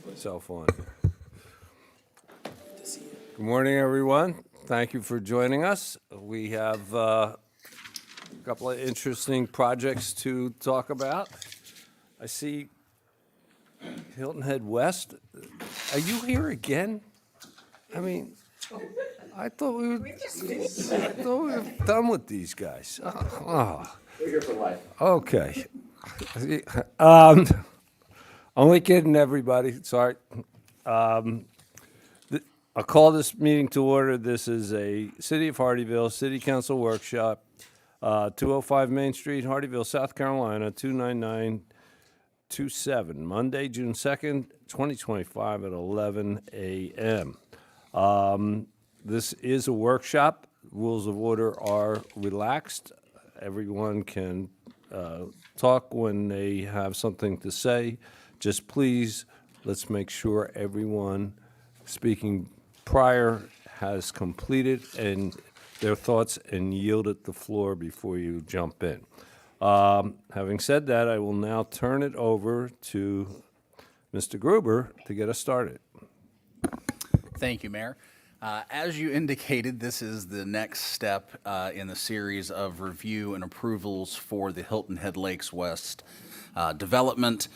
Myself on. Good morning, everyone. Thank you for joining us. We have a couple of interesting projects to talk about. I see Hilton Head West. Are you here again? I mean, I thought we were done with these guys. Oh, We're here for life. okay. Only kidding, everybody. Sorry. I'll call this meeting to order. This is a City of Hardeeville City Council workshop, 205 Main Street, Hardeeville, South Carolina, 29927, Monday, June 2nd, 2025 at 11 a.m. This is a workshop. Rules of order are relaxed. Everyone can talk when they have something to say. Just please, let's make sure everyone speaking prior has completed and their thoughts and yielded the floor before you jump in. Having said that, I will now turn it over to Mr. Gruber to get us started. Thank you, Mayor. As you indicated, this is the next step in the series of review and approvals for the Hilton Head Lakes West development.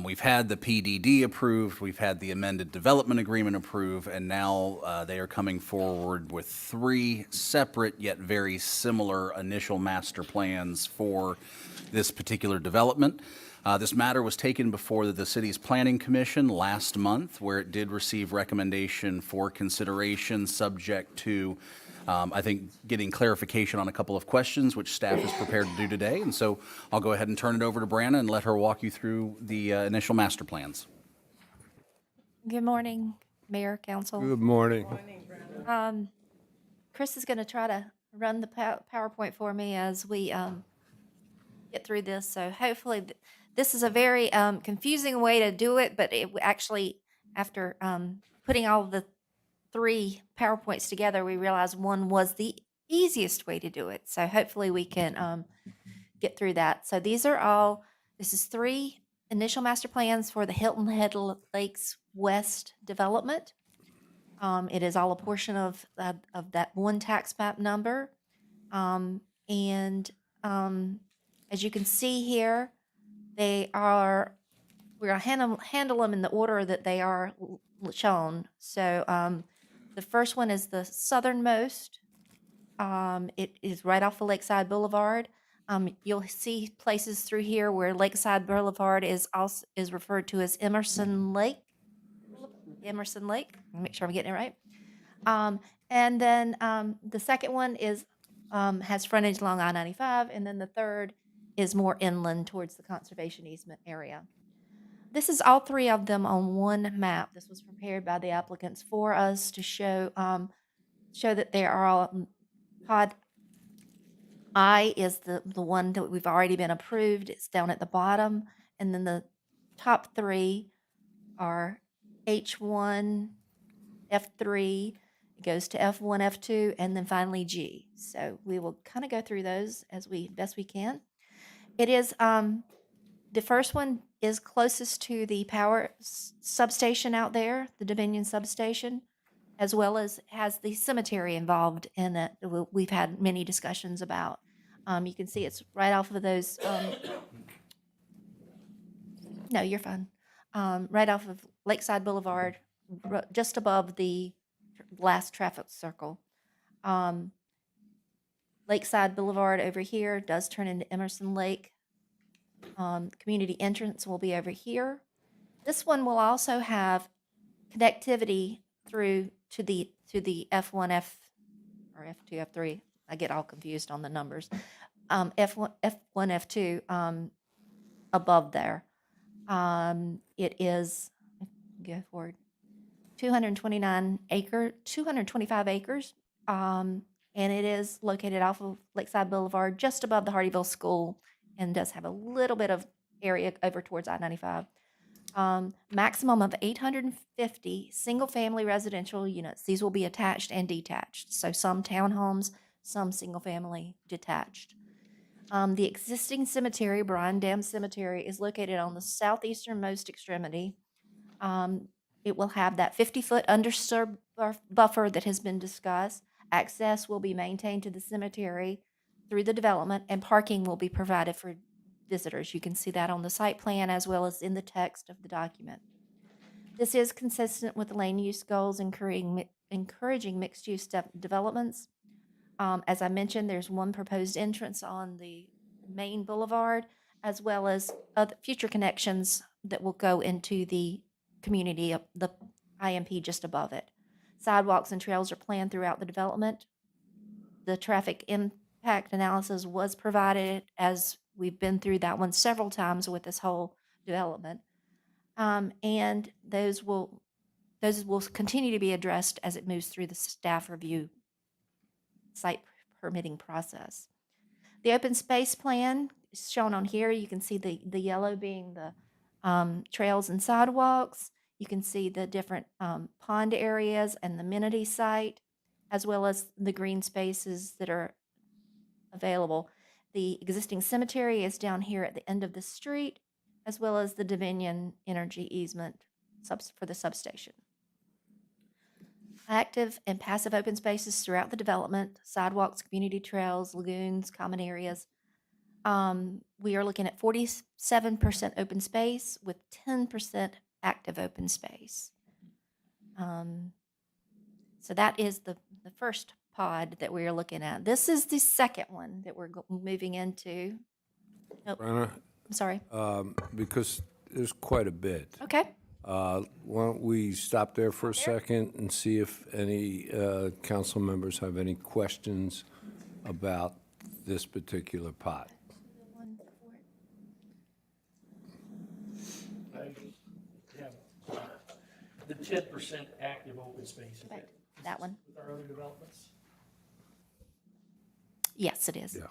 We've had the PDD approved, we've had the amended development agreement approved, and now they are coming forward with three separate yet very similar initial master plans for this particular development. This matter was taken before the city's planning commission last month, where it did receive recommendation for consideration subject to, I think, getting clarification on a couple of questions, which staff is prepared to do today. And so I'll go ahead and turn it over to Brianna and let her walk you through the initial master plans. Good morning, Mayor, Council. Good morning. Chris is going to try to run the PowerPoint for me as we get through this. So hopefully, this is a very confusing way to do it, but it actually, after putting all the three PowerPoints together, we realized one was the easiest way to do it. So hopefully we can get through that. So this is three initial master plans for the Hilton Head Lakes West development. It is all a portion of that one tax map number. As you can see here, we're going to handle them in the order that they are shown. So the first one is the southernmost. It is right off of Lakeside Boulevard. You'll see places through here where Lakeside Boulevard is referred to as Emerson Lake. Emerson Lake. Make sure I'm getting it right. And then the second one has frontage along I-95, and then the third is more inland towards the conservation easement area. This is all three of them on one map. This was prepared by the applicants for us to show that they are all pod. I is the one that we've already been approved. It's down at the bottom, and then the top three are H1, F3. It goes to F1, F2, and then finally G. So we will kind of go through those as best we can. It is the first one is closest to the power substation out there, the Dominion substation, as well as has the cemetery involved in it. We've had many discussions about. You can see it's right off of those. No, you're fine. Right off of Lakeside Boulevard, just above the last traffic circle. Lakeside Boulevard over here does turn into Emerson Lake. Community entrance will be over here. This one will also have connectivity through to the F1, or F2, F3. I get all confused on the numbers. F1, F2 above there. It is, go forward, 225 acres. And it is located off of Lakeside Boulevard, just above the Hardeeville School, and does have a little bit of area over towards I-95. Maximum of 850 single-family residential units. These will be attached and detached. So some townhomes, some single-family detached. The existing cemetery, Bryan Dam Cemetery, is located on the southeasternmost extremity It will have that 50-foot underserved buffer that has been discussed. Access will be maintained to the cemetery through the development, and parking will be provided for visitors. You can see that on the site plan as well as in the text of the document. This is consistent with the land use goals, encouraging mixed-use developments. As I mentioned, there's one proposed entrance on the main boulevard, as well as other future connections that will go into the community of the IMP just above it. Sidewalks and trails are planned throughout the development. The traffic impact analysis was provided, as we've been through that one several times with this whole development. And those will continue to be addressed as it moves through the staff review site permitting process. The open space plan is shown on here. You can see the yellow being the trails and sidewalks. You can see the different pond areas and the amenity site, as well as the green spaces that are available. The existing cemetery is down here at the end of the street, as well as the Dominion Energy easement for the substation. Active and passive open spaces throughout the development, sidewalks, community trails, lagoons, common areas. We are looking at 47% open space with 10% active open space. So that is the first pod that we are looking at. This is the second one that we're moving into. Oh, Brenna, I'm sorry. because there's quite a bit. Okay. Why don't we stop there for a second and see if any council members have any questions about this particular pot? I have the 10% active open space. Right, that one. With our other developments. Yes, it is. Yeah.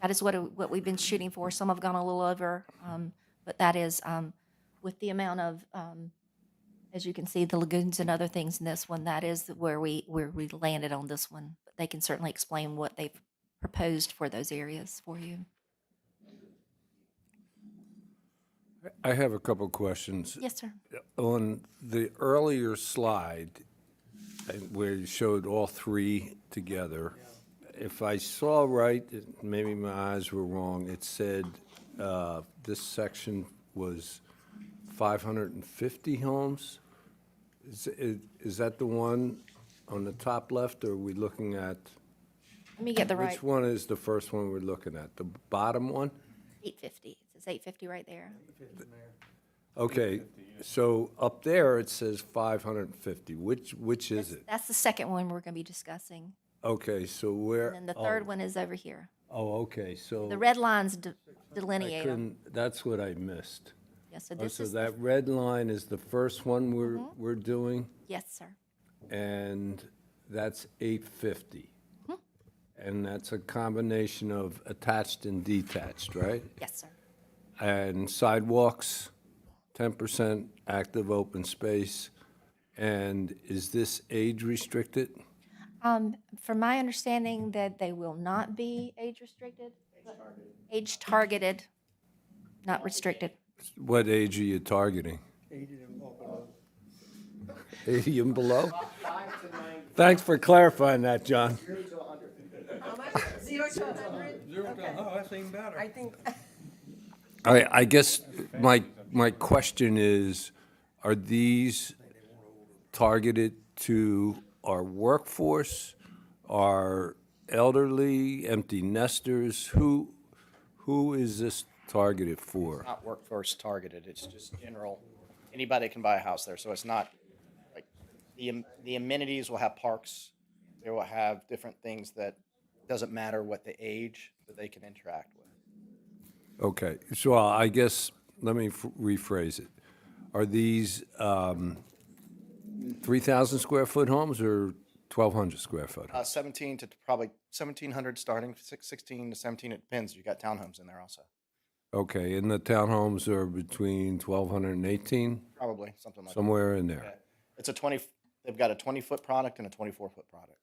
That is what we've been shooting for. Some have gone a little over, but that is with the amount of, as you can see, the lagoons and other things in this one. That is where we landed on this one. But they can certainly explain what they've proposed for those areas for you. I have a couple questions. Yes, sir. On the earlier slide, where you showed all three together, if I saw right, maybe my eyes were wrong, it said this section was 550 homes? Is that the one on the top left, or are we looking at? Let me get the right Which one is the first one we're looking at? The bottom one? 850. It says 850 right there. Okay, so up there it says 550. Which is it? That's the second one we're going to be discussing. Okay, so where? And then the third one is over here. Oh, okay, so. The red lines I delineate them. couldn't, that's what I missed. Yes, so Oh, this so is, that red line is the first one we're doing, yes, sir. and that's 850. And that's a combination of attached and detached, right? Yes, sir. And sidewalks, 10% active open space. And is this age restricted? From my understanding that they will not be age restricted. Age targeted, not restricted. What age are you targeting? 80 and below? Thanks for clarifying that, John. 0 to 100? Oh, that's even better. I think, I guess my question is, are these targeted to our workforce, our elderly, empty nesters? Who is this targeted for? Not workforce targeted, it's just general, anybody can buy a house there, so it's not, like, the amenities will have parks, they will have different things that, doesn't matter what the age, that they can interact with. Okay, so I guess, let me rephrase it. Are these 3,000 square foot homes or 1,200 square foot? 17 to probably 1,700 starting, 16 to 17, it depends, you got townhomes in there also, Okay, and the townhomes are between 1,200 and 18, probably, something like that. somewhere in Yeah. there? It's they've got a 20-foot product and a 24-foot product,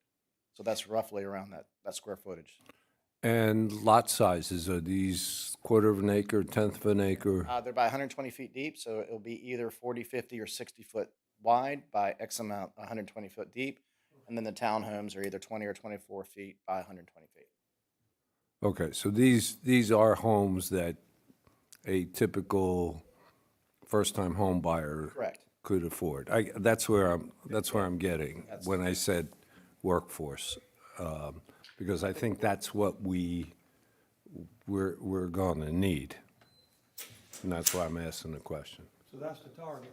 so that's roughly around that square footage. And lot sizes, are these quarter of an acre, tenth of an acre? They're by 120 feet deep, so it'll be either 40, 50, or 60 foot wide by X amount, 120 foot deep. And then the townhomes are either 20 or 24 feet by 120 feet. Okay, so these are homes that a typical first-time home buyer Correct. could afford. That's where I'm getting when I said workforce. Because I think that's what we're gonna need. And that's why I'm asking the question. So that's the target,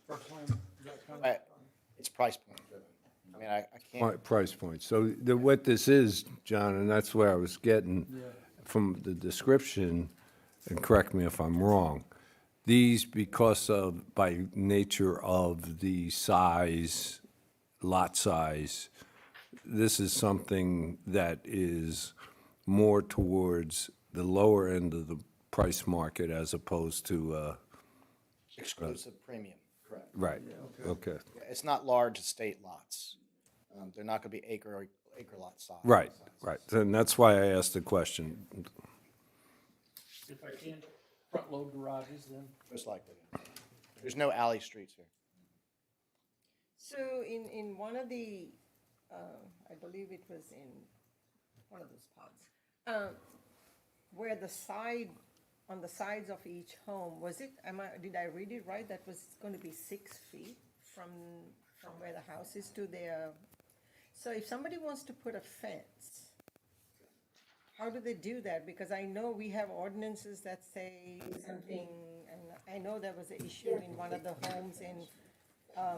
first time, is that kind of? I- It's price point driven. I mean, I can't, Price point. So what this is, John, and that's where I was getting from the description, and correct me if I'm wrong, these, because of, by nature of the size, lot size, this is something that is more towards the lower end of the price market as opposed to, exclusive premium, correct. right, okay. It's not large estate lots. They're not gonna be acre lot size. Right, right. And that's why I asked the question. If I can, front load garages then. Most likely. There's no alley streets here. So in one of the, I believe it was in one of those pods, where on the sides of each home, did I read it right? That was going to be 6 feet from where the house is to their, so if somebody wants to put a fence, how do they do that? Because I know we have ordinances that say something, and I know there was an issue in one of the homes in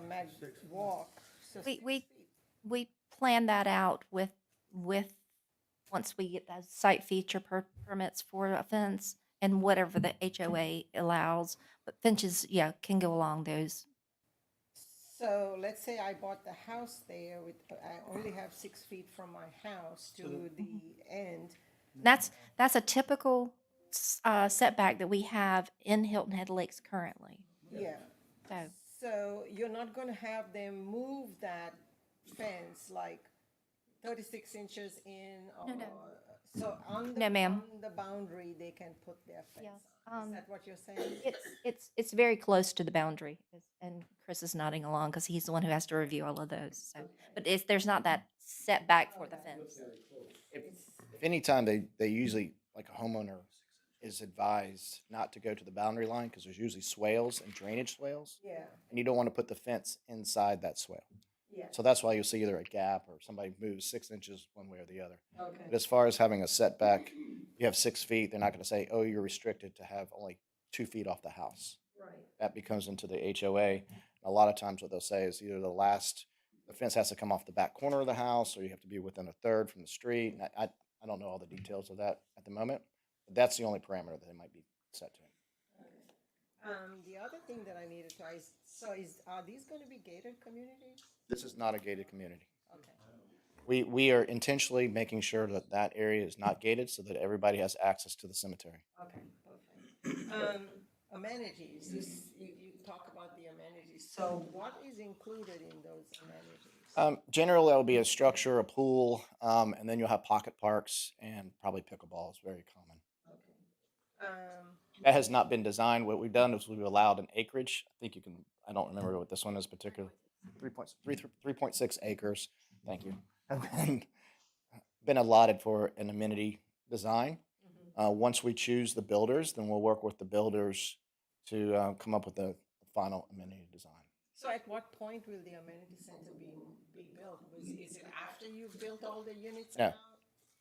Mag Walk. So We plan that out with, once we get those site feature permits for a fence and whatever the HOA allows, but fences, yeah, can go along those. So let's say I bought the house there with, I only have 6 feet from my house to the end. That's a typical setback that we have in Hilton Head Lakes currently. Yeah. So, So you're not gonna have them move that fence like 36 inches in or? No. So on No, ma'am. on the boundary, they can put their fence Yes, up. Is that what you're saying? it's very close to the boundary, and Chris is nodding along because he's the one who has to review all of those. So, but there's not that setback for the fence. If anytime they usually, like a homeowner is advised not to go to the boundary line, because there's usually swales and drainage swales, Yeah, and you don't want to put the fence inside that swale. yeah, So that's why you'll see either a gap or somebody moves 6 inches one way or the other. But okay, as far as having a setback, you have 6 feet, they're not gonna say, oh, you're restricted to have only 2 feet off the house. right. That becomes into the HOA. A lot of times what they'll say is either the fence has to come off the back corner of the house, or you have to be within a third from the street. And I don't know all the details of that at the moment, but that's the only parameter that they might be set to. The other thing that I needed to, are these gonna be gated communities? This is not a gated community. Okay. We are intentionally making sure that that area is not gated so that everybody has access to the cemetery. Okay, perfect. Amenities, you talk about the amenities. So what is included in those amenities? Generally, there'll be a structure, a pool, and then you'll have pocket parks and probably pickleball is very common. That has not been designed. What we've done is we've allowed an acreage. I think you can, I don't remember what this one is particular. 3.6 acres, thank you, have been allotted for an amenity design. Once we choose the builders, then we'll work with the builders to come up with the final amenity design. So at what point will the amenity center be built? Is it after you've built all the units No. out?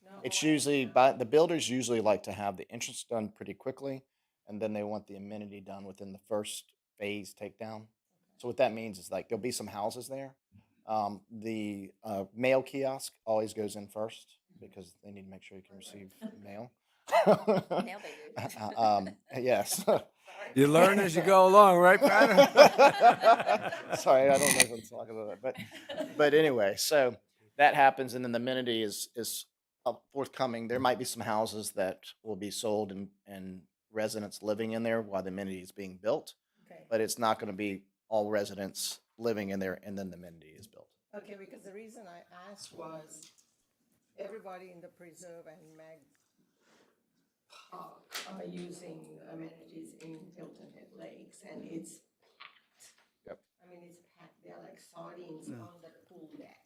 No. It's usually, the builders usually like to have the entrance done pretty quickly, and then they want the amenity done within the first phase takedown. So what that means is like, there'll be some houses there. The mail kiosk always goes in first because they need to make sure you can receive mail. Yes. You learn as you go along, right, Pat? Sorry, I don't know if I'm talking about that, but anyway, so that happens, and then the amenity is forthcoming. There might be some houses that will be sold and residents living in there while the amenity is being built, Okay, but it's not going to be all residents living in there and then the amenity is built. okay, because the reason I asked was, everybody in the preserve and Mag Park are using amenities in Hilton Head Lakes, and it's packed. Yep. I mean, it's packed. They're like sardines on the pool deck.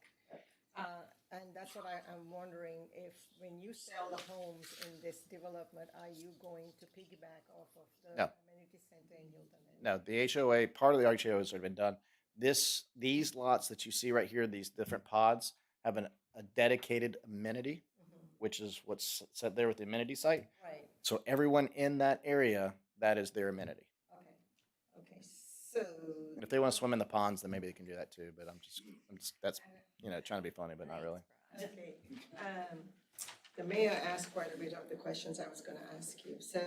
And that's what I'm wondering, if when you sell the homes in this development, are you going to piggyback off of the No. amenity center in Hilton Head? No, the HOA, part of the HOA has already been done. These lots that you see right here, these different pods, have a dedicated amenity, which is what's set there with the amenity site. Right, So everyone in that area, that is their amenity. okay, so, And if they want to swim in the ponds, then maybe they can do that too. But that's, trying to be funny, but not really. okay. The mayor asked quite a bit of the questions I was gonna ask you, so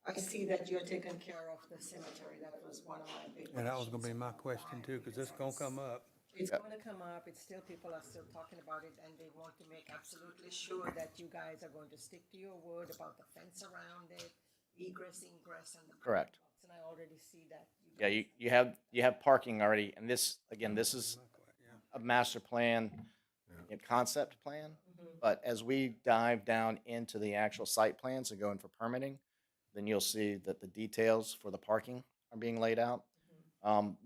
I see that you're taking care of the cemetery, that was one of my big questions. And that was gonna be my question too, cause it's gonna come up. It's gonna come up, it's still, people are still talking about it, and they want to make absolutely sure that you guys are going to stick to your word about the fence around it, egress, ingress, and the. Correct. And I already see that. Yeah, you have parking already, and this is a master plan, concept plan. But as we dive down into the actual site plans and go in for permitting, then you'll see that the details for the parking are being laid out.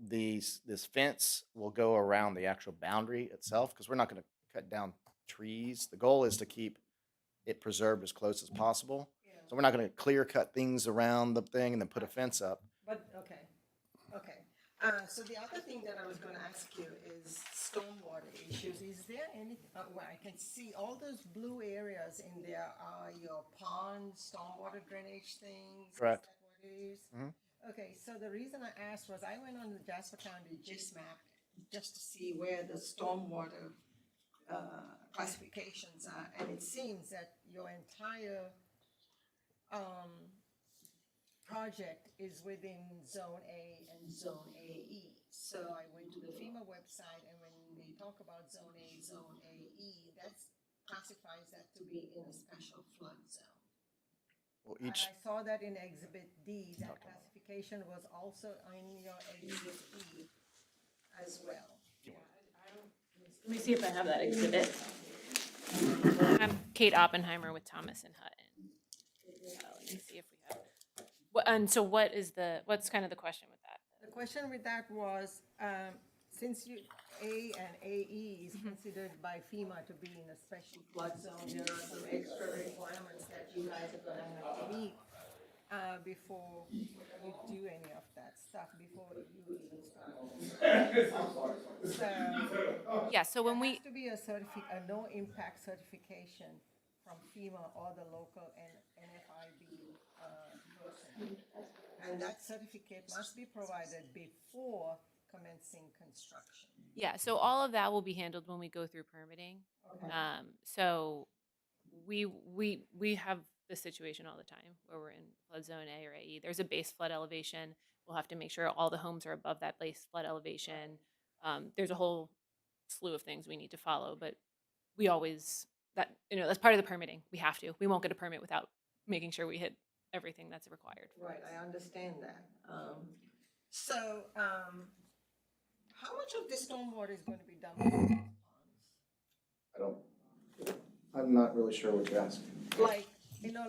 This fence will go around the actual boundary itself, because we're not going to cut down trees. The goal is to keep it preserved as close as possible. So we're not going to clear cut things around the thing and then put a fence up. But, okay. So the other thing that I was gonna ask you is stormwater issues. Is there any, well, I can see all those blue areas in there are your ponds, stormwater drainage things? Correct. Is that what it is? Okay, so the reason I asked was I went on the Jasper County GIS map just to see where the stormwater classifications are, and it seems that your entire project is within Zone A and Zone AE. So I went to the FEMA website, and when they talk about Zone A, Zone AE, that classifies that to be in a special flood zone. Well, And I saw that in Exhibit D, that classification was also in your Exhibit E as well. Let me see if I have that exhibit. I'm Kate Oppenheimer with Thomas and Hutton. Let me see if we have. And so what's kind of the question with that? The question with that was, since A and AE is considered by FEMA to be in a special flood zone, there are some extra requirements that you guys are gonna have to meet before you do any of that stuff, before you even start. So, Yeah, so when there we, has to be a no impact certification from FEMA or the local NFIB person. And that certificate must be provided before commencing construction. yeah, so all of that will be handled when we go through permitting. So we have this situation all the time where we're in flood zone A or AE. There's a base flood elevation. We'll have to make sure all the homes are above that base flood elevation. There's a whole slew of things we need to follow, but we always, that's part of the permitting. We have to. We won't get a permit without making sure we hit everything that's required. Right, I understand that. How much of this stormwater is going to be done with these ponds? I'm not really sure what you're asking. Like,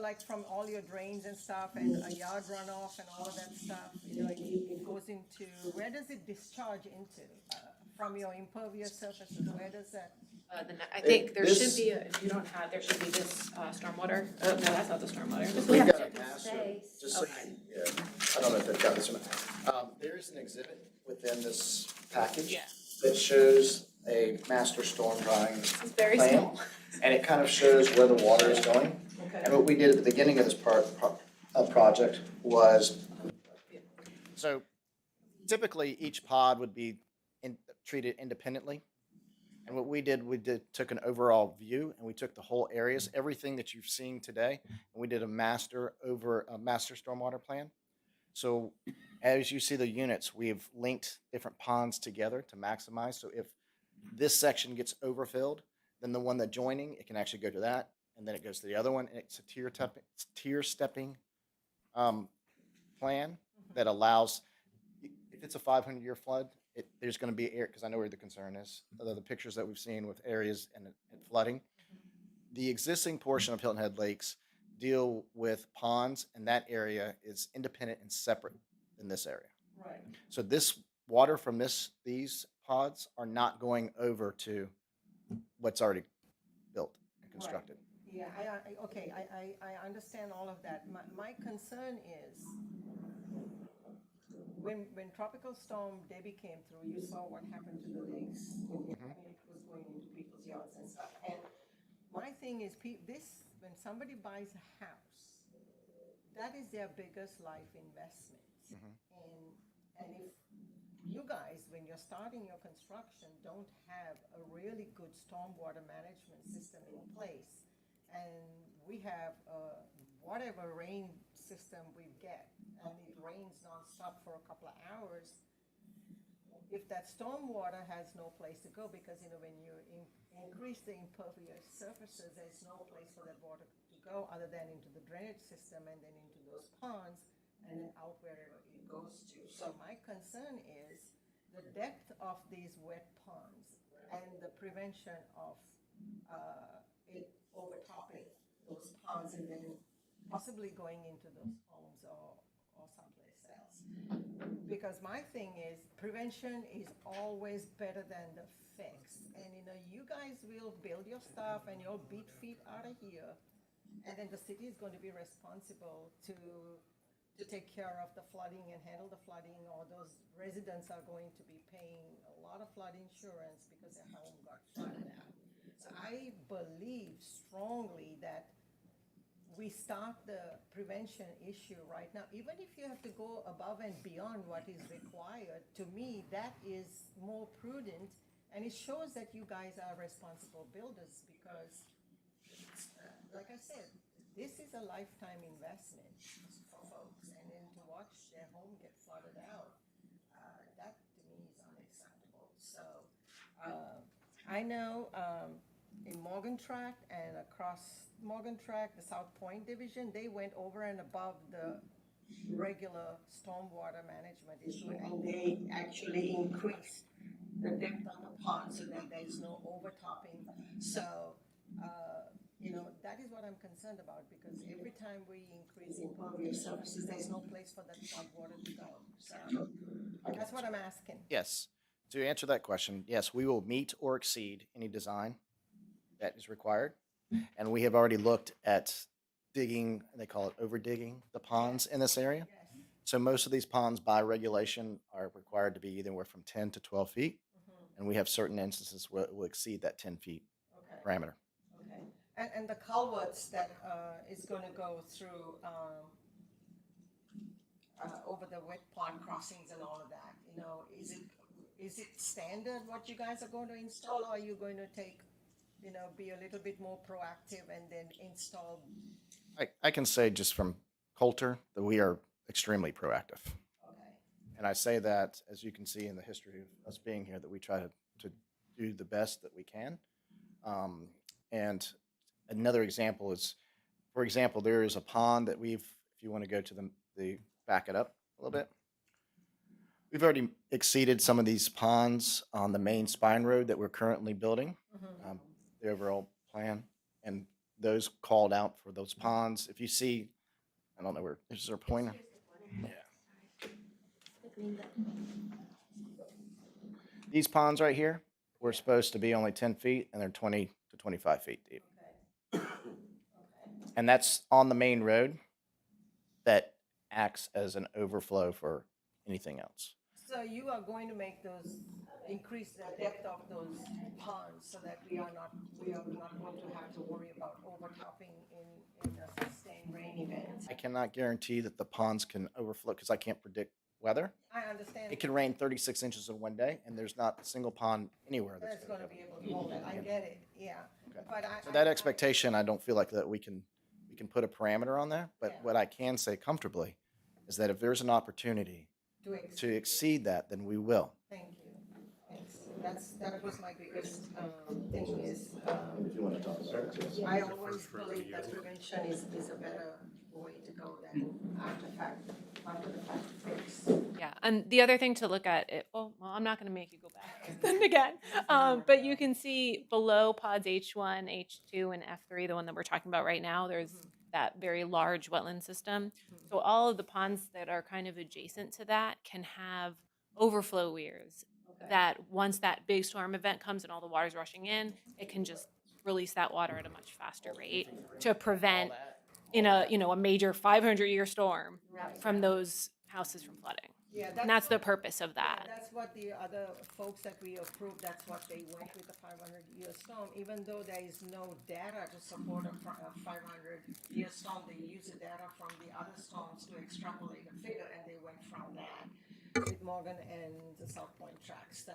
like from all your drains and stuff and a yard runoff and all of that stuff, it goes into, where does it discharge into? From your impervious surfaces, where does that? I think there should be, if you don't have, there should be this stormwater. Oh, no, that's not the stormwater. We've got a master, just so yeah, I don't know if they've got this or not. There is an exhibit within this package Yeah. that shows a master storm drawing It's very plan, small. and it kind of shows where the water is going. And what we did at the beginning of this project was, so typically each pod would be treated independently. And what we did, took an overall view, and we took the whole areas, everything that you've seen today, and we did a master stormwater plan. So as you see the units, we've linked different ponds together to maximize. So if this section gets overfilled, then the one that joining, it can actually go to that, and then it goes to the other one, and it's a tier stepping plan that allows, if it's a 500-year flood, there's going to be air, because I know where the concern is. The pictures that we've seen with areas and flooding, the existing portion of Hilton Head Lakes deal with ponds, and that area is independent and separate than this area. Right. So this water from these pods are not going over to what's already built and constructed. Yeah, okay, I understand all of that. My concern is, when Tropical Storm Debbie came through, you saw what happened to the lakes. I mean, it was going into people's yards and stuff. And my thing is, when somebody buys a house, that is their biggest life investment. And if you guys, when you're starting your construction, don't have a really good stormwater management system in place, and we have whatever rain system we get, and it rains nonstop for a couple of hours, if that stormwater has no place to go, because, when you increase the impervious surfaces, there's no place for that water to go other than into the drainage system and then into those ponds and then out wherever it goes to. So my concern is the depth of these wet ponds and the prevention of it overtopping those ponds and then possibly going into those homes or someplace else. Because my thing is, prevention is always better than the fix. And you guys will build your stuff and you'll beat feet out of here, and then the city is going to be responsible to take care of the flooding and handle the flooding, or those residents are going to be paying a lot of flood insurance because their home got flooded out. So I believe strongly that we start the prevention issue right now. Even if you have to go above and beyond what is required, to me, that is more prudent, and it shows that you guys are responsible builders, because, like I said, this is a lifetime investment for folks, and then to watch their home get flooded out, that to me is unacceptable. So I know in Morgan Tract and across Morgan Tract, the South Point Division, they went over and above the regular stormwater management issue, and they actually increased the depth of the pond so that there's no overtopping. So, that is what I'm concerned about, because every time we increase impervious surfaces, there's no place for that flood water to go. So, that's what I'm asking. Yes. To answer that question, yes, we will meet or exceed any design that is required. And we have already looked at digging, they call it over digging, the ponds in this area. So most of these ponds by regulation are required to be anywhere from 10 to 12 feet. And we have certain instances where it will exceed that 10 feet Okay. parameter. Okay. And the culverts that is going to go through over the wet pond crossings and all of that, is it standard what you guys are going to install, or are you going to be a little bit more proactive and then install? I can say just from Coulter that we are extremely proactive. Okay. And I say that, as you can see in the history of us being here, that we try to do the best that we can. And another example is, for example, there is a pond that if you want to go to the back it up a little bit. We've already exceeded some of these ponds on the main spine road that we're currently building, the overall plan, and those called out for those ponds. If you see, I don't know where, is there a pointer? Yeah. These ponds right here were supposed to be only 10 feet, and they're 20 to 25 feet deep. And that's on the main road that acts as an overflow for anything else. So you are going to make increase the depth of those ponds so that we are not going to have to worry about overtopping in a sustained rain event. I cannot guarantee that the ponds can overflow because I can't predict weather. I understand. It can rain 36 inches in one day, and there's not a single pond anywhere That's that's going to be able to hold it. I get it, yeah. But so that expectation, I don't feel like that we can put a parameter on that. But Yeah. what I can say comfortably is that if there's an opportunity to exceed that, then we will. Thank you. Thanks. That was my biggest thing is, I always believe that prevention is a better way to go than after the fact fix. Yeah, and the other thing to look at, well, I'm not going to make you go back then again. But you can see below pods H1, H2, and F3, the one that we're talking about right now, there's that very large wetland system. So all of the ponds that are kind of adjacent to that can have overflow weirs that once that big storm event comes and all the water's rushing in, it can just release that water at a much faster rate to prevent a major 500-year storm from those houses from flooding. Yeah, And that's the what- purpose of that. That's what the other folks that we approved, that's what they went with the 500-year storm, even though there is no data to support a 500-year storm, they use the data from the other storms to extrapolate a figure, and they went from that with Morgan and the South Point track. So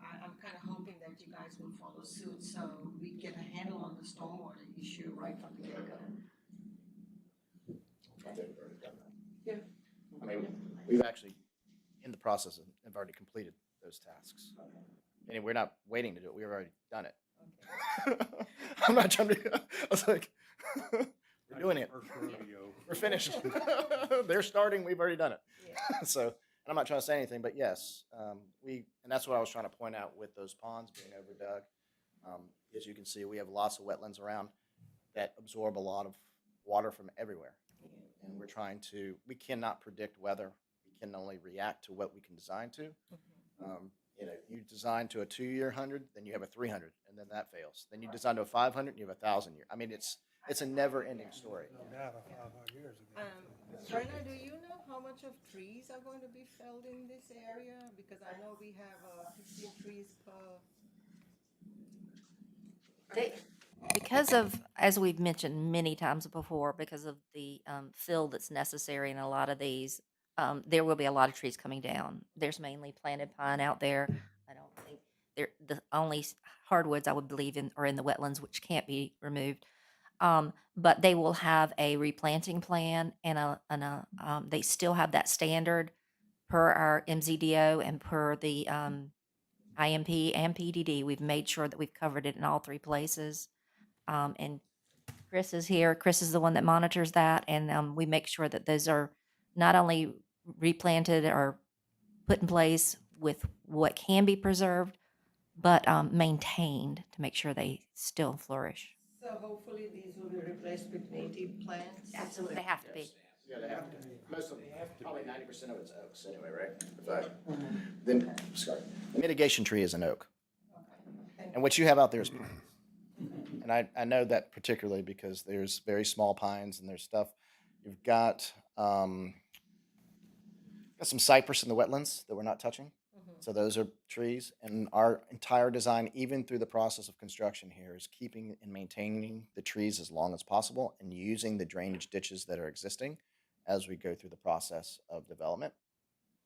I'm kind of hoping that you guys will follow suit, so we get a handle on the stormwater issue right from the get-go. I mean, we've actually, in the process, have already completed those tasks. And we're not waiting to do it, we've already done it. I'm not trying to, I was like, we're doing it. We're finished. They're starting, we've already done it. So, and I'm not trying to say anything, but yes, and that's what I was trying to point out with those ponds being overdug. As you can see, we have lots of wetlands around that absorb a lot of water from everywhere. And we cannot predict weather. We can only react to what we can design to. You design to a 2-year 100, then you have a 300, and then that fails. Then you design to a 500, and you have a 1,000-year. I mean, it's a never-ending story. Data 500 years ago. Brenna, do you know how much of trees are going to be felled in this area? Because I know we have 15 trees per. Because of, as we've mentioned many times before, because of the fill that's necessary in a lot of these, there will be a lot of trees coming down. There's mainly planted pine out there. I don't think the only hardwoods I would believe are in the wetlands, which can't be removed. But they will have a replanting plan and they still have that standard per our MZDO and per the IMP and PDD. We've made sure that we've covered it in all 3 places. And Chris is here. Chris is the one that monitors that, and we make sure that those are not only replanted or put in place with what can be preserved, but maintained to make sure they still flourish. So hopefully these will be replaced with native plants? Absolutely, they have to be. Yeah, they have to. Most of them, probably 90% of it's oaks anyway, right? Then, sorry. The mitigation tree is an oak. And what you have out there is pine. And I know that particularly because there's very small pines and there's stuff. You've got some cypress in the wetlands that we're not touching. So those are trees. And our entire design, even through the process of construction here, is keeping and maintaining the trees as long as possible and using the drainage ditches that are existing as we go through the process of development.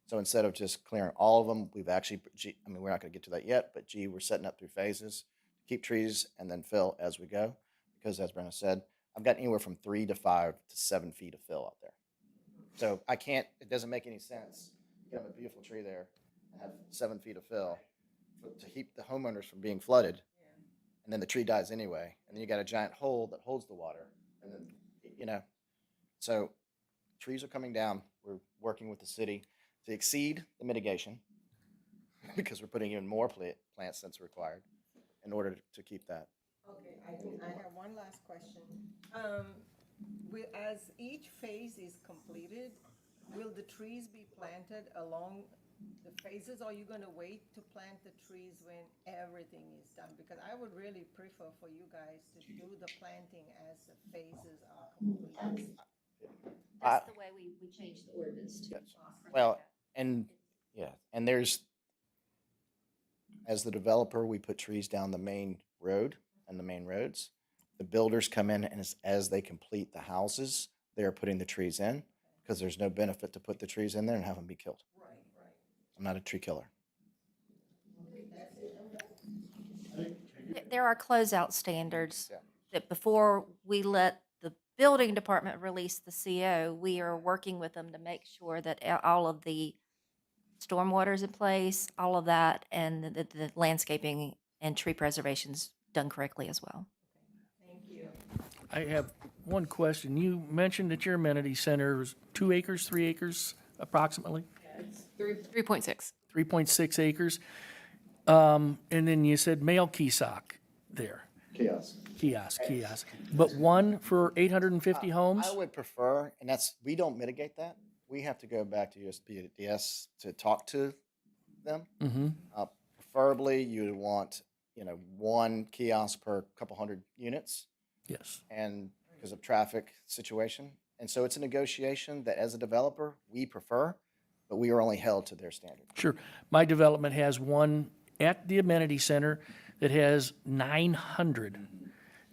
So instead of just clearing all of them, we've actually, we're not going to get to that yet, but we're setting up through phases, keep trees and then fill as we go. Because as Brenna said, I've got anywhere from 3 to 5 to 7 feet of fill out there. So it doesn't make any sense. You have a beautiful tree there and have 7 feet of fill to keep the homeowners from being flooded. And then the tree dies anyway. And then you got a giant hole that holds the water. And then, so trees are coming down. We're working with the city to exceed the mitigation because we're putting in more plants than's required in order to keep that. Okay, I have one last question. As each phase is completed, will the trees be planted along the phases, or are you going to wait to plant the trees when everything is done? Because I would really prefer for you guys to do the planting as the phases are completed. That's the way we changed the ordinance to. Well, and there's, as the developer, we put trees down the main road and the main roads. The builders come in and as they complete the houses, they are putting the trees in because there's no benefit to put the trees in there and have them be killed. Right. I'm not a tree killer. There are closeout standards Yeah. that before we let the building department release the CO, we are working with them to make sure that all of the stormwater is in place, all of that, and the landscaping and tree preservation's done correctly as well. Thank you. I have one question. You mentioned that your amenity center is 2 acres, 3 acres approximately? It's 3.6. 3.6 acres. And then you said male kiosk there. Kiosk. But one for 850 homes? I would prefer, and we don't mitigate that. We have to go back to USPS to talk to them. Preferably, you would want, one kiosk per couple hundred units, Yes. and because of traffic situation. And so it's a negotiation that as a developer, we prefer, but we are only held to their standard. Sure. My development has one at the amenity center that has 900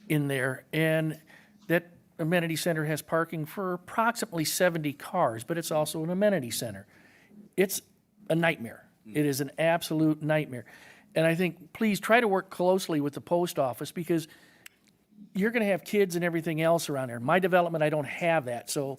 in there. And that amenity center has parking for approximately 70 cars, but it's also an amenity center. It's a nightmare. It is an absolute nightmare. And I think, please try to work closely with the post office because you're going to have kids and everything else around there. My development, I don't have that. So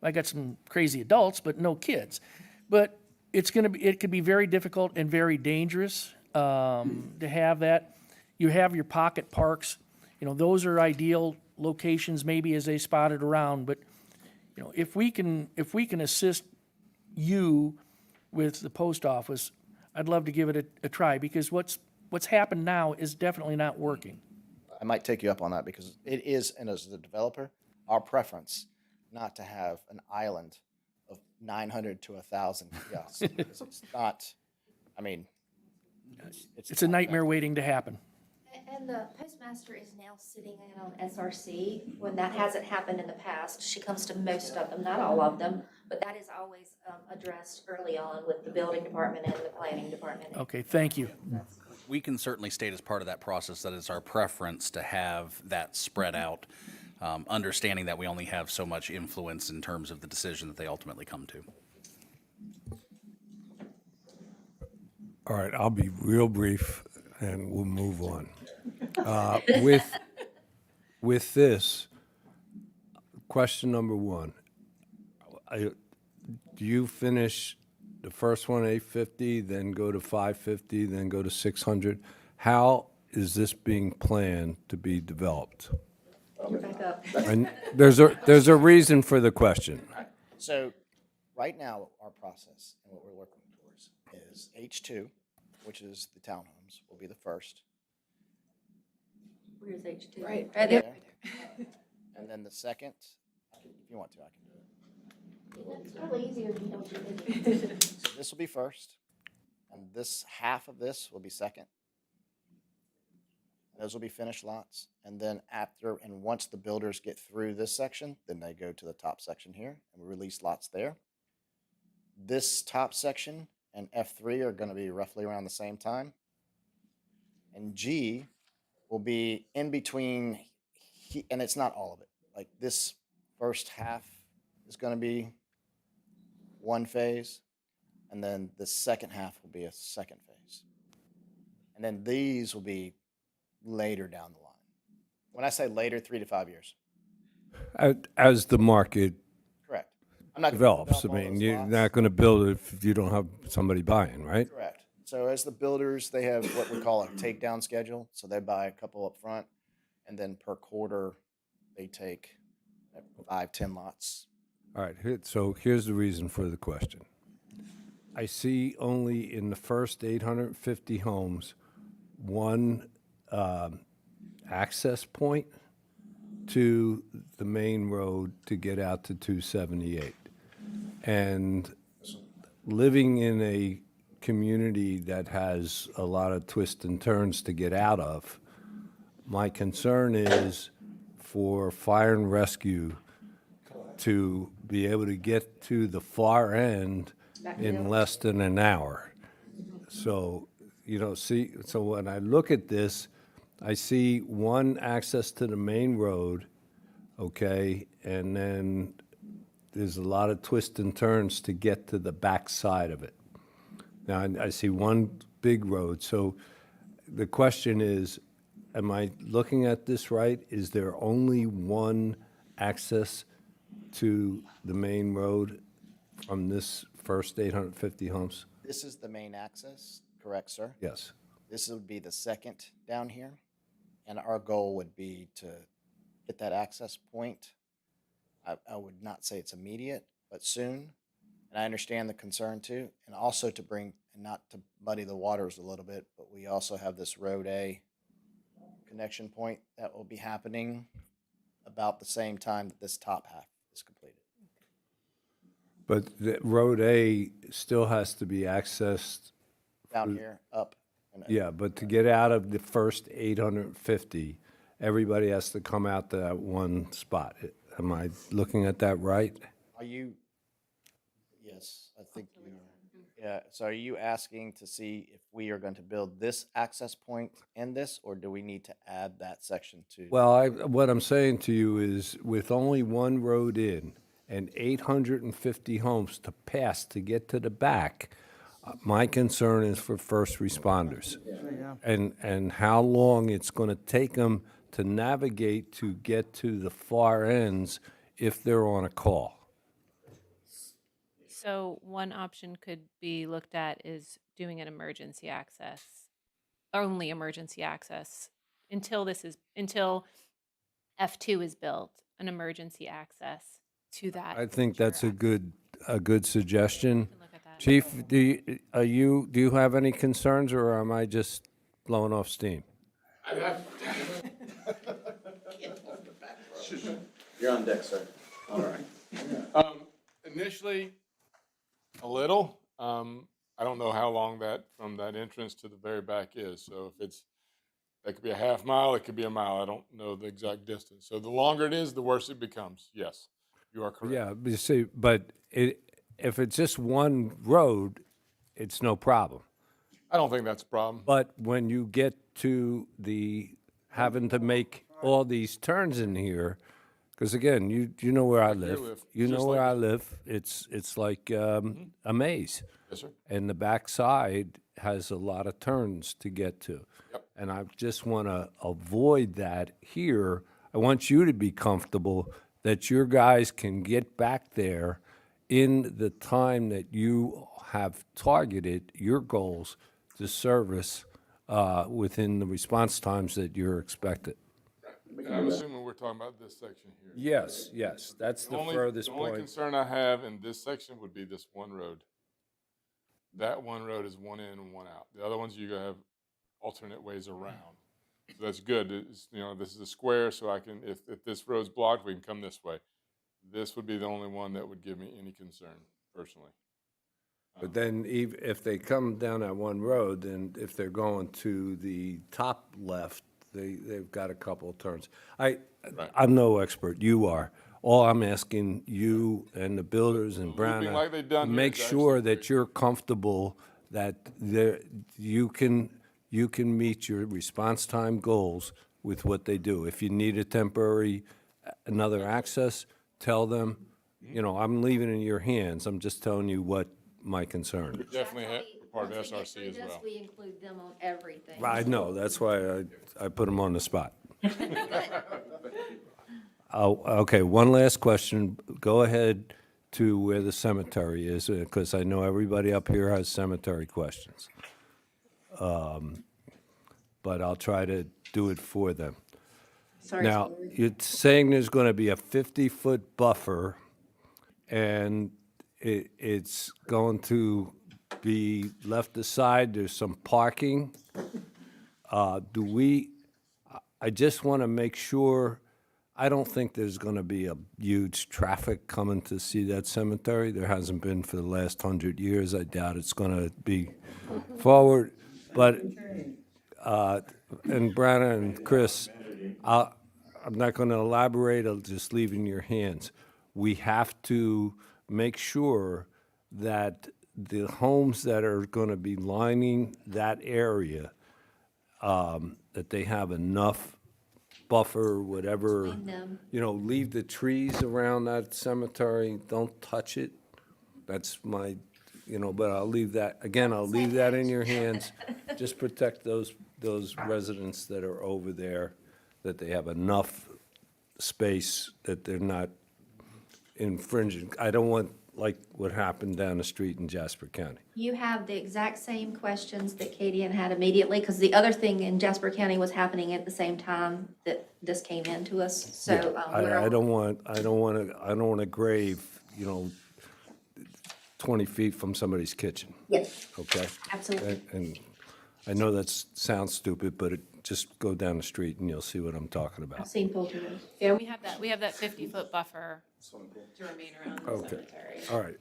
I got some crazy adults, but no kids. But it could be very difficult and very dangerous to have that. You have your pocket parks. Those are ideal locations maybe as they spot it around. But, if we can assist you with the post office, I'd love to give it a try because what's happened now is definitely not working. I might take you up on that because it is, and as the developer, our preference not to have an island of 900 to 1,000 kiosks. Because it's not, It's a nightmare waiting to happen. And the postmaster is now sitting in on SRC. When that hasn't happened in the past, she comes to most of them, not all of them, but that is always addressed early on with the building department and the planning department. Okay, thank you. We can certainly state as part of that process that it's our preference to have that spread out, understanding that we only have so much influence in terms of the decision that they ultimately come to. All right, I'll be real brief and we'll move on. With this, question number one, do you finish the first one 850, then go to 550, then go to 600? How is this being planned to be developed? Back up. And there's a reason for the question. So right now, our process and what we're working towards is H2, which is the townhomes, will be the first. Where's H2? Right there. And then the second, if you want to, I can do it. It's probably easier if you don't do it. So this will be first, and this half of this will be second. Those will be finished lots, and then once the builders get through this section, then they go to the top section here, and we release lots there. This top section and F3 are going to be roughly around the same time, and G will be in between, and it's not all of it. Like this first half is going to be one phase, and then the second half will be a second phase. And then these will be later down the line. When I say later, 3 to 5 years. As the market Correct. I'm not gonna develops, I develop all mean, those you're lots. not going to build it if you don't have somebody buying, right? Correct. So as the builders, they have what we call a takedown schedule. So they buy a couple up front, and then per quarter, they take 5, 10 lots. All right, so here's the reason for the question. I see only in the first 850 homes, one access point to the main road to get out to 278. And living in a community that has a lot of twists and turns to get out of, my concern is for fire and rescue to be able to get to the far end in less than an hour. So, so when I look at this, I see one access to the main road, okay, and then there's a lot of twists and turns to get to the back side of it. Now, I see one big road, so the question is, am I looking at this right? Is there only one access to the main road from this first 850 homes? This is the main access, correct, sir? Yes. This would be the second down here. And our goal would be to get that access point. I would not say it's immediate, but soon. And I understand the concern too, and also to bring, and not to muddy the waters a little bit, but we also have this Road A connection point that will be happening about the same time that this top half is completed. But the Road A still has to be accessed. Down here, up, and Yeah, but to get out of the first 850, everybody has to come out to that one spot. Am I looking at that right? are you, yes, I think you are. Yeah, so are you asking to see if we are going to build this access point in this, or do we need to add that section to? Well, what I'm saying to you is with only one road in and 850 homes to pass to get to the back, my concern is for first responders. And how long it's going to take them to navigate to get to the far ends if they're on a call. So one option could be looked at is doing an emergency access, only emergency access until F2 is built, an emergency access to that. I think future that's a access. good suggestion. Look at that. Chief, do you have any concerns, or am I just blowing off steam? You're on deck, sir. All right. Initially, a little. I don't know how long that, from that entrance to the very back is. So if that could be a half mile, it could be a mile. I don't know the exact distance. So the longer it is, the worse it becomes. Yes, you are correct. Yeah, but you see, if it's just one road, it's no problem. I don't think that's a problem. But when you get to having to make all these turns in here, because again, you know where I live. live, You know just where like I live. It's like a maze. Yes, sir. And the backside has a lot of turns to get to. Yep. And I just want to avoid that here. I want you to be comfortable that your guys can get back there in the time that you have targeted your goals to service within the response times that you're expected. And I'm assuming we're talking about this section here. Yes, that's the furthest The only point. concern I have in this section would be this one road. That one road is one in and one out. The other ones, you're gonna have alternate ways around. So that's good. This is a square, so I can, if this road's blocked, we can come this way. This would be the only one that would give me any concern, personally. But then if they come down that one road, then if they're going to the top left, they've got a couple of turns. I'm no expert, you are. All I'm asking you and the builders and Brown, like they've done here make is sure actually that you're comfortable that you can meet your response time goals with what they do. If you need a temporary, another access, tell them, I'm leaving it in your hands. I'm just telling you what my concern is. Definitely part of SRC as well. We include them on everything. I know, that's why I put them on the spot. Oh, okay, one last question. Go ahead to where the cemetery is, because I know everybody up here has cemetery questions. But I'll try to do it for them. Sorry. Now, you're saying there's going to be a 50-foot buffer, and it's going to be left aside, there's some parking. I just want to make sure, I don't think there's going to be a huge traffic coming to see that cemetery. There hasn't been for the last 100 years. I doubt it's going to be forward. But, and Brianna and Chris, I'm not going to elaborate, I'll just leave it in your hands. We have to make sure that the homes that are going to be lining that area, that they have enough buffer, whatever. Between them. Leave the trees around that cemetery, don't touch it. That's my, but I'll leave that, again, I'll leave that in your hands. Just protect those residents that are over there, that they have enough space, that they're not infringing. I don't want, like what happened down the street in Jasper County. You have the exact same questions that Katie had immediately, because the other thing in Jasper County was happening at the same time that this came into us, so. I don't want to grave, 20 feet from somebody's kitchen, Yes, okay? absolutely. And I know that sounds stupid, but just go down the street and you'll see what I'm talking about. I've seen poultry rows. Yeah, we have that 50-foot buffer to remain around the Okay. cemetery. All right,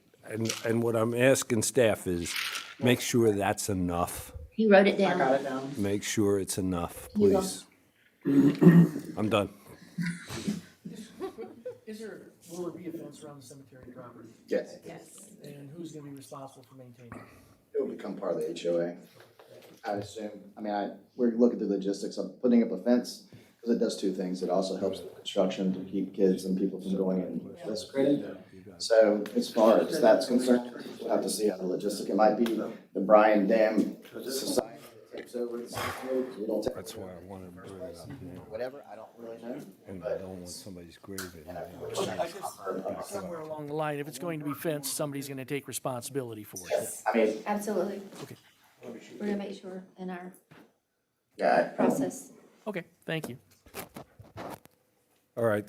and what I'm asking staff is, make sure that's enough. He wrote it down. Make sure it's enough, You will. please. I'm done. Is there, will there be a fence around the cemetery property? Yes, Yes. And who's gonna be responsible for maintaining it? it will become part of the HOA. I assume, we're looking through the logistics of putting up a fence, because it does two things. It also helps with construction to keep kids and people from going in and desecrating. So as far as that's concerned, we'll have to see how the logistic, it might be the Bryan Dam Society that takes over the cemetery, because we don't take. That's why I wanted to bring it up now, Whatever, I don't really know. and I don't want somebody's grave in there. Somewhere along the line, if it's going to be fenced, somebody's gonna take responsibility for it. I mean, Absolutely. Okay. We're gonna make sure in our yeah, process. Okay, thank you. All right,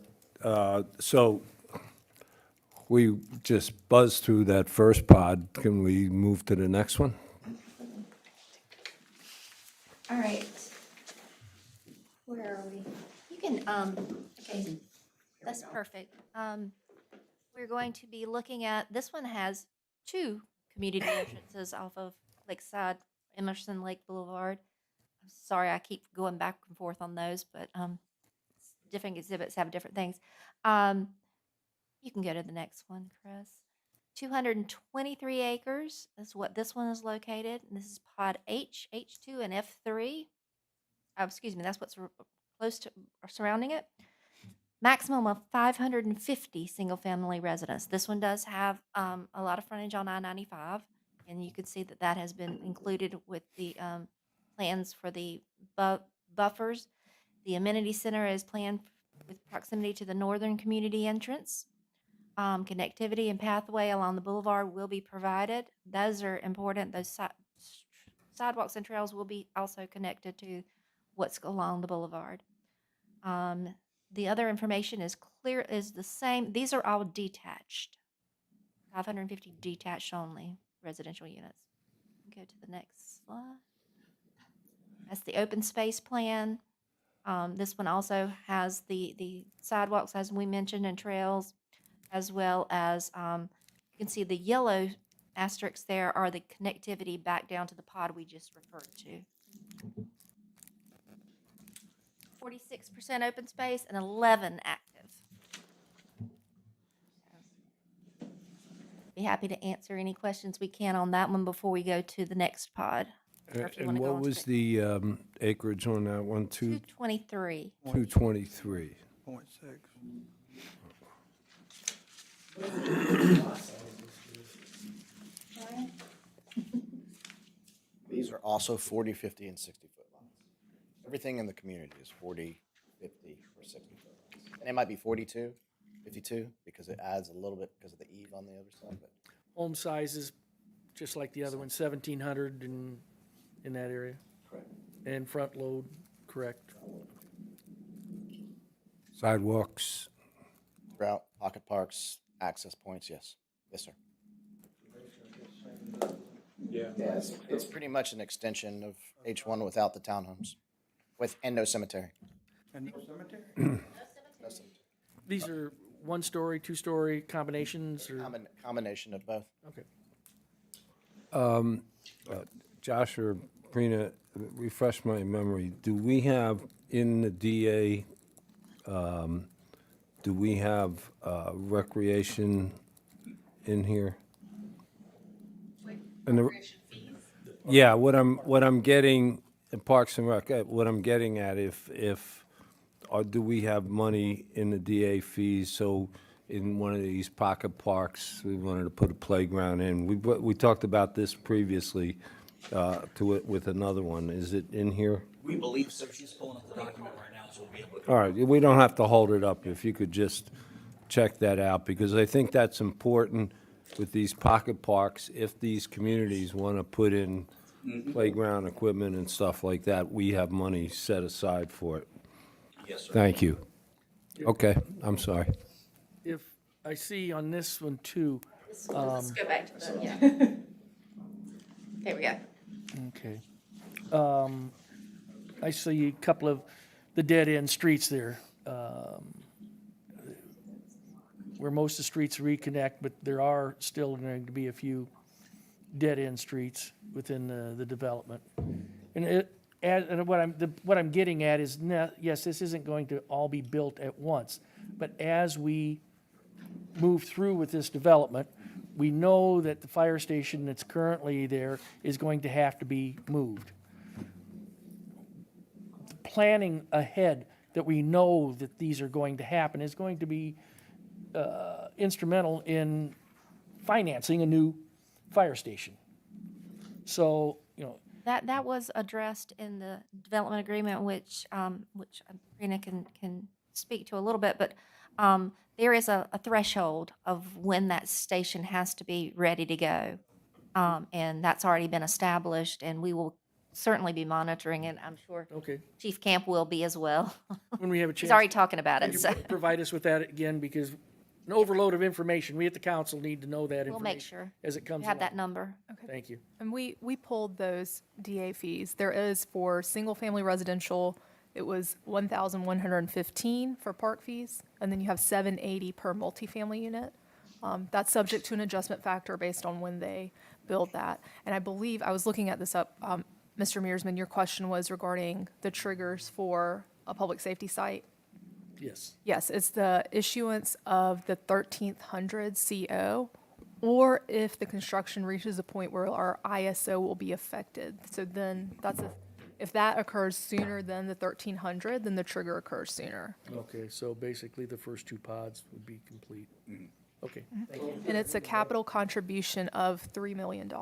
so we just buzzed through that first pod. Can we move to the next one? All right. Where are we? You can, okay, that's perfect. We're going to be looking at, this one has two community entrances off of Lakeside, Emerson Lake Boulevard. I'm sorry, I keep going back and forth on those, but, different exhibits have different things. You can go to the next one, Chris. 223 acres is what this one is located. And this is pod H, H2, and F3. Oh, excuse me, that's what's close to or surrounding it. Maximum of 550 single-family residents. This one does have a lot of frontage on I-95, and you can see that that has been included with the plans for the buffers. The amenity center is planned with proximity to the northern community entrance. Connectivity and pathway along the boulevard will be provided. Those are important. Those sidewalks and trails will be also connected to what's along the boulevard. The other information is the same. These are all detached. 550 detached only residential units. Go to the next slide. That's the open space plan. This one also has the sidewalks, as we mentioned, and trails, as well as, you can see the yellow asterisks there are the connectivity back down to the pod we just referred to. 46% open space and 11 active. Be happy to answer any questions we can on that one before we go to the next pod. Or if you And wanna go what on to was the acreage on that one? 223. 223. These are also 40, 50, and 60-foot lots. Everything in the community is 40, 50, or 60-foot lots. And it might be 42, 52, because it adds a little bit because of the eave on the other side, but Home sizes, just like the other one, 1,700 in that area. Correct. And front load, correct. Sidewalks, throughout pocket parks, access points, yes. Yes, sir. yeah, It's pretty much an extension of H1 without the townhomes, and no cemetery. These are one-story, two-story combinations, or? Combination of both. Okay. Josh or Brina, refresh my memory. Do we have in the DA, do we have recreation in here? And the- Yeah, what I'm getting in Parks and Rec, what I'm getting at, or do we have money in the DA fees? So in one of these pocket parks, we wanted to put a playground in. We talked about this previously with another one. Is it in here? We believe so. She's pulling up the document right now, so we'll be able to. All right, we don't have to hold it up. If you could just check that out, because I think that's important with these pocket parks. If these communities want to put in playground equipment and stuff like that, we have money set aside for it. Yes, sir. Thank you. Okay, I'm sorry. If I see on this one too, Let's go back to the, yeah. There we go. Okay. I see a couple of the dead-end streets there, where most of the streets reconnect, but there are still going to be a few dead-end streets within the development. And what I'm getting at is, yes, this isn't going to all be built at once, but as we move through with this development, we know that the fire station that's currently there is going to have to be moved. Planning ahead that we know that these are going to happen is going to be instrumental in financing a new fire station. So, you know, That was addressed in the development agreement, which Rena can speak to a little bit, but there is a threshold of when that station has to be ready to go. And that's already been established, and we will certainly be monitoring it. I'm sure okay, Chief Camp will be as well. when we have a chance. He's already talking about Could it, you so provide us with that again, because an overload of information, we at the council need to know that we'll information. make sure As it comes you have that along. number. Thank you. And we pulled those DA fees. There is for single-family residential, it was 1,115 for park fees, and then you have 780 per multifamily unit. That's subject to an adjustment factor based on when they build that. And I believe, I was looking at this up, Mr. Mearsman, your question was regarding the triggers for a public safety site. Yes. Yes, it's the issuance of the 1300 CO, or if the construction reaches a point where our ISO will be affected. So then if that occurs sooner than the 1300, then the trigger occurs sooner. Okay, so basically the first two pods would be complete. Okay, thank you. And it's a capital contribution of $3 million.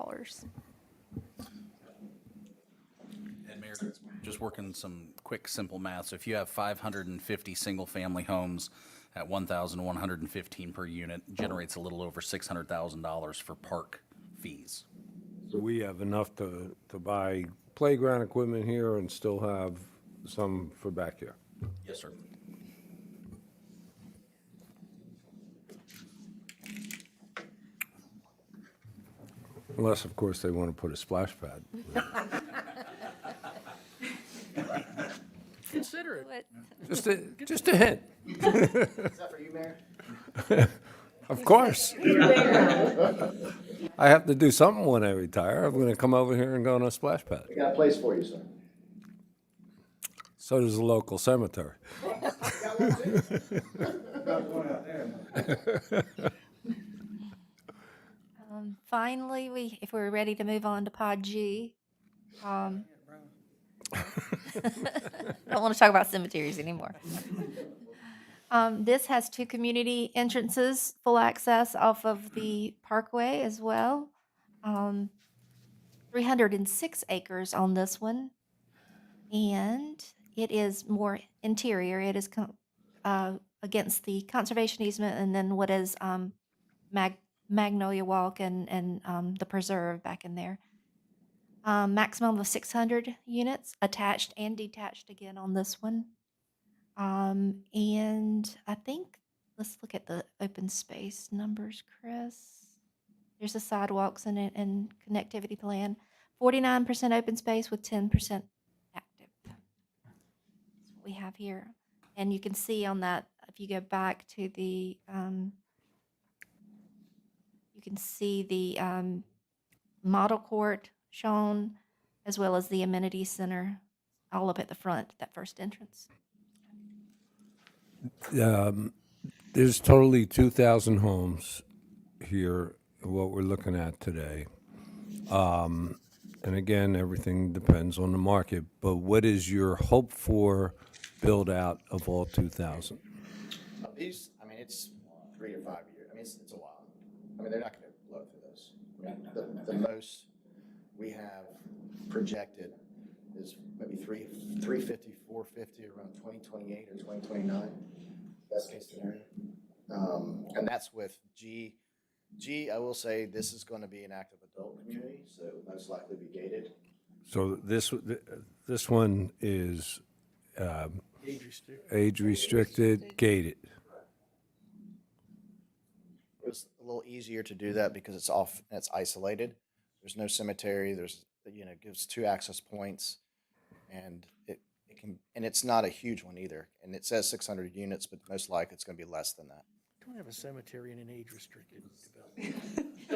And Mayor, just working some quick, simple math. So if you have 550 single-family homes at 1,115 per unit, generates a little over $600,000 for park fees. So we have enough to buy playground equipment here and still have some for back here. Yes, sir. Unless, of course, they want to put a splash pad. Consider it. What? Just a hint. Is that for you, Mayor? Of course. I have to do something when I retire. I'm going to come over here and go on a splash pad. We got a place for you, sir. So does the local cemetery. Finally, if we're ready to move on to Pod G. Don't want to talk about cemeteries anymore. This has two community entrances, full access off of the parkway as well. 306 acres on this one. And it is more interior. It is against the conservation easement and then what is Magnolia Walk and the preserve back in there. Maximum of 600 units, attached and detached again on this one. And I think, let's look at the open space numbers, Chris. There's the sidewalks and connectivity plan. 49% open space with 10% active. That's what we have here. And you can see on that, if you go back to the, you can see the model court shown, as well as the amenity center, all up at the front, that first entrance. There's totally 2,000 homes here, what we're looking at today. And again, everything depends on the market, but what is your hope for build-out of all 2,000? These, I mean, it's 3 to 5 years. I mean, it's a while. I mean, they're not going to blow through those. I mean, the most we have projected is maybe 350, 450 around 2028 or 2029, best case scenario. And that's with G. I will say this is going to be an active adult community, so most likely be gated. So this one is age restricted, gated. was a little easier to do that because it's off and it's isolated. There's no cemetery. There's, gives 2 access points, and it can, and it's not a huge one either. And it says 600 units, but most likely it's going to be less than that. Don't have a cemetery in an age-restricted development.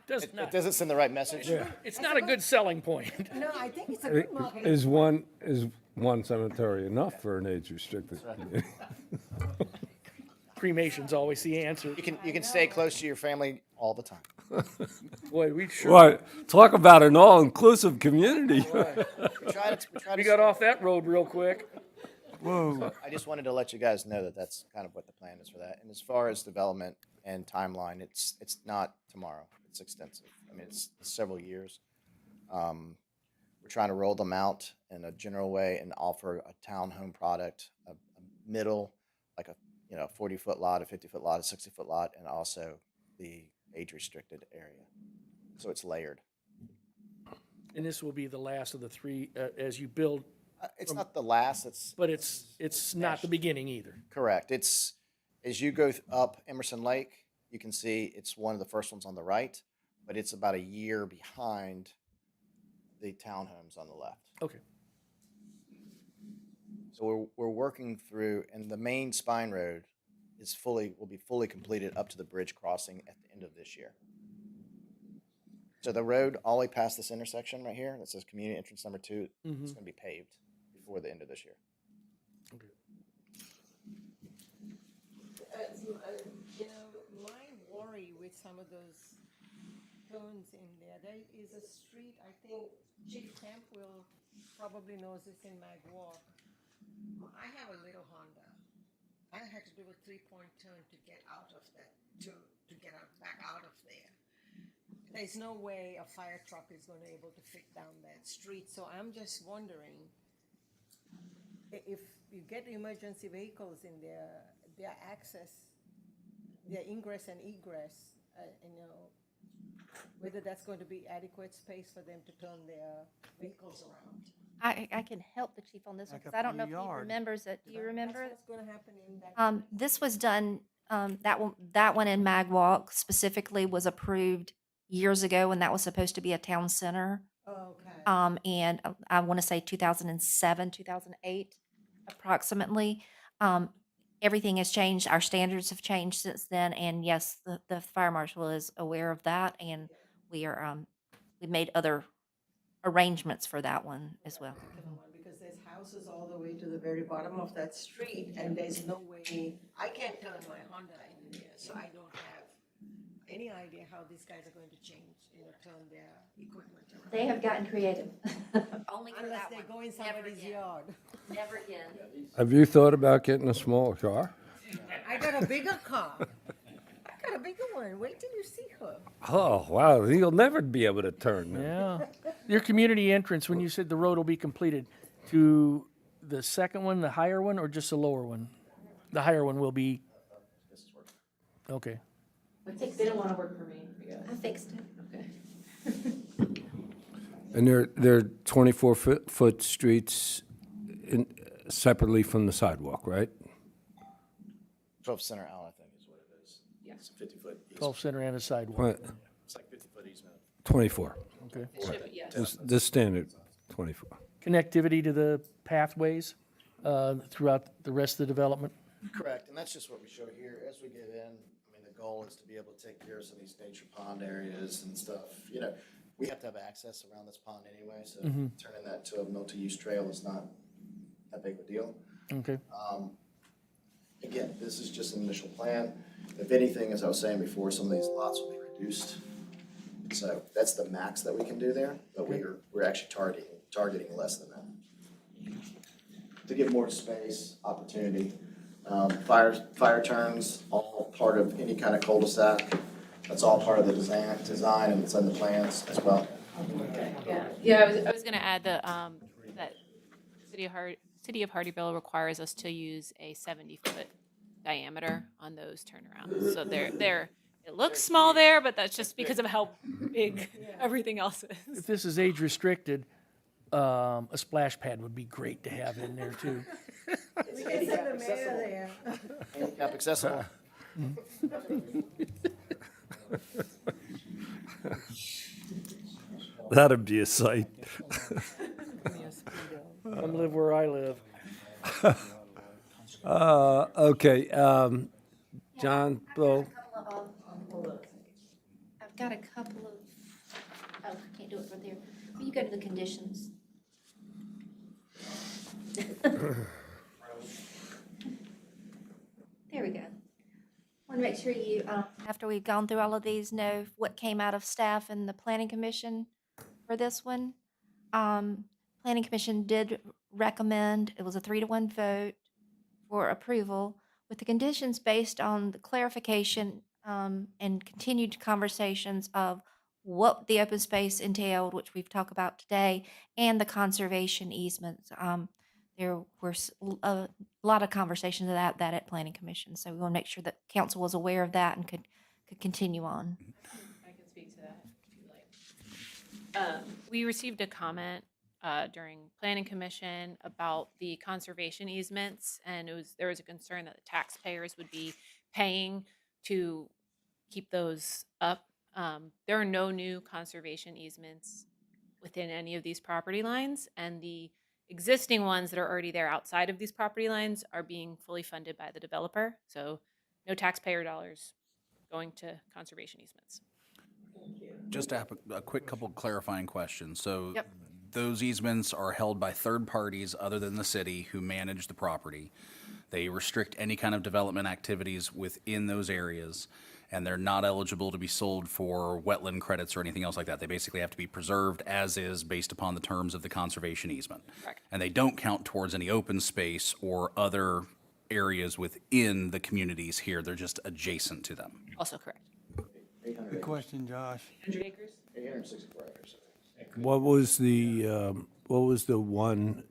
Does It not. doesn't send the right message. It's not a good selling point. No, I think it's a good marketing. Is one cemetery enough for an age-restricted community? Cremation's always the answer. You can stay close to your family all the time. Boy, we sure, What, talk about an all-inclusive community. We try to we got off that road real quick. I just wanted to let you guys know that that's kind of what the plan is for that. And as far as development and timeline, it's not tomorrow. It's extensive. I mean, it's several years. We're trying to roll them out in a general way and offer a townhome product, a middle, like a 40-foot lot, a 50-foot lot, a 60-foot lot, and also the age-restricted area. So it's layered. And this will be the last of the 3 as you build, It's not the last. but it's not the beginning either. Correct. It's as you go up Emerson Lake, you can see it's one of the first ones on the right, but it's about a year behind the townhomes on the left. Okay. So we're working through, and the main spine road will be fully completed up to the bridge crossing at the end of this year. So the road all the way past this intersection right here that says community entrance number 2, it's going to be paved before the end of this year. My worry with some of those cones in there is a street, I think Chief Camp will probably knows this in Mag Walk. I have a little Honda. I had to do a 3-point turn to get out of that, to get back out of there. There's no way a fire truck is going to be able to fit down that street. So I'm just wondering if you get emergency vehicles in there, their access, their ingress and egress, whether that's going to be adequate space for them to turn their vehicles around. I can help the chief on this one, because I don't know if he remembers it. Do you remember? That's what's going to happen in that. This was done, that one in Mag Walk specifically was approved years ago, and that was supposed to be a town center. Okay. And I want to say 2007, 2008, approximately. Everything has changed. Our standards have changed since then, and yes, the fire marshal is aware of that, and we made other arrangements for that one as well. Because there's houses all the way to the very bottom of that street, and there's no way, I can't turn my Honda in there, so I don't have any idea how these guys are going to change, turn their equipment around. They have gotten creative. Only for Unless that they one. go in Never somebody's again. yard. Never again. Have you thought about getting a smaller car? I got a bigger car. I got a bigger one. Wait till you see her. Oh, wow, you'll never be able to turn then. Yeah. Your community entrance, when you said the road will be completed, to the second one, the higher one, or just the lower one? The higher one will be, okay. They don't want to work for me. I fixed it. Okay. And they're 24-foot streets separately from the sidewalk, right? 12 Center Allen, I think, is what it is. Yeah. It's a 50-foot easement. 12 center and a sidewalk. What? It's like 50-foot easement. 24. Okay. This standard, 24. Connectivity to the pathways throughout the rest of the development? Correct, and that's just what we show here. As we get in, I mean, the goal is to be able to take care of some of these nature pond areas and stuff. We have to have access around this pond anyway, so turning that to a multi-use trail is not that big of a deal. Okay. Again, this is just an initial plan. If anything, as I was saying before, some of these lots will be reduced. So that's the max that we can do there, but we're actually targeting less than that. To give more space, opportunity. Fire turns, all part of any kind of cul-de-sac. That's all part of the design and it's in the plans as well. Yeah, I was gonna add that City of Hardyville requires us to use a 70-foot diameter on those turnarounds. So it looks small there, but that's just because of how big everything else is. If this is age restricted, a splash pad would be great to have in there too. We can send the mayor there. Handicap accessible. That'd be a sight. Come live where I live. Okay, John, Bill, I've got a couple of, oh, I can't do it from there. Will you go to the conditions? There we go. Want to make sure you, after we've gone through all of these, know what came out of staff and the planning commission for this one. Planning commission did recommend, it was a 3-to-1 vote for approval with the conditions based on the clarification and continued conversations of what the open space entailed, which we've talked about today, and the conservation easements. There were a lot of conversations about that at planning commission, so we want to make sure that council was aware of that and could continue on. I can speak to that if you like. We received a comment during planning commission about the conservation easements, and there was a concern that the taxpayers would be paying to keep those up. There are no new conservation easements within any of these property lines, and the existing ones that are already there outside of these property lines are being fully funded by the developer. So no taxpayer dollars going to conservation easements. Just to have a quick couple clarifying questions. So Yep. those easements are held by third parties other than the city who manage the property. They restrict any kind of development activities within those areas, and they're not eligible to be sold for wetland credits or anything else like that. They basically have to be preserved as is based upon the terms of the conservation easement. Correct. And they don't count towards any open space or other areas within the communities here. They're just adjacent to them. Also correct. Good question, Josh. 100 acres? 864 acres. what was the one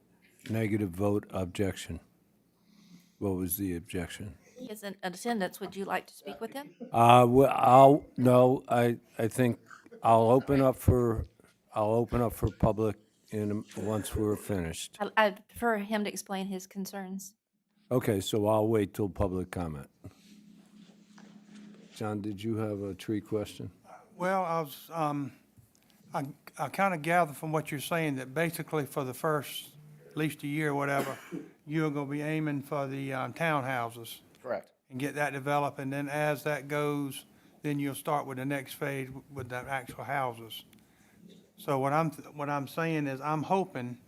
negative vote objection? What was the objection? He is in attendance. Would you like to speak with him? Well, I think I'll open up for public once we're finished. I'd prefer him to explain his concerns. Okay, so I'll wait till public comment. John, did you have a tree question? Well, I kind of gather from what you're saying that basically for the first, at least a year or whatever, you're going to be aiming for the townhouses Correct. and get that developed, and then as that goes, then you'll start with the next phase with the actual houses. So what I'm saying is I'm hoping,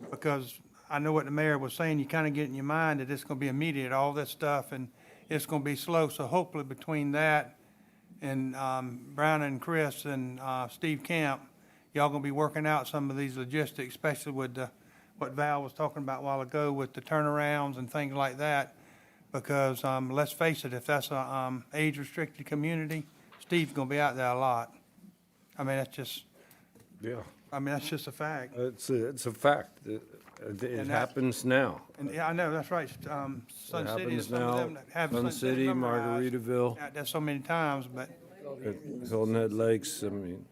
because I know what the mayor was saying, you kind of get in your mind that it's going to be immediate, all this stuff, and it's going to be slow. So hopefully between that and Brown and Chris and Steve Camp, y'all going to be working out some of these logistics, especially with what Val was talking about a while ago with the turnarounds and things like that. Because let's face it, if that's a age-restricted community, Steve's going to be out there a lot. I mean, that's just, that's just a fact. It's a fact. It that- happens now. And yeah, I know, that's right. Sun It City and happens some of now. them that have. Sun City, memorized. Margaritaville. Out there so many times, but At Hilton Head Lakes, I mean,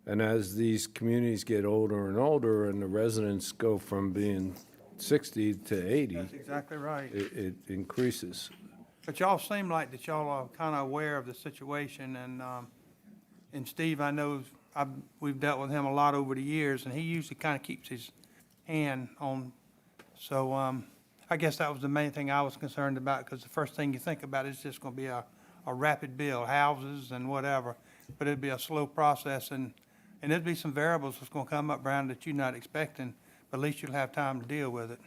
and as these communities get older and older and the residents go from being 60 to 80, that's exactly right. it increases. But y'all seem like that y'all are kind of aware of the situation, and Steve, I know, we've dealt with him a lot over the years, and he usually kind of keeps his hand on, so, I guess that was the main thing I was concerned about, because the first thing you think about is just gonna be a rapid build, houses and whatever, but it'd be a slow process, and there'd be some variables that's gonna come up, Brown, that you're not expecting, but at least you'll have time to deal with it.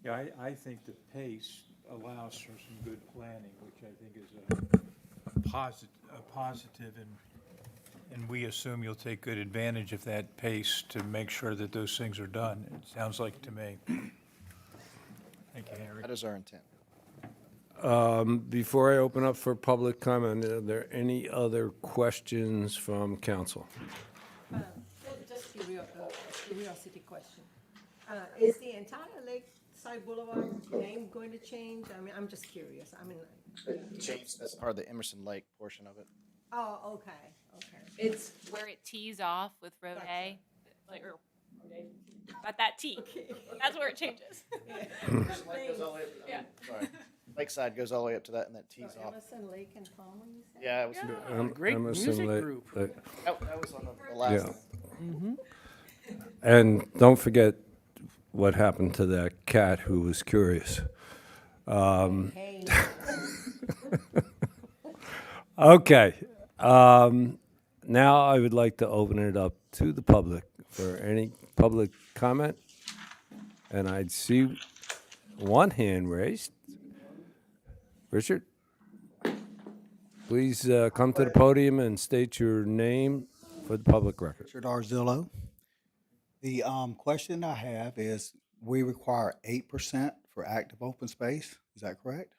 Yeah, I think the pace allows for some good planning, which I think is a positive, and we assume you'll take good advantage of that pace to make sure that those things are done. It sounds like to me. Thank you, Henry. That is our intent. Before I open up for public comment, are there any other questions from council? Just curiosity question. Is the entire Lakeside Boulevard name going to change? I mean, I'm just curious. I mean, That's part of the Emerson Lake portion of it. oh, okay. It's where it tees off with Road A, like, or Road A, but that T, that's where it changes. Thanks. Yeah. Lakeside goes all the way up to that and then tees off. Emerson Lake and Palmer, you said? Yeah, it was, Great Emerson music Lake- group. that was on the last Yeah. thing. And don't forget what happened to that cat who was curious. Hey, Okay. Now I would like to open it up to the public for any public comment. And I'd see one hand raised. Richard, please come to the podium and state your name for the public record. Richard Arzillo. The question I have is, we require 8% for active open space, is that correct?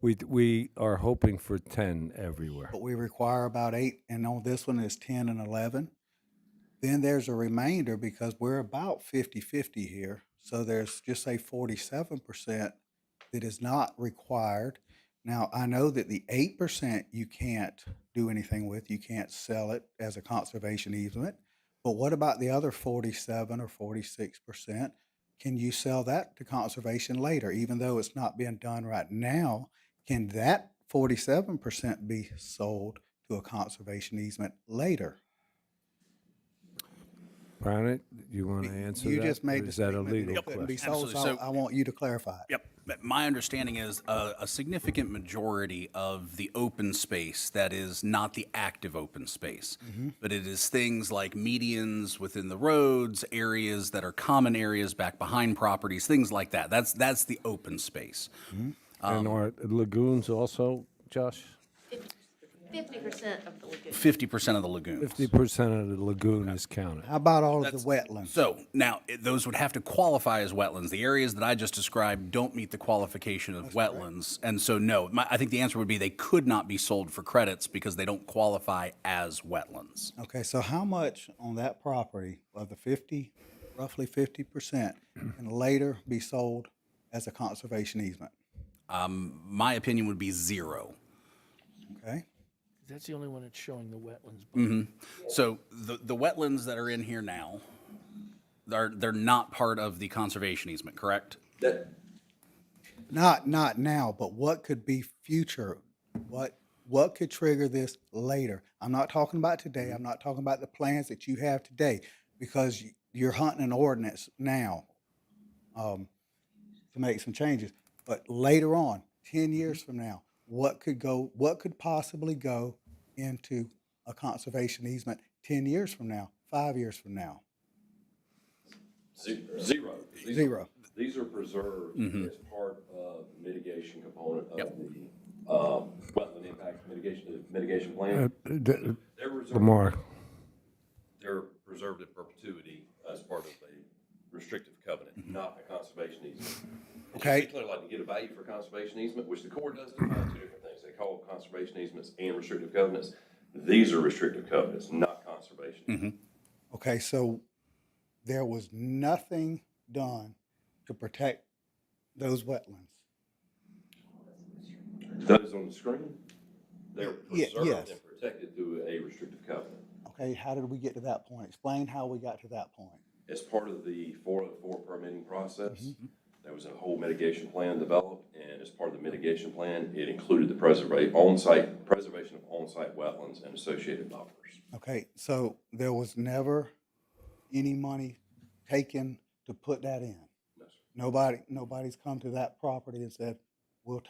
We are hoping for 10 everywhere. But we require about 8, and on this one is 10 and 11. Then there's a remainder, because we're about 50-50 here, so there's just say 47% that is not required. Now, I know that the 8% you can't do anything with, you can't sell it as a conservation easement. But what about the other 47 or 46%? Can you sell that to conservation later, even though it's not being done right now? Can that 47% be sold to a conservation easement later? Brown, you want to answer that? You just made or the is that a statement legal it couldn't be question? sold, so Absolutely. So- I want you to clarify it. Yep. My understanding is a significant majority of the open space that is not the active open space, but it is things like medians within the roads, areas that are common areas back behind properties, things like that. That's the open space. And are lagoons also, Josh? 50% of the lagoon. 50% of the lagoons. 50% of the lagoon is counted. How about all of the wetlands? So now those would have to qualify as wetlands. The areas that I just described don't meet the qualification of wetlands. And so no, I think the answer would be they could not be sold for credits because they don't qualify as wetlands. Okay, so how much on that property of the 50, roughly 50%, can later be sold as a conservation easement? My opinion would be 0. Okay? That's the only one that's showing the wetlands. So the wetlands that are in here now, they're not part of the conservation easement, correct? Not now, but what could be future? What could trigger this later? I'm not talking about today. I'm not talking about the plans that you have today, because you're hunting an ordinance now to make some changes. But later on, 10 years from now, what could possibly go into a conservation easement 10 years from now, 5 years from now? Zero. Zero. These are preserved as part of the mitigation component of Yep. the wetland impact mitigation plan. They're reserved, Lamar, they're preserved in perpetuity as part of a restrictive covenant, not a conservation easement. Okay. It's clearly like to get a value for conservation easement, which the Corps does define two different things. They call conservation easements and restrictive covenants. These are restrictive covenants, not conservation. Okay, so there was nothing done to protect those wetlands. Those on the screen, they're Yeah, preserved yes. and protected through a restrictive covenant. Okay, how did we get to that point? Explain how we got to that point. As part of the 404 permitting process, there was a whole mitigation plan developed, and as part of the mitigation plan, it included the preservation of on-site wetlands and associated buffers. Okay, so there was never any money taken to put that in? No, sir. Nobody's come to that property and said, we'll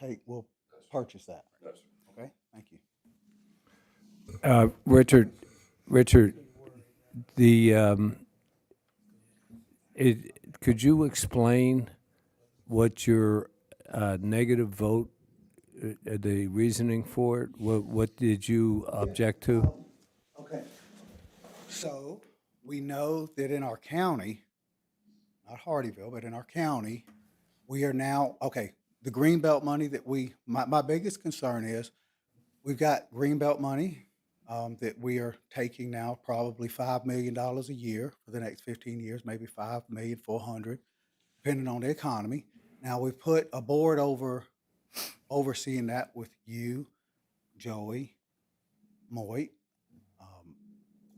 purchase that? No, sir. Okay, thank you. Richard, could you explain what your negative vote, the reasoning for it? What did you object to? Okay. So we know that in our county, not Hardyville, but in our county, we are now, the Greenbelt money that my biggest concern is we've got Greenbelt money that we are taking now, probably $5 million a year for the next 15 years, maybe $5,400,000, depending on the economy. Now, we've put a board overseeing that with you, Joey, Moit.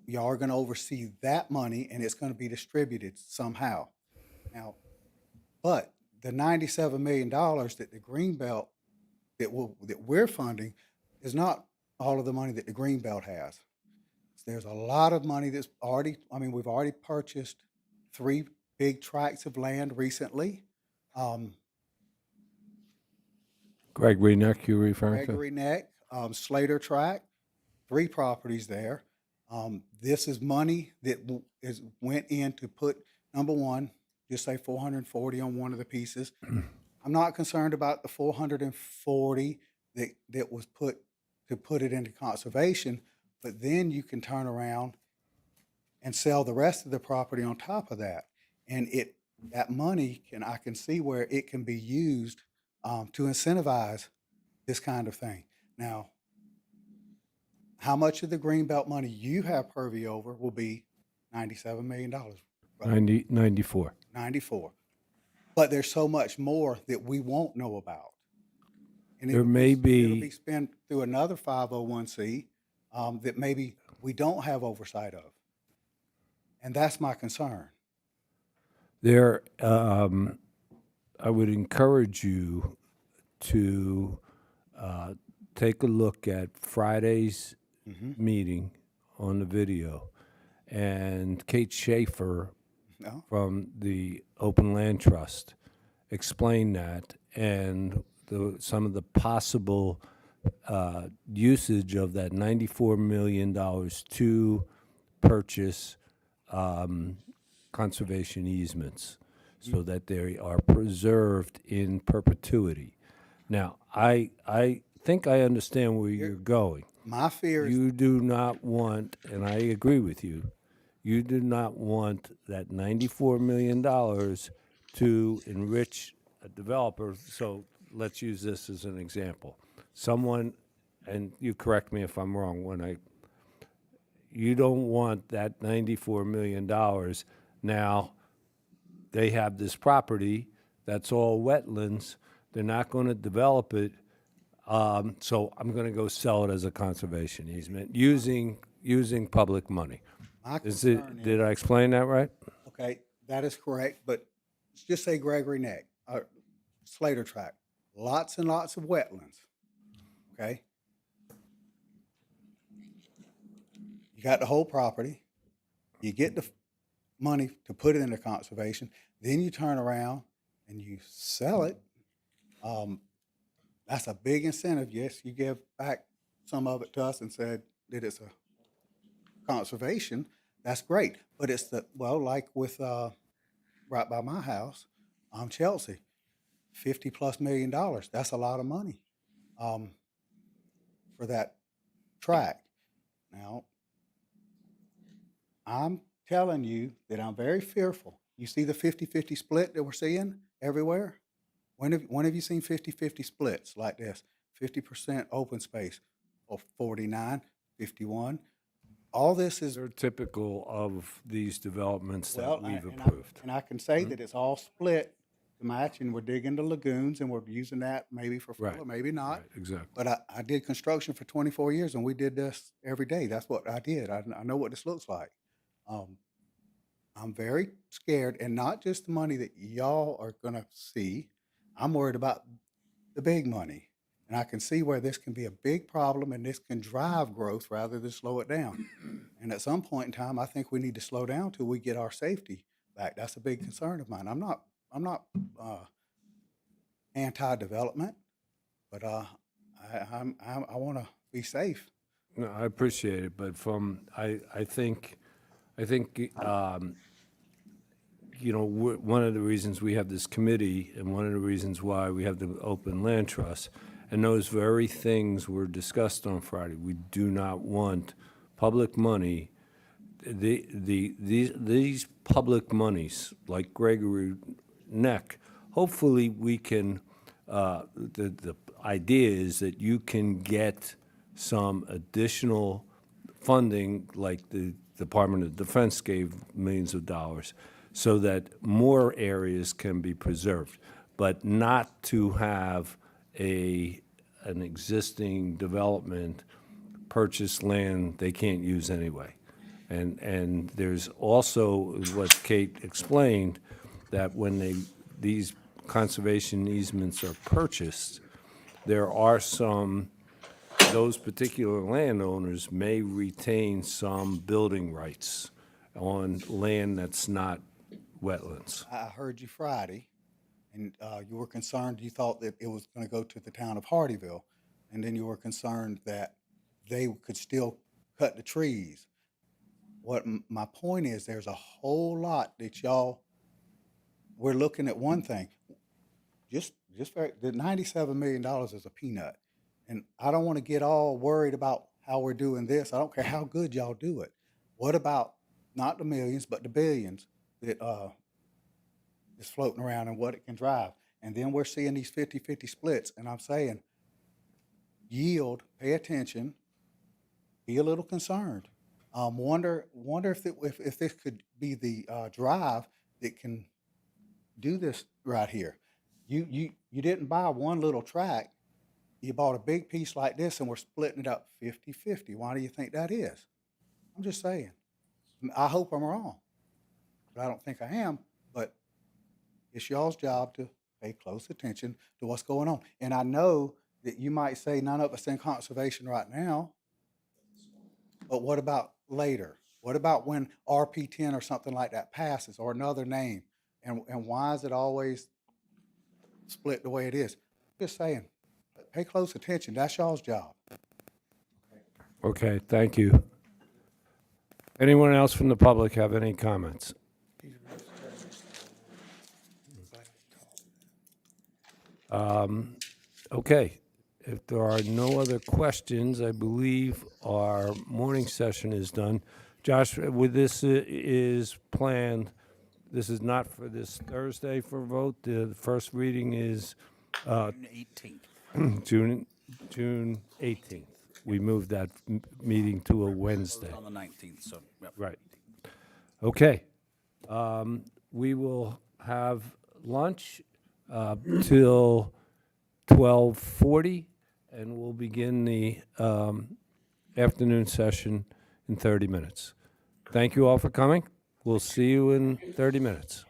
Y'all are going to oversee that money, and it's going to be distributed somehow. Now, but the $97 million that the Greenbelt that we're funding is not all of the money that the Greenbelt has. There's a lot of money that's already, I mean, we've already purchased 3 big tracts of land recently. Gregory Neck, you referring to? Gregory Neck, Slater Tract, 3 properties there. This is money that went in to put, number one, just say 440 on one of the pieces. I'm not concerned about the 440 that was put it into conservation, but then you can turn around and sell the rest of the property on top of that. And that money I can see where it can be used to incentivize this kind of thing. Now, how much of the Greenbelt money you have purview over will be $97 million. 94. 94. But there's so much more that we won't know about. And There may it'll be, be spent through another 501c that maybe we don't have oversight of. And that's my concern. I would encourage you to take a look at Friday's meeting on the video, and Kate Schaefer No? from the Open Land Trust explained that and some of the possible usage of that $94 million to purchase conservation easements so that they are preserved in perpetuity. Now, I think I understand where you're going. My fear is You do not want, and I agree with you, you do not want that $94 million to enrich a developer. So let's use this as an example. Someone, and you correct me if I'm wrong, you don't want that $94 million. Now, they have this property that's all wetlands. They're not going to develop it. So I'm going to go sell it as a conservation easement using public money. my concern is, Did I explain that right? okay, that is correct, but let's just say Gregory Neck, Slater Tract, lots and lots of wetlands, okay? You got the whole property, you get the money to put it into conservation, then you turn around and you sell it. That's a big incentive. Yes, you give back some of it to us and said that it's a conservation. That's great, but it's like with right by my house, Chelsea, $50+ million. That's a lot of money for that tract. Now, I'm telling you that I'm very fearful. You see the 50-50 split that we're seeing everywhere? When have you seen 50-50 splits like this? 50% open space, or 49, 51. All this is They're typical of these developments well, that we've and approved. I can say that it's all split to match, and we're digging the lagoons, and we're using that maybe for filler, Right. maybe not. Right, exactly. But I did construction for 24 years, and we did this every day. That's what I did. I know what this looks like. I'm very scared, and not just the money that y'all are going to see. I'm worried about the big money. And I can see where this can be a big problem, and this can drive growth rather than slow it down. And at some point in time, I think we need to slow down till we get our safety back. That's a big concern of mine. I'm not anti-development, but I want to be safe. No, I appreciate it, but I think, one of the reasons we have this committee and one of the reasons why we have the Open Land Trust, and those very things were discussed on Friday. We do not want public money, these public monies, like Gregory Neck, hopefully we can, the idea is that you can get some additional funding, like the Department of Defense gave millions of dollars, so that more areas can be preserved, but not to have an existing development purchase land they can't use anyway. And there's also what Kate explained, that when these conservation easements are purchased, there are some, those particular landowners may retain some building rights on land that's not wetlands. I heard you Friday, and you were concerned, you thought that it was gonna go to the town of Hardyville, and then you were concerned that they could still cut the trees. My point is, there's a whole lot that y'all, we're looking at one thing. Just the $97 million is a peanut. And I don't wanna get all worried about how we're doing this. I don't care how good y'all do it. What about not the millions, but the billions that, is floating around and what it can drive? And then we're seeing these 50-50 splits, and I'm saying, yield, pay attention, be a little concerned. Wonder if this could be the drive that can do this right here. You didn't buy one little tract. You bought a big piece like this, and we're splitting it up 50-50. Why do you think that is? I'm just saying. I hope I'm wrong, but I don't think I am. But it's y'all's job to pay close attention to what's going on. And I know that you might say none of us in conservation right now, but what about later? What about when RP10 or something like that passes, or another name? And why is it always split the way it is? Just saying, pay close attention. That's y'all's job. Okay, thank you. Anyone else from the public have any comments? Okay, if there are no other questions, I believe our morning session is done. Josh, with this is planned, this is not for this Thursday for vote. The first reading is June 18th. June 18th. We moved that meeting to a Wednesday. On the 19th, so, yep. Right. Okay. We will have lunch till 12:40, and we'll begin the afternoon session in 30 minutes. Thank you all for coming. We'll see you in 30 minutes.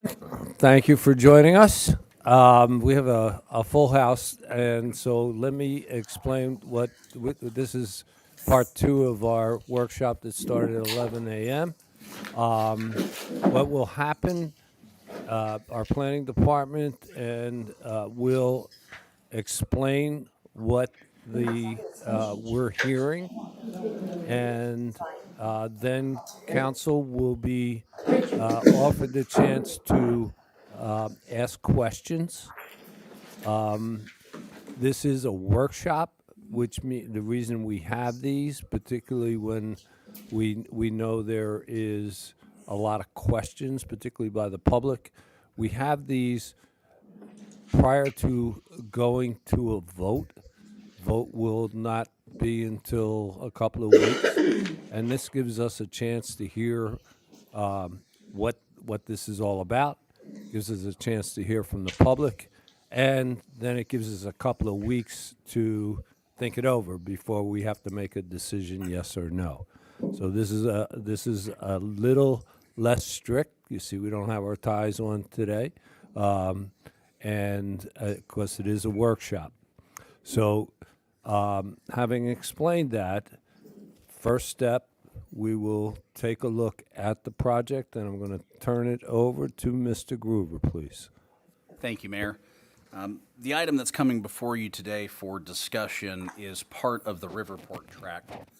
Thank you for joining us. We have a full house, and so let me explain this is part 2 of our workshop that started at 11 a.m. What will happen, our planning department and will explain what we're hearing, and then council will be offered the chance to ask questions. This is a workshop, which the reason we have these, particularly when we know there is a lot of questions, particularly by the public, we have these prior to going to a vote. Vote will not be until a couple of weeks, and this gives us a chance to hear what this is all about, gives us a chance to hear from the public, and then it gives us a couple of weeks to think it over before we have to make a decision, yes or no. So this is a little less strict. You see, we don't have our ties on today, and of course it is a workshop. So having explained that, first step, we will take a look at the project, and I'm going to turn it over to Mr. Groover, please. Thank you, Mayor. The item that's coming before you today for discussion is part of the Riverport Tract.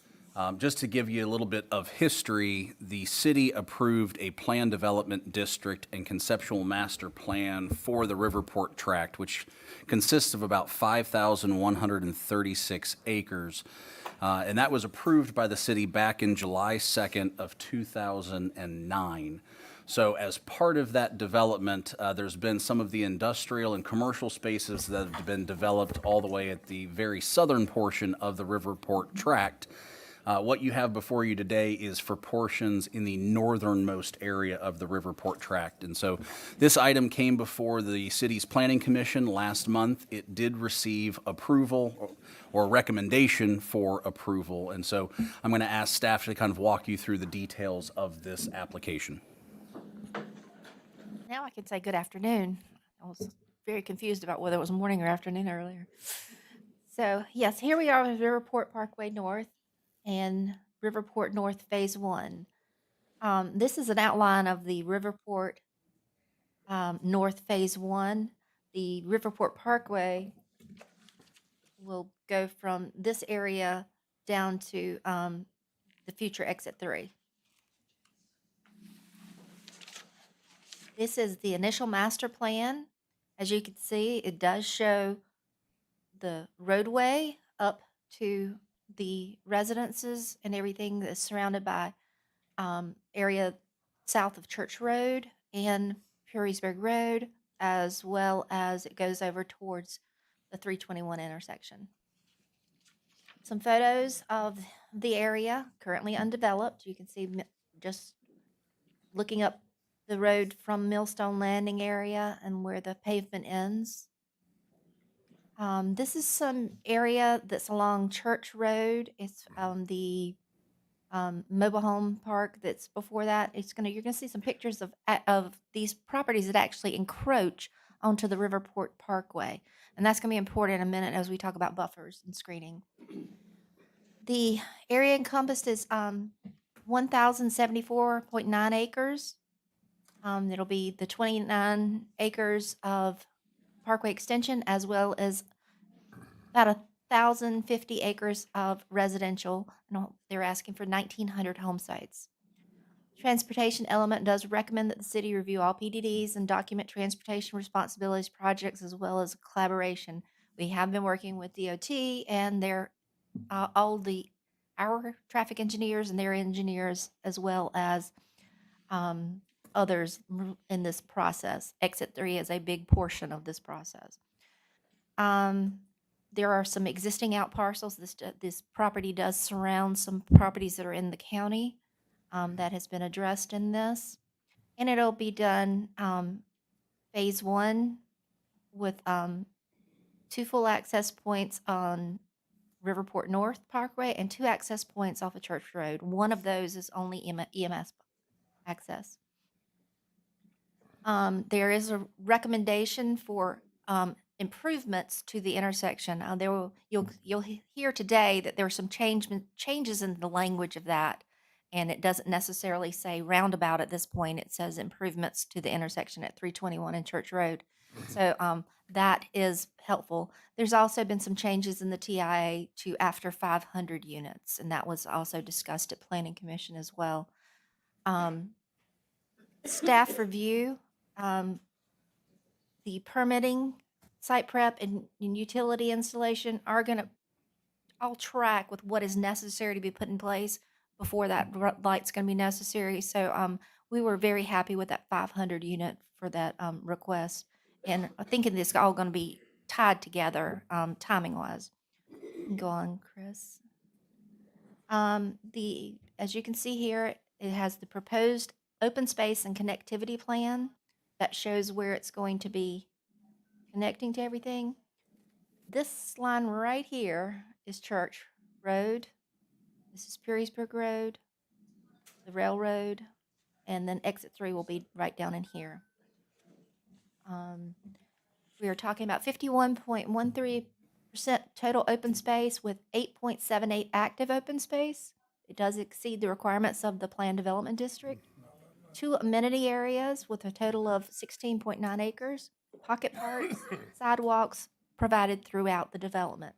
Just to give you a little bit of history, the city approved a plan development district and conceptual master plan for the Riverport Tract, which consists of about 5,136 acres. And that was approved by the city back in July 2nd of 2009. So as part of that development, there's been some of the industrial and commercial spaces that have been developed all the way at the very southern portion of the Riverport Tract. What you have before you today is for portions in the northernmost area of the Riverport Tract. And so this item came before the city's planning commission last month. It did receive approval or recommendation for approval. And so I'm going to ask staff to kind of walk you through the details of this application. Now I can say good afternoon. I was very confused about whether it was morning or afternoon earlier. So yes, here we are with Riverport Parkway North and Riverport North Phase 1. This is an outline of the Riverport North Phase 1. The Riverport Parkway will go from this area down to the future Exit 3. This is the initial master plan. As you can see, it does show the roadway up to the residences and everything that's surrounded by area south of Church Road and Purysburg Road, as well as it goes over towards the 321 intersection. Some photos of the area currently undeveloped. You can see just looking up the road from Millstone Landing area and where the pavement ends. This is some area that's along Church Road. It's the mobile home park that's before that. You're gonna see some pictures of these properties that actually encroach onto the Riverport Parkway, and that's gonna be important in a minute as we talk about buffers and screening. The area encompassed is 1,074.9 acres. It'll be the 29 acres of Parkway Extension, as well as about 1,050 acres of residential. And they're asking for 1,900 home sites. Transportation element does recommend that the city review all PDDs and document transportation responsibilities projects, as well as collaboration. We have been working with DOT and our traffic engineers and their engineers, as well as others in this process. Exit 3 is a big portion of this process. There are some existing out parcels. This property does surround some properties that are in the county that has been addressed in this. And it'll be done phase 1 with 2 full access points on Riverport North Parkway and 2 access points off of Church Road. One of those is only EMS access. There is a recommendation for improvements to the intersection. You'll hear today that there are some changes in the language of that, and it doesn't necessarily say roundabout at this point. It says improvements to the intersection at 321 and Church Road. So that is helpful. There's also been some changes in the TIA to after 500 units, and that was also discussed at Planning Commission as well. Staff review, the permitting, site prep, and utility installation are going to all track with what is necessary to be put in place before that light's going to be necessary. So we were very happy with that 500 unit for that request. And I think it's all going to be tied together timing wise. Go on, Chris. As you can see here, it has the proposed open space and connectivity plan that shows where it's going to be connecting to everything. This line right here is Church Road. This is Perrysburg Road, the railroad, and then exit 3 will be right down in here. We are talking about 51.13% total open space with 8.78 active open space. It does exceed the requirements of the Planned Development District. 2 amenity areas with a total of 16.9 acres, pocket parks, sidewalks provided throughout the development.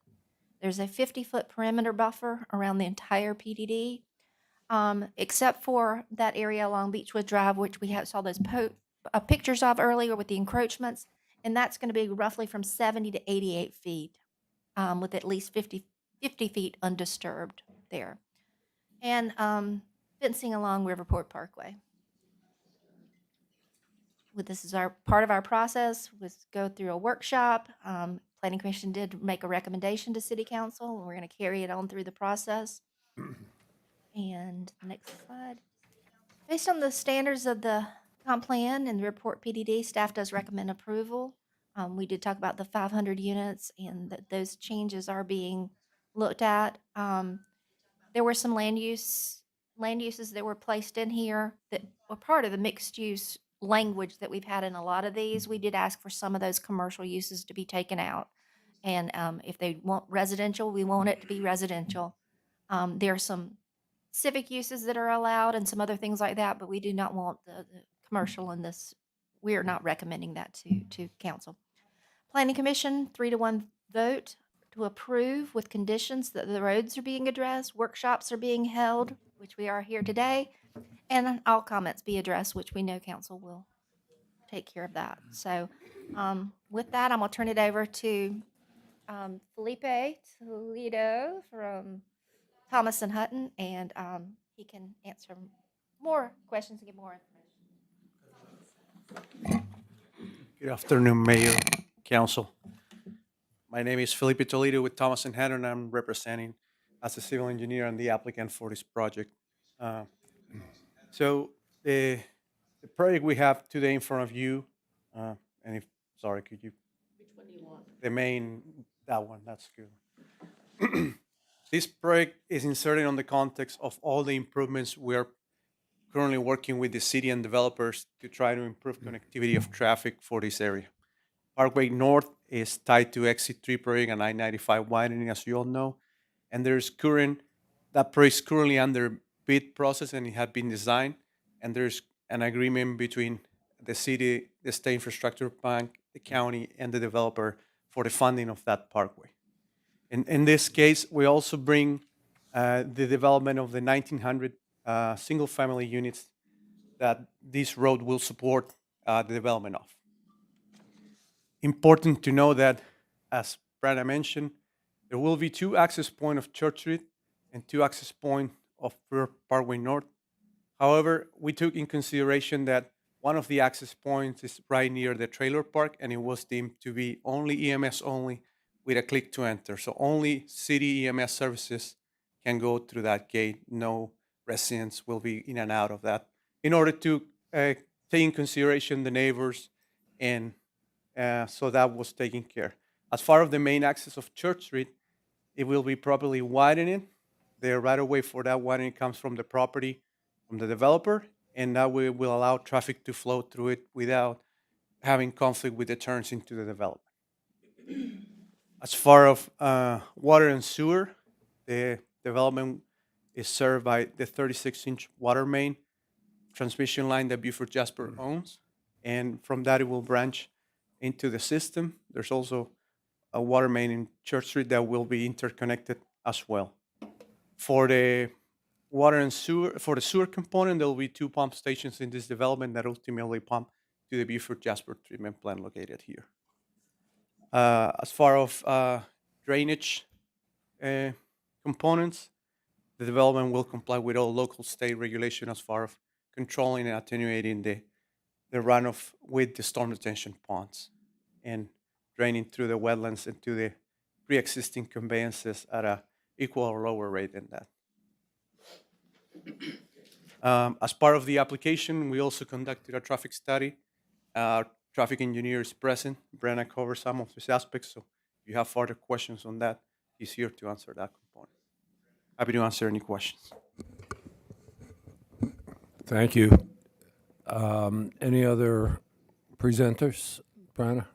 There's a 50-foot perimeter buffer around the entire PDD, except for that area along Beechwood Drive, which we saw those pictures of earlier with the encroachments, and that's going to be roughly from 70 to 88 feet, with at least 50 feet undisturbed there. And fencing along Riverport Parkway. This is part of our process, was go through a workshop. Planning Commission did make a recommendation to City Council, and we're going to carry it on through the process. And next slide. Based on the standards of the comp plan and the report PDD, staff does recommend approval. We did talk about the 500 units and that those changes are being looked at. There were some land uses that were placed in here that were part of the mixed use language that we've had in a lot of these. We did ask for some of those commercial uses to be taken out. And if they want residential, we want it to be residential. There are some civic uses that are allowed and some other things like that, but we do not want the commercial in this. We are not recommending that to council. Planning Commission, 3-1 vote to approve with conditions that the roads are being addressed, workshops are being held, which we are here today, and all comments be addressed, which we know council will take care of that. So with that, I'm going to turn it over to Felipe Toledo from Thomas and Hutton, and he can answer more questions and get more information. Good afternoon, Mayor, Council. My name is Felipe Toledo with Thomas and Hutton. I'm representing as a civil engineer and the applicant for this project. So the project we have today in front of you, sorry, could you? Which one do you want? The main, that one, that's good. This project is inserted on the context of all the improvements we are currently working with the city and developers to try to improve connectivity of traffic for this area. Parkway North is tied to Exit 3 project and I-95 widening, as you all know. And that project is currently under bid process and it had been designed. And there's an agreement between the city, the State Infrastructure Bank, the county, and the developer for the funding of that parkway. In this case, we also bring the development of the 1,900 single-family units that this road will support the development of. Important to know that, as Brandon mentioned, there will be 2 access points of Church Street and 2 access points of Parkway North. However, we took in consideration that one of the access points is right near the trailer park, and it was deemed to be only EMS only with a click to enter. So only city EMS services can go through that gate. No residents will be in and out of that in order to take in consideration the neighbors, and so that was taken care. As far as the main access of Church Street, it will be properly widening. The right-of-way for that widening comes from the property, from the developer, and that way will allow traffic to flow through it without having conflict with the turns into the development. As far as water and sewer, the development is served by the 36-inch water main transmission line that Buford Jasper owns, and from that it will branch into the system. There's also a water main in Church Street that will be interconnected as well. For the water and sewer, for the sewer component, there will be 2 pump stations in this development that ultimately pump to the Buford Jasper treatment plant located here. As far as drainage components, the development will comply with all local state regulation as far as controlling and attenuating the runoff with the storm detention ponds and draining through the wetlands into the pre-existing conveyances at a equal or lower rate than that. As part of the application, we also conducted a traffic study. Our traffic engineer is present. Brenna covers some of these aspects, so if you have further questions on that, he's here to answer that component. Happy to answer any questions. Thank you. Any other presenters, Brenna?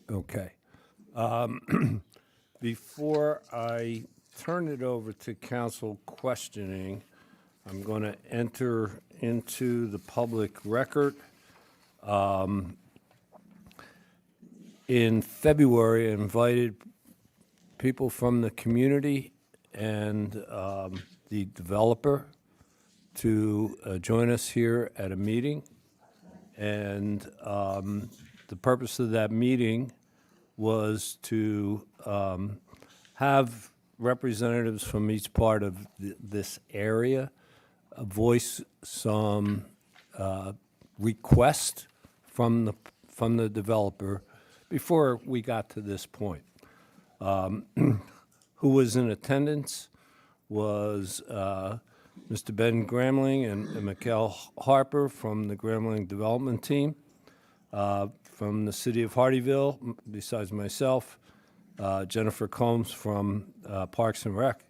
Okay. Before I turn it over to council questioning, I'm going to enter into the public record. In February, I invited people from the community and the developer to join us here at a meeting. And the purpose of that meeting was to have representatives from each part of this area voice some request from the developer before we got to this point. Who was in attendance was Mr. Ben Gramling and Mikkel Harper from the Gramling Development Team. From the city of Hardyville, besides myself, Jennifer Combs from Parks and Rec,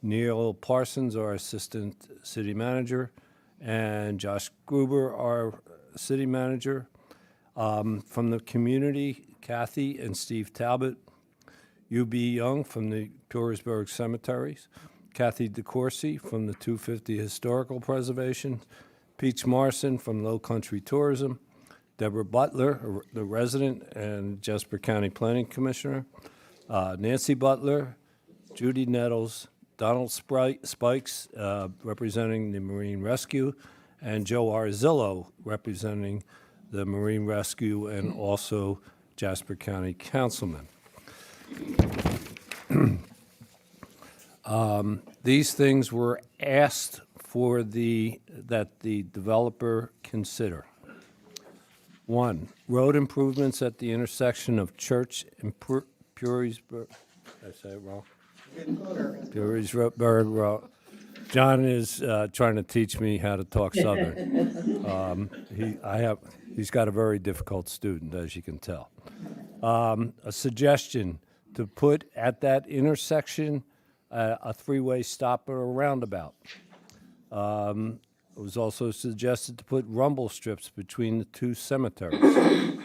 Neil Parsons, our assistant city manager, and Josh Gruber, our city manager. From the community, Kathy and Steve Talbot, U.B. Young from the Purisburg Cemeteries, Kathy DeCourcy from the 250 Historical Preservation, Peach Morrison from Low Country Tourism, Deborah Butler, the resident and Jasper County Planning Commissioner, Nancy Butler, Judy Nettles, Donald Spikes, representing the Marine Rescue, and Joe Arzillo, representing the Marine Rescue and also Jasper County Councilman. These things were asked for that the developer consider. 1, road improvements at the intersection of Church and Purisburg. Did I say it wrong? Purisburg Road. John is trying to teach me how to talk Southern. He's got a very difficult student, as you can tell. A suggestion to put at that intersection a 3-way stop or a roundabout. It was also suggested to put rumble strips between the 2 cemeteries.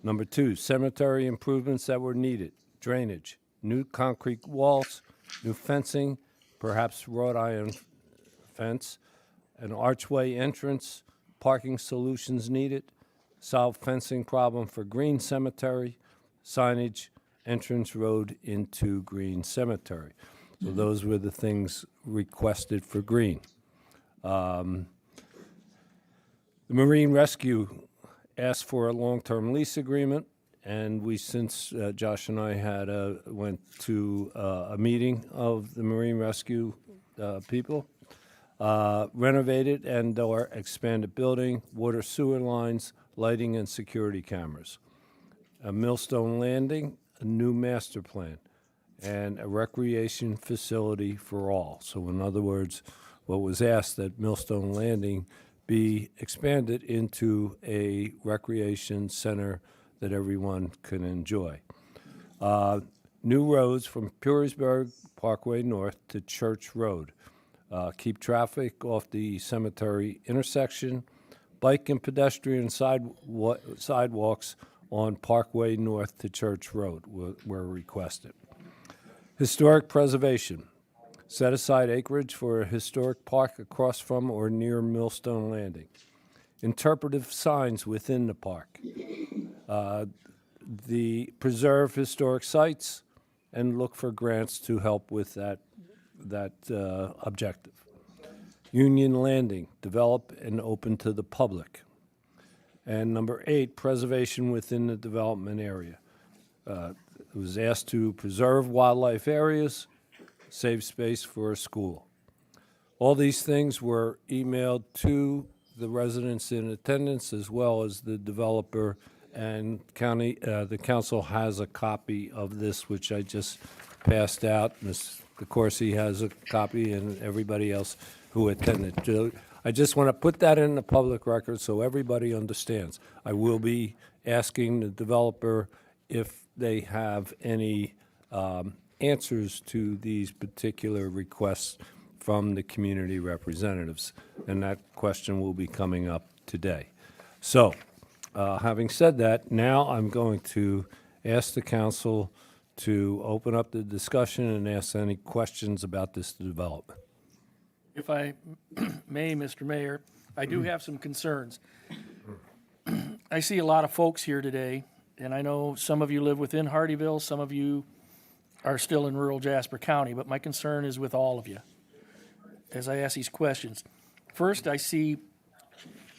Number 2, cemetery improvements that were needed, drainage, new concrete walls, new fencing, perhaps wrought iron fence, an archway entrance, parking solutions needed, solve fencing problem for Green Cemetery, signage, entrance road into Green Cemetery. So those were the things requested for Green. The Marine Rescue asked for a long-term lease agreement, and we, since Josh and I went to a meeting of the Marine Rescue people, renovated and/or expanded building, water sewer lines, lighting and security cameras, a Millstone Landing, a new master plan, and a recreation facility for all. So in other words, what was asked that Millstone Landing be expanded into a recreation center that everyone can enjoy. New roads from Purisburg Parkway North to Church Road. keep traffic off the cemetery intersection, bike and pedestrian sidewalks on Parkway North to Church Road were requested. Historic preservation. Set aside acreage for a historic park across from or near Millstone Landing. Interpretive signs within the park. The preserve historic sites and look for grants to help with that objective. Union Landing, develop and open to the public. And number 8, preservation within the development area. It was asked to preserve wildlife areas, save space for a school. All these things were emailed to the residents in attendance as well as the developer, and the council has a copy of this, which I just passed out. Ms. DeCoursey has a copy, and everybody else who attended. I just want to put that in the public record so everybody understands. I will be asking the developer if they have any answers to these particular requests from the community representatives, and that question will be coming up today. So, having said that, now I'm going to ask the council to open up the discussion and ask any questions about this development. If I may, Mr. Mayor, I do have some concerns. I see a lot of folks here today, and I know some of you live within Hardyville, some of you are still in rural Jasper County, but my concern is with all of you as I ask these questions. First, I see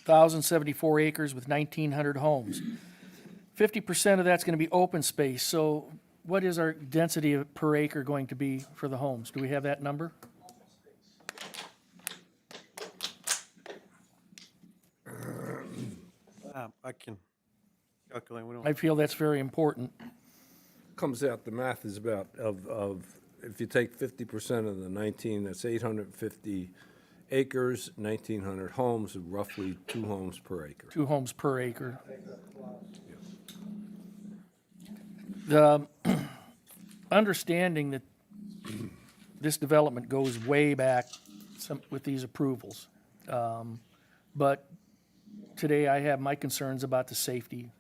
1,074 acres with 1,900 homes. 50% of that's going to be open space, so what is our density per acre going to be for the homes? Do we have that number? I can calculate. We don't. I feel that's very important. Comes out, the math is about, if you take 50% of the 19, that's 850 acres, 1,900 homes, roughly 2 homes per acre. 2 homes per acre. The understanding that this development goes way back with these approvals. But today I have my concerns about the safety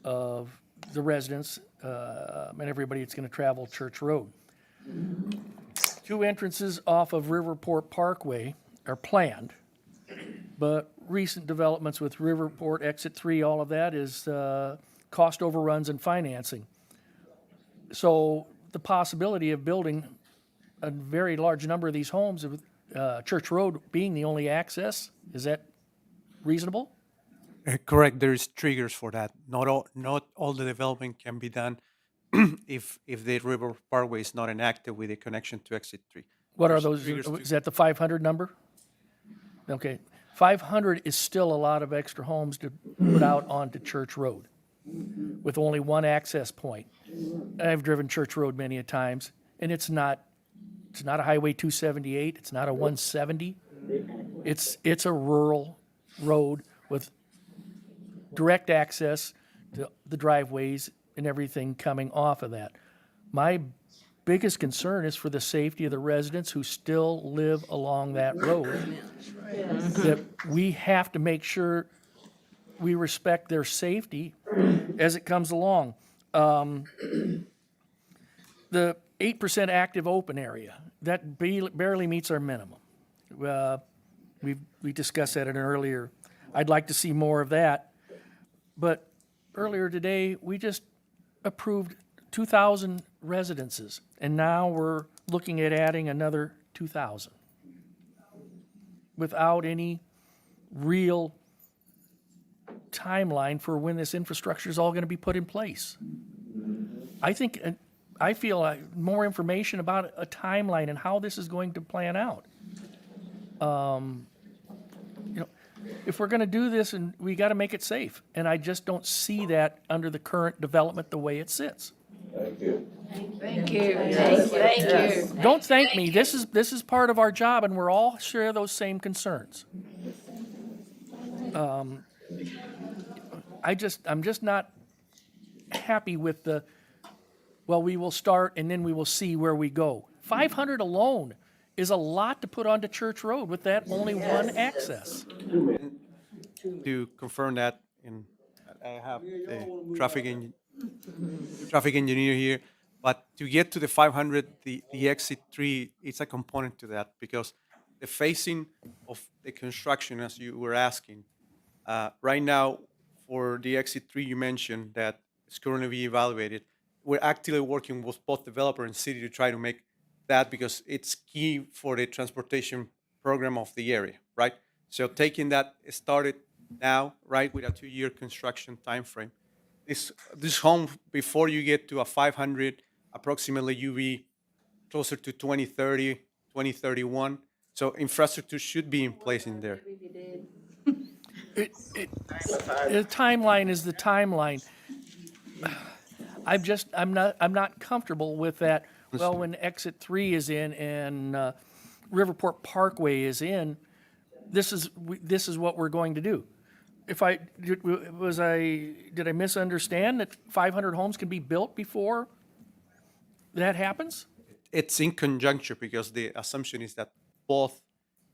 of the residents and everybody that's going to travel Church Road. 2 entrances off of Riverport Parkway are planned, but recent developments with Riverport Exit 3, all of that is cost overruns and financing. So the possibility of building a very large number of these homes, with Church Road being the only access, is that reasonable? Correct. There is triggers for that. Not all the development can be done if the River Parkway is not enacted with a connection to Exit 3. What are There's those? triggers to- Is that the 500 number? Okay. 500 is still a lot of extra homes to put out onto Church Road with only one access point. I've driven Church Road many a times, and it's not a Highway 278. It's not a 170. It's a rural road with direct access to the driveways and everything coming off of that. My biggest concern is for the safety of the residents who still live along that road. That we have to make sure we respect their safety as it comes along. The 8% active open area, that barely meets our minimum. We discussed that in an earlier. I'd like to see more of that. But earlier today, we just approved 2,000 residences, and now we're looking at adding another 2,000 without any real timeline for when this infrastructure is all going to be put in place. I feel more information about a timeline and how this is going to plan out. If we're going to do this, and we got to make it safe, and I just don't see that under the current development the way it sits. Thank you. Thank you. Thank you. Don't thank me. This is part of our job, and we're all share those same concerns. I'm just not happy with we will start and then we will see where we go. 500 alone is a lot to put onto Church Road with that only one access. To confirm that, and I have the traffic engineer here, but to get to the 500, the exit 3 is a component to that, because the phasing of the construction, as you were asking, right now, for the exit 3 you mentioned that is currently being evaluated, we're actively working with both developer and city to try to make that, because it's key for the transportation program of the area, right? So taking that started now, right, with a 2-year construction timeframe. This home, before you get to a 500, approximately you be closer to 2030, 2031. So infrastructure should be in place in there. The timeline is the timeline. I'm not comfortable with that. Well, when exit 3 is in and Riverport Parkway is in, this is what we're going to do. Did I misunderstand that 500 homes can be built before that happens? It's in conjunction, because the assumption is that both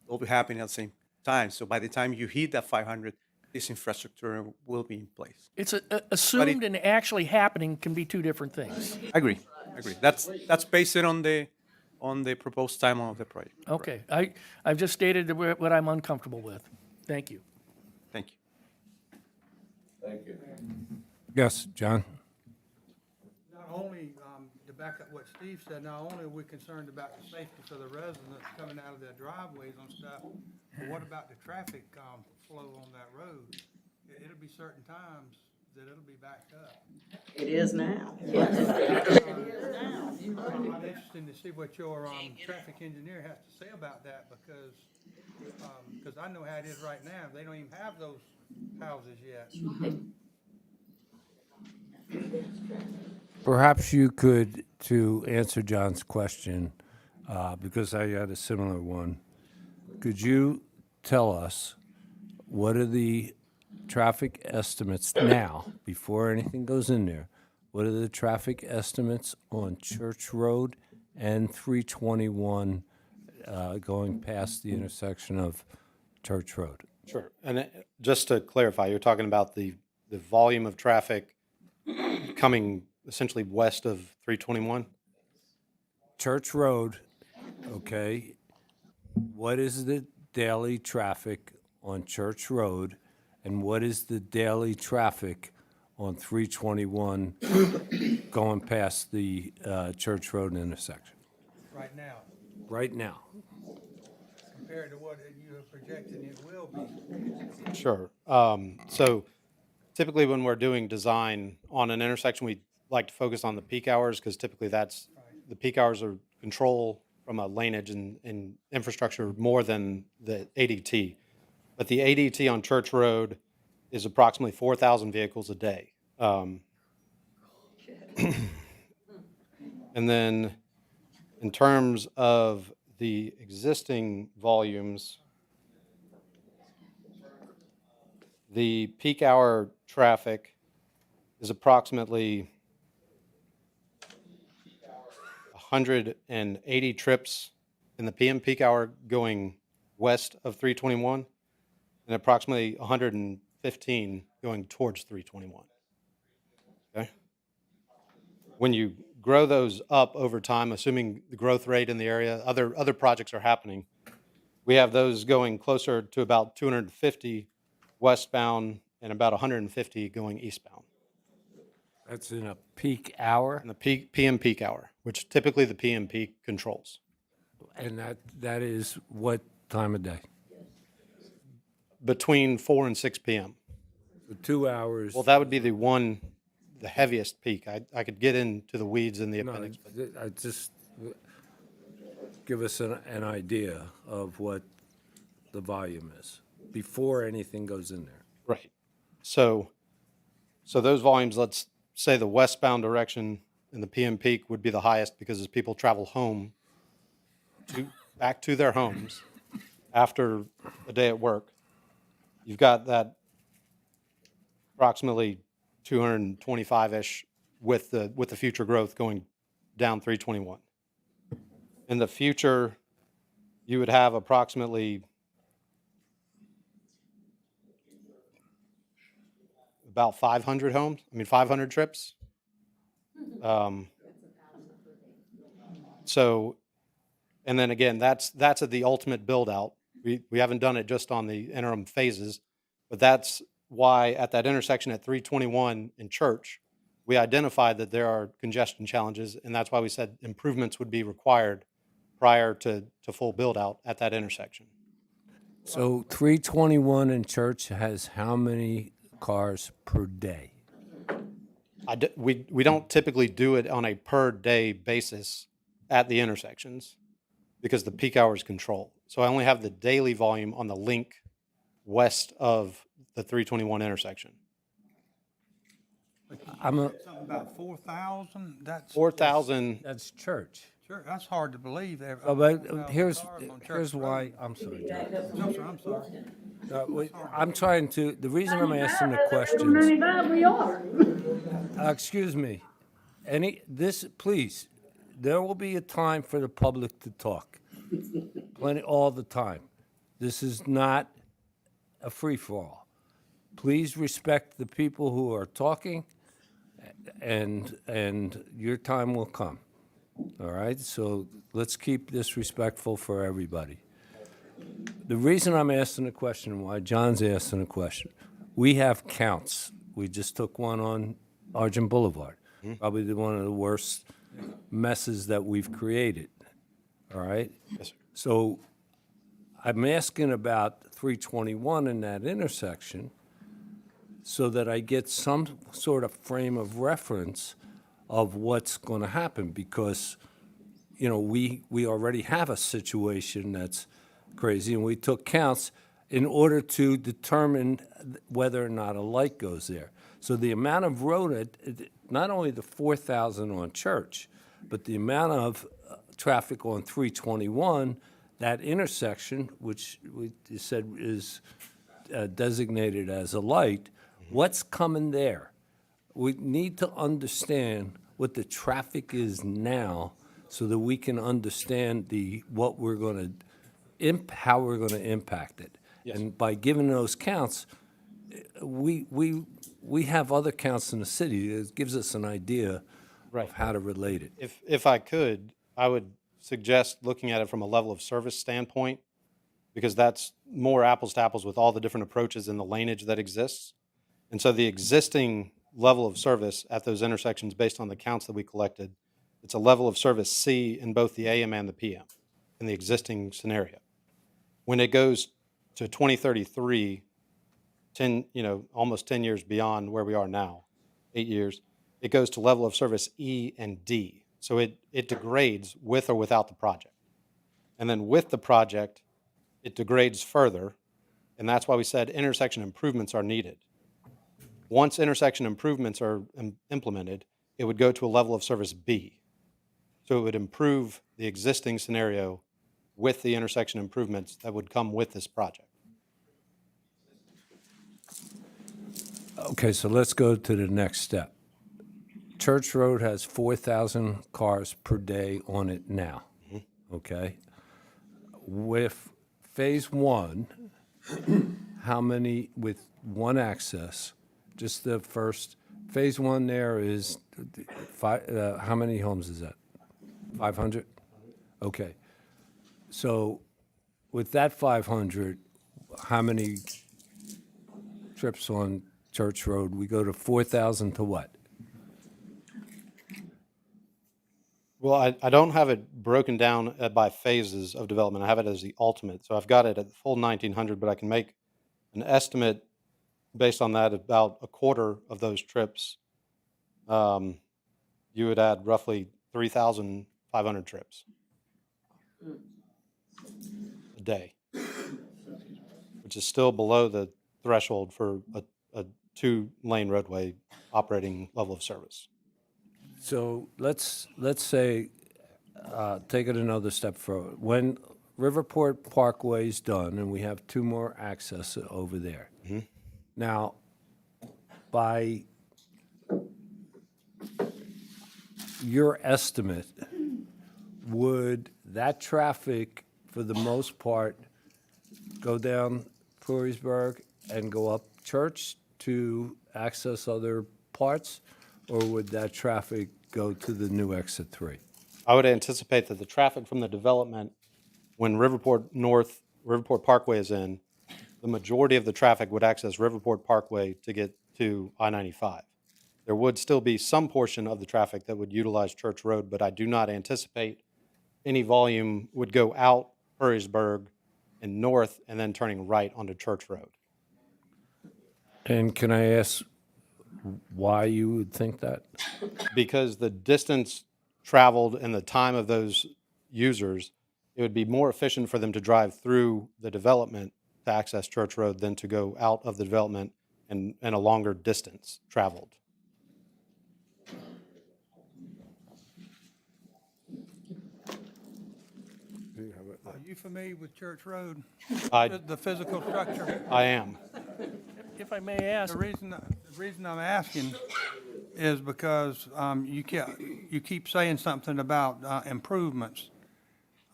will be happening at the same time. So by the time you hit that 500, this infrastructure will be in place. It's assumed and actually happening can be two different things. I agree. That's based on the proposed timeline of the project. Okay, I've just stated what I'm uncomfortable with. Thank you. Thank you. Yes, John? Not only, to back up what Steve said, not only are we concerned about the safety for the residents coming out of their driveways and stuff, but what about the traffic, flow on that road? It'll be certain times that it'll be backed up. It is now. I'm interested to see what your, traffic engineer has to say about that, because I know how it is right now. They don't even have those houses yet. Perhaps you could, to answer John's question, because I had a similar one, could you tell us what are the traffic estimates now, before anything goes in there? What are the traffic estimates on Church Road and 321 going past the intersection of Church Road? Sure. And just to clarify, you're talking about the volume of traffic coming essentially west of 321? Church Road, okay. What is the daily traffic on Church Road, and what is the daily traffic on 321 going past the Church Road intersection? Right now, Right now. compared to what you are projecting it will be. Sure. So typically when we're doing design on an intersection, we like to focus on the peak hours, because typically the peak hours are control from a laneage and infrastructure more than the ADT. But the ADT on Church Road is approximately 4,000 vehicles a day. And then in terms of the existing volumes, the peak hour traffic is approximately 180 trips in the PM peak hour going west of 321, and approximately 115 going towards 321. Okay? When you grow those up over time, assuming the growth rate in the area, other projects are happening, we have those going closer to about 250 westbound and about 150 going eastbound. That's in a peak hour? In the PM peak hour, which typically the PM peak controls. And that is what time of day? Between 4 and 6 p.m. The 2 hours? Well, that would be the heaviest peak. I could get into the weeds in the appendix. I just, give us an idea of what the volume is before anything goes in there. Right. So those volumes, let's say the westbound direction in the PM peak would be the highest, because as people travel home, back to their homes after a day at work, you've got that approximately 225-ish with the future growth going down 321. In the future, you would have approximately about 500 homes, 500 trips. So, and then again, that's at the ultimate build out. We haven't done it just on the interim phases, but that's why at that intersection at 321 in Church, we identified that there are congestion challenges, and that's why we said improvements would be required prior to full build out at that intersection. So 321 in Church has how many cars per day? We don't typically do it on a per day basis at the intersections because the peak hours control. So I only have the daily volume on the link west of the 321 intersection. Something about 4,000, that's. 4,000. That's Church. Sure, that's hard to believe. Oh, but here's why, I'm sorry, John. No, sir, I'm sorry. I'm trying to, the reason I'm asking the questions. We are. Excuse me. Please, there will be a time for the public to talk. Plenty, all the time. This is not a free-for-all. Please respect the people who are talking, and your time will come. All right? So let's keep this respectful for everybody. The reason I'm asking the question, why John's asking the question, we have counts. We just took one on Argent Boulevard, probably one of the worst messes that we've created. All right? Yes, sir. So I'm asking about 321 in that intersection so that I get some sort of frame of reference of what's going to happen because, we already have a situation that's crazy, and we took counts in order to determine whether or not a light goes there. So the amount of road, not only the 4,000 on Church, but the amount of traffic on 321, that intersection, which we said is designated as a light, what's coming there? We need to understand what the traffic is now so that we can understand how we're going to impact it. Yes. And by giving those counts, we have other counts in the city. It gives us an idea Right. of how to relate it. If I could, I would suggest looking at it from a level of service standpoint, because that's more apples to apples with all the different approaches and the laneage that exists. And so the existing level of service at those intersections, based on the counts that we collected, it's a level of service C in both the AM and the PM in the existing scenario. When it goes to 2033, almost 10 years beyond where we are now, 8 years, it goes to level of service E and D. So it degrades with or without the project. And then with the project, it degrades further, and that's why we said intersection improvements are needed. Once intersection improvements are implemented, it would go to a level of service B. So it would improve the existing scenario with the intersection improvements that would come with this project. Okay, so let's go to the next step. Church Road has 4,000 cars per day on it now, okay? With Phase 1, how many with one access, just the first, Phase 1 there is, how many homes is that? 500? Okay. So with that 500, how many trips on Church Road? We go to 4,000 to what? Well, I don't have it broken down by phases of development. I have it as the ultimate. So I've got it at the full 1,900, but I can make an estimate based on that about a quarter of those trips. You would add roughly 3,500 trips a day, which is still below the threshold for a 2-lane roadway operating level of service. So let's say, take it another step forward. When Riverport Parkway is done and we have 2 more access over there. Now, by your estimate, would that traffic for the most part, go down Purysburg and go up Church to access other parts? Or would that traffic go to the new exit 3? I would anticipate that the traffic from the development, when Riverport Parkway is in, the majority of the traffic would access Riverport Parkway to get to I-95. There would still be some portion of the traffic that would utilize Church Road, but I do not anticipate any volume would go out Purysburg and north and then turning right onto Church Road. And can I ask why you would think that? Because the distance traveled and the time of those users, it would be more efficient for them to drive through the development to access Church Road than to go out of the development and a longer distance traveled. Are you familiar with Church Road? I- The physical structure? I am. If I may ask, The reason I'm asking is because you keep saying something about improvements.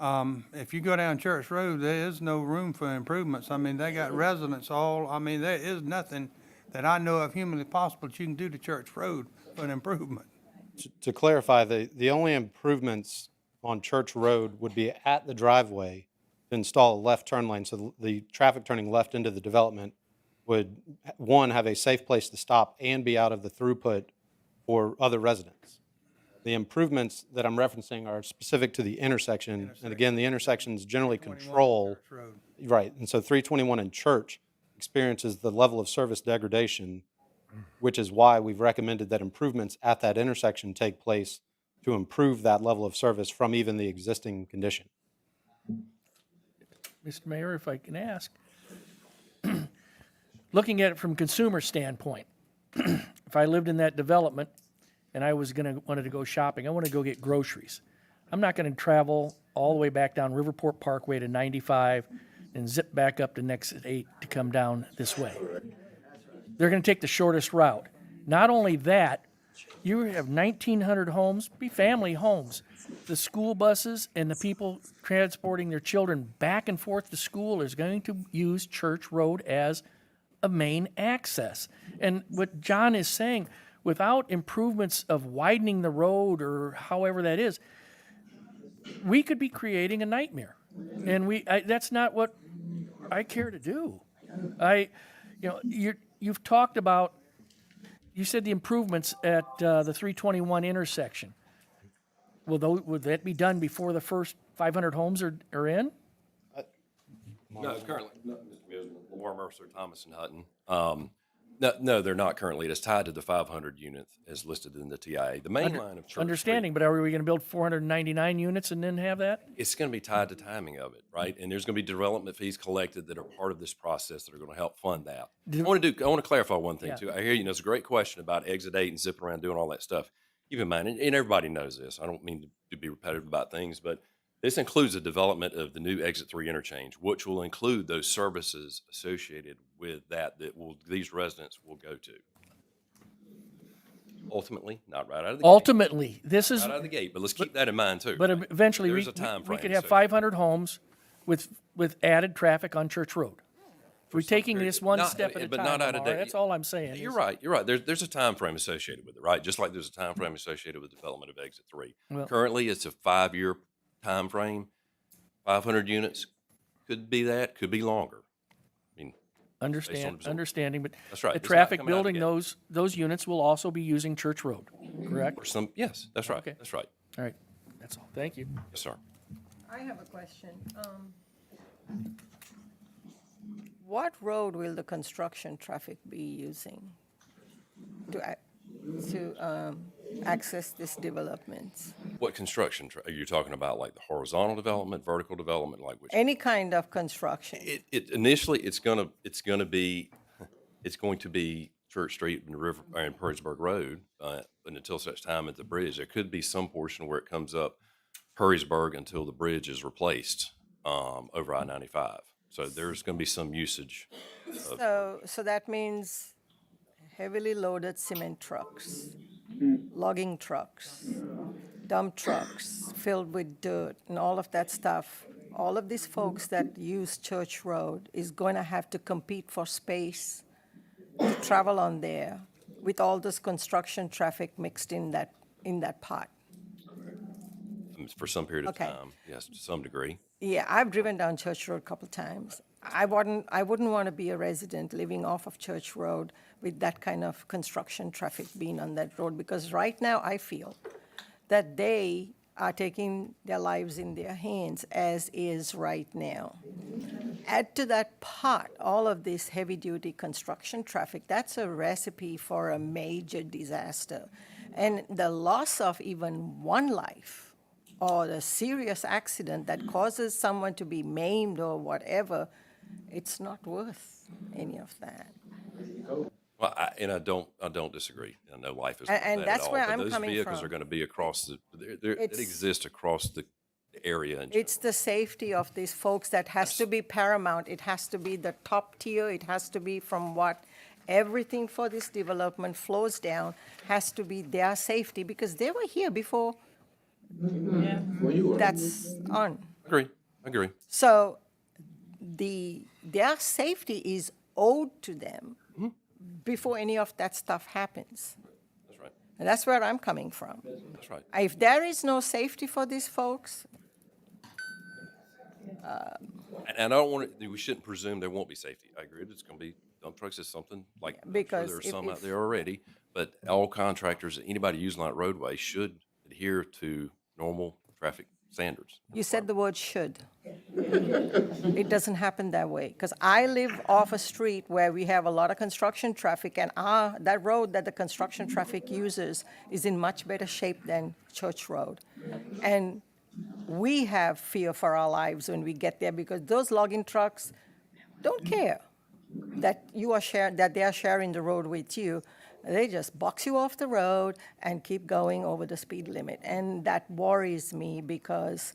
If you go down Church Road, there is no room for improvements. I mean, they got residents there is nothing that I know of humanly possible that you can do to Church Road for an improvement. To clarify, the only improvements on Church Road would be at the driveway to install a left turn lane, so the traffic turning left into the development would, one, have a safe place to stop and be out of the throughput for other residents. The improvements that I'm referencing are specific to the intersection, and again, the intersections generally control. Church Road. Right, and so 321 in Church experiences the level of service degradation, which is why we've recommended that improvements at that intersection take place to improve that level of service from even the existing condition. Mr. Mayor, if I can ask, looking at it from consumer standpoint, if I lived in that development and I wanted to go shopping, I want to go get groceries. I'm not going to travel all the way back down Riverport Parkway to 95 and zip back up to Exit 8 to come down this way. They're going to take the shortest route. Not only that, you have 1,900 homes, be family homes. The school buses and the people transporting their children back and forth to school is going to use Church Road as a main access. And what John is saying, without improvements of widening the road or however that is, we could be creating a nightmare. And that's not what I care to do. You've talked about, you said the improvements at the 321 intersection. Would that be done before the first 500 homes are in? No, currently, no, Mr. Mills, Lamar Mercer, Thomas and Hutton. No, they're not currently. It is tied to the 500 units as listed in the TIA. The main line of Church Understanding, but are we going to build 499 units and then have that? It's going to be tied to timing of it, right? And there's going to be development fees collected that are part of this process that are going to help fund that. I want to clarify one thing too. I hear you. It's a great question about Exit 8 and zipping around doing all that stuff. Keep in mind, and everybody knows this. I don't mean to be repetitive about things, but this includes the development of the new Exit 3 interchange, which will include those services associated with these residents will go to. Ultimately, not right out of the Ultimately, this is. Right out of the gate, but let's keep that in mind too. But eventually, There's we a time we frame could have associated. 500 homes with added traffic on Church Road. If we're taking this one step at a but time, not out of Lamar, date. that's all I'm saying. You're is- right. You're right. There's a time frame associated with it, right? Just like there's a time frame associated with development of Exit 3. Well- Currently, it's a 5-year time frame. 500 units could be that, could be longer. I mean, Understanding, but That's right. the It's not traffic coming out of the building gate. those units will also be using Church Road, correct? Yes, that's right. Okay. That's right. All right, that's all. Thank you. Yes, sir. I have a question. What road will the construction traffic be using to access this development? What construction are you talking about? Like the horizontal development, vertical development, like which? Any kind of construction? It initially it's going to be Church Street and Purysburg Road, and until such time at the bridge, there could be some portion where it comes up Purysburg until the bridge is replaced over I-95. So there's going to be some usage. So that means heavily loaded cement trucks, logging trucks, dump trucks filled with dirt and all of that stuff all of these folks that use Church Road is going to have to compete for space to travel on there with all this construction traffic mixed in that pot. For some period of Okay. time, yes, to some degree. Yeah, I've driven down Church Road a couple times. I wouldn't want to be a resident living off of Church Road with that kind of construction traffic being on that road, because right now I feel that they are taking their lives in their hands as is right now. Add to that pot all of this heavy-duty construction traffic, that's a recipe for a major disaster. And the loss of even one life or the serious accident that causes someone to be maimed or whatever, it's not worth any of that. Well, I don't disagree. I know life is And- not and bad that's at all, where but I'm those coming vehicles from. are going to be across it It's- exists across the area. And It's the safety of these folks that has to be paramount. It has to be the top tier. It has to be from what everything for this development flows down, has to be their safety, because they were here before that's on. Agree. So their safety is owed to them before any of that stuff happens. That's right. And that's where I'm coming from. That's right. If there is no safety for these folks, And I don't want to, we shouldn't presume there won't be safety. I agree. It's going to be, dump trucks is something like, I'm sure because there are if- some out if- there already, but all contractors, anybody using that roadway should adhere to normal traffic standards. you said the word should. It doesn't happen that way, because I live off a street where we have a lot of construction traffic, and that road that the construction traffic uses is in much better shape than Church Road. And we have fear for our lives when we get there, because those logging trucks don't care that they are sharing the road with you. They just box you off the road and keep going over the speed limit. And that worries me because,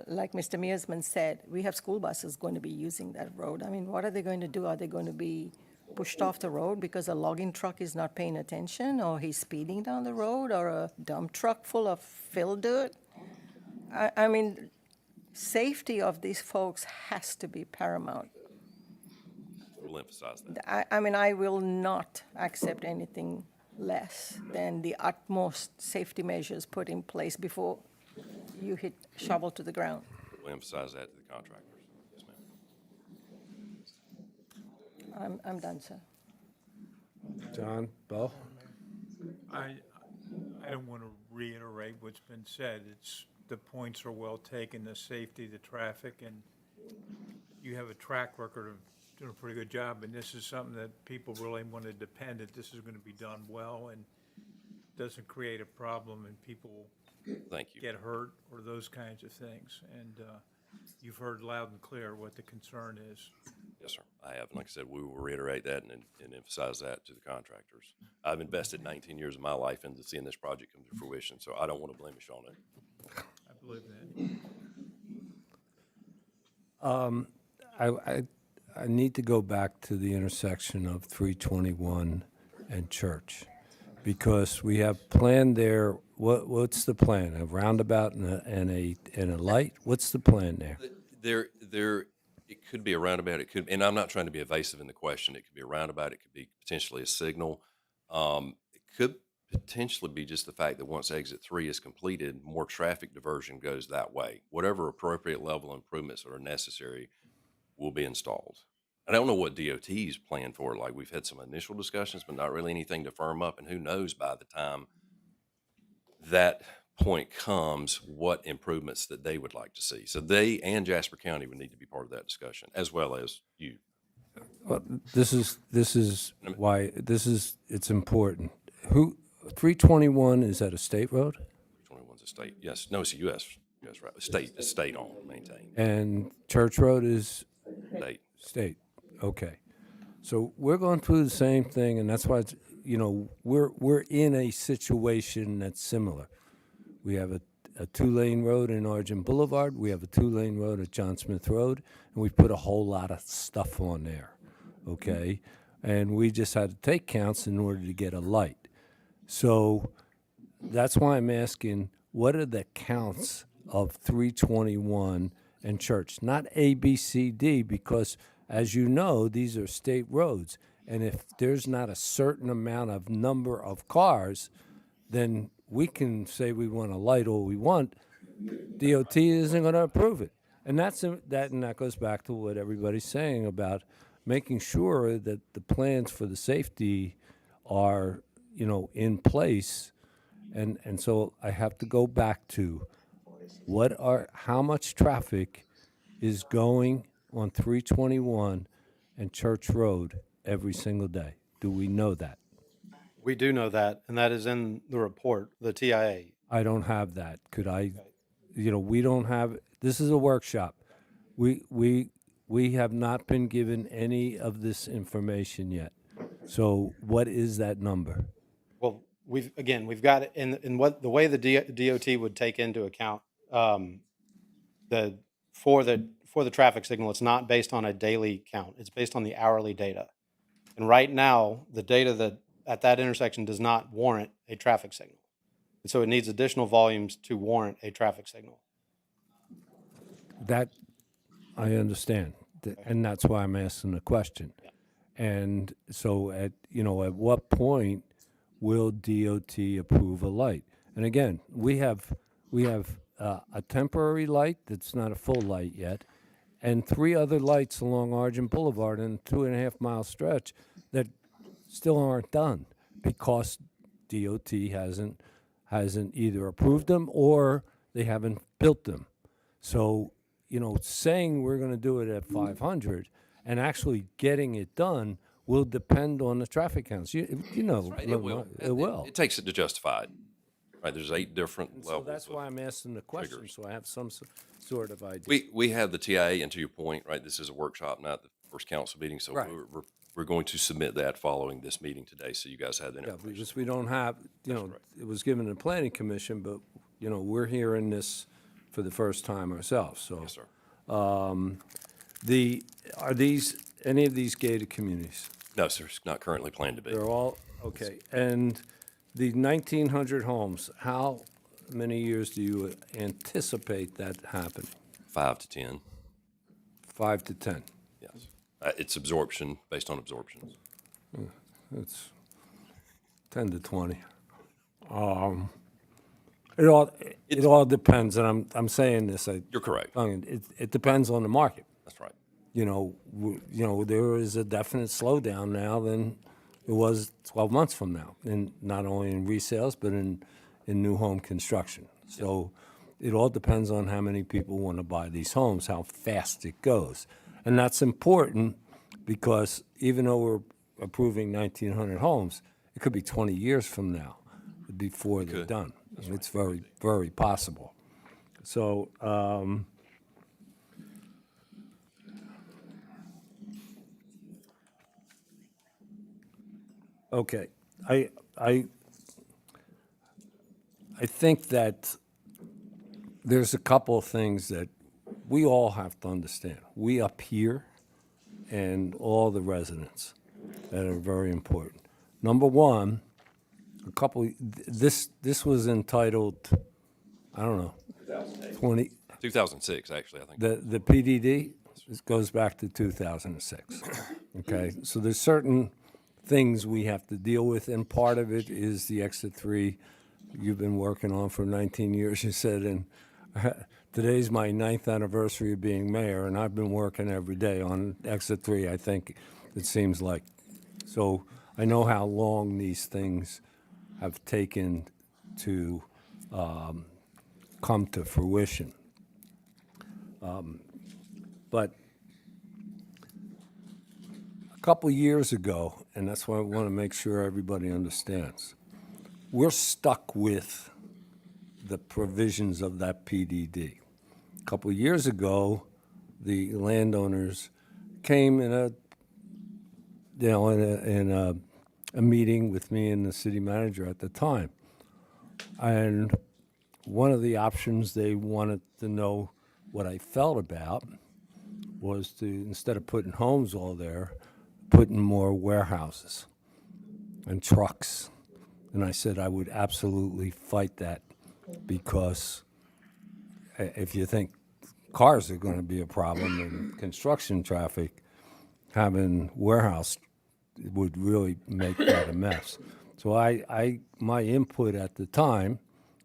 like Mr. Mearsman said, we have school buses going to be using that road. I mean, what are they going to do? Are they going to be pushed off the road because a logging truck is not paying attention, or he's speeding down the road, or a dump truck full of fill dirt? I mean, safety of these folks has to be paramount. We'll emphasize that. I mean, I will not accept anything less than the utmost safety measures put in place before you hit shovel to the ground. We'll emphasize that to the contractors. Yes, ma'am. I'm done, sir. John, Bo? I don't want to reiterate what's been said. The points are well taken, the safety, the traffic, and you have a track record of doing a pretty good job, and this is something that people really want to depend that this is going to be done well and doesn't create a problem and people Thank you. get hurt or those kinds of things. And you've heard loud and clear what the concern is. Yes, sir. I have. And like I said, we will reiterate that and emphasize that to the contractors. I've invested 19 years of my life into seeing this project come to fruition, so I don't want to blemish on it. I believe that. I need to go back to the intersection of 321 and Church, because we have planned there, what's the plan? A roundabout and a light? What's the plan there? It could be a roundabout, it could, and I'm not trying to be evasive in the question. It could be a roundabout, it could be potentially a signal. It could potentially be just the fact that once exit 3 is completed, more traffic diversion goes that way. Whatever appropriate level of improvements that are necessary will be installed. I don't know what DOT's plan for it. Like, we've had some initial discussions, but not really anything to firm up, and who knows by the time that point comes, what improvements that they would like to see. So they and Jasper County would need to be part of that discussion, as well as you. Well, this is why it's important. 321, is that a state road? 321's a state, yes. No, it's a U.S. Right. It's state-owned, maintained. And Church Road is State. state. Okay. So we're going through the same thing, and that's why it's, we're in a situation that's similar. We have a two-lane road in Argent Boulevard. We have a two-lane road at John Smith Road, and we put a whole lot of stuff on there, okay? And we just had to take counts in order to get a light. So that's why I'm asking, what are the counts of 321 and Church, not A, B, C, D, because as you know, these are state roads. And if there's not a certain amount of number of cars, then we can say we want a light all we want. DOT isn't going to approve it. And that goes back to what everybody's saying about making sure that the plans for the safety are, in place. And so I have to go back to how much traffic is going on 321 and Church Road every single day? Do we know that? We do know that, and that is in the report, the TIA. I don't have that. Could I, we don't have, this is a workshop. We have not been given any of this information yet. So what is that number? Well, we've got it in what the way the DOT would take into account for the traffic signal. It's not based on a daily count. It's based on the hourly data. And right now, the data that at that intersection does not warrant a traffic signal. And so it needs additional volumes to warrant a traffic signal. That I understand, and that's why I'm asking the question. And so at what point will DOT approve a light? And again, we have a temporary light that's not a full light yet, and 3 other lights along Argent Boulevard in a 2.5-mile stretch that still aren't done because DOT hasn't either approved them or they haven't built them. So, saying we're going to do it at 500 and actually getting it done will depend on the traffic counts. Right, it will. It will. It takes it to justify it. Right, there's 8 different And levels. so that's why I'm asking the question, triggers. so I have some sort of idea. We have the TIA, and to your point, right, this is a workshop, not the first council meeting, so Right. we're going to submit that following this meeting today, so you guys have that Yeah, information. because we don't have, it was given to the planning commission, but, we're hearing this for the first time ourselves, so. Yes, sir. Are any of these gated communities? No, sir, it's not currently planned to be. They're all, okay, and the 1,900 homes, how many years do you anticipate that happening? 5 to 10, 5 to 10? yes. It's absorption, based on absorptions. It's 10 to 20. It all depends, and I'm saying this. You're correct. It depends on the market. That's right. There is a definite slowdown now than it was 12 months from now, and not only in resales but in new home construction. So it all depends on how many people want to buy these homes, how fast it goes, and that's important because even though we're approving 1,900 homes, it could be 20 years from now before they're done. And it's very, very possible. So, okay, I think that there's a couple of things that we all have to understand. We up here and all the residents that are very important. Number one, this was entitled, I don't know, 2006, actually, I think. the PDD goes back to 2006. Okay, so there's certain things we have to deal with, and part of it is the Exit 3 you've been working on for 19 years, you said, and today's my 9th anniversary of being mayor, and I've been working every day on Exit 3, I think it seems like. So I know how long these things have taken to come to fruition. But a couple years ago, and that's why I want to make sure everybody understands, we're stuck with the provisions of that PDD. A couple years ago, the landowners came in a meeting with me and the city manager at the time. And one of the options they wanted to know what I felt about was to, instead of putting homes all there, putting more warehouses and trucks. And I said I would absolutely fight that because if you think cars are going to be a problem and construction traffic, having warehouse would really make that a mess. So my input at the time,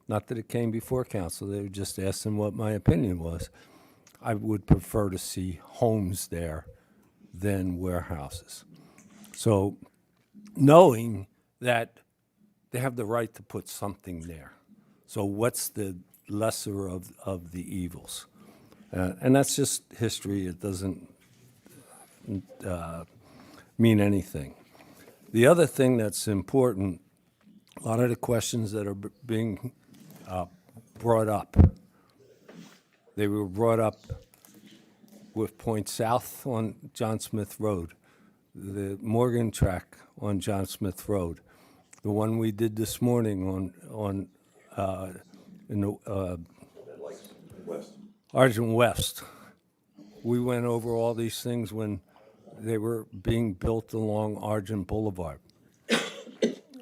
not that it came before council, they were just asking what my opinion was. I would prefer to see homes there than warehouses. So knowing that they have the right to put something there. So what's the lesser of the evils? And that's just history. It doesn't mean anything. The other thing that's important, a lot of the questions that are being brought up, they were brought up with Point South on John Smith Road, the Morgan track on John Smith Road, the one we did this morning on in the Argent West. We went over all these things when they were being built along Argent Boulevard.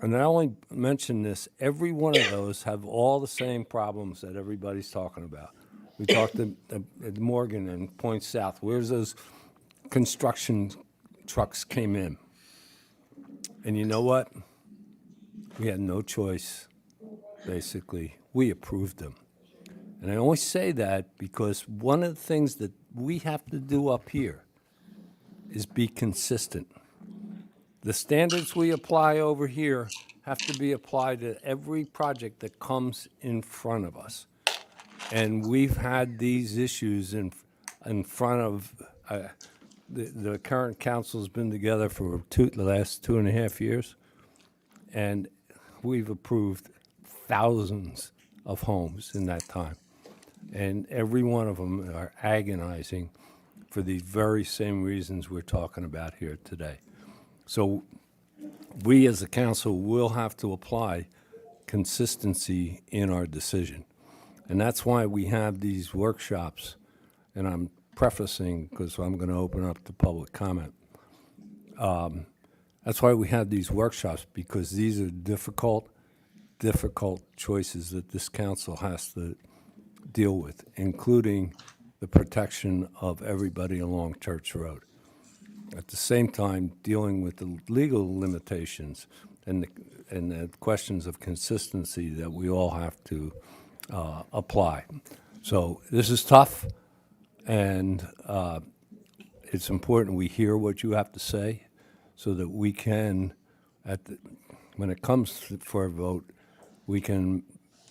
And I only mention this, every one of those have all the same problems that everybody's talking about. We talked at Morgan and Point South. Where's those construction trucks came in? And you know what? We had no choice, basically. We approved them. And I only say that because one of the things that we have to do up here is be consistent. The standards we apply over here have to be applied to every project that comes in front of us. And we've had these issues in front of, the current council's been together for the last 2.5 years, and we've approved thousands of homes in that time. And every one of them are agonizing for the very same reasons we're talking about here today. So we as a council will have to apply consistency in our decision. And that's why we have these workshops, and I'm prefacing because I'm going to open up to public comment. That's why we have these workshops, because these are difficult choices that this council has to deal with, including the protection of everybody along Church Road. At the same time, dealing with the legal limitations and the questions of consistency that we all have to apply. So this is tough, and it's important we hear what you have to say so that we can, when it comes for a vote, we can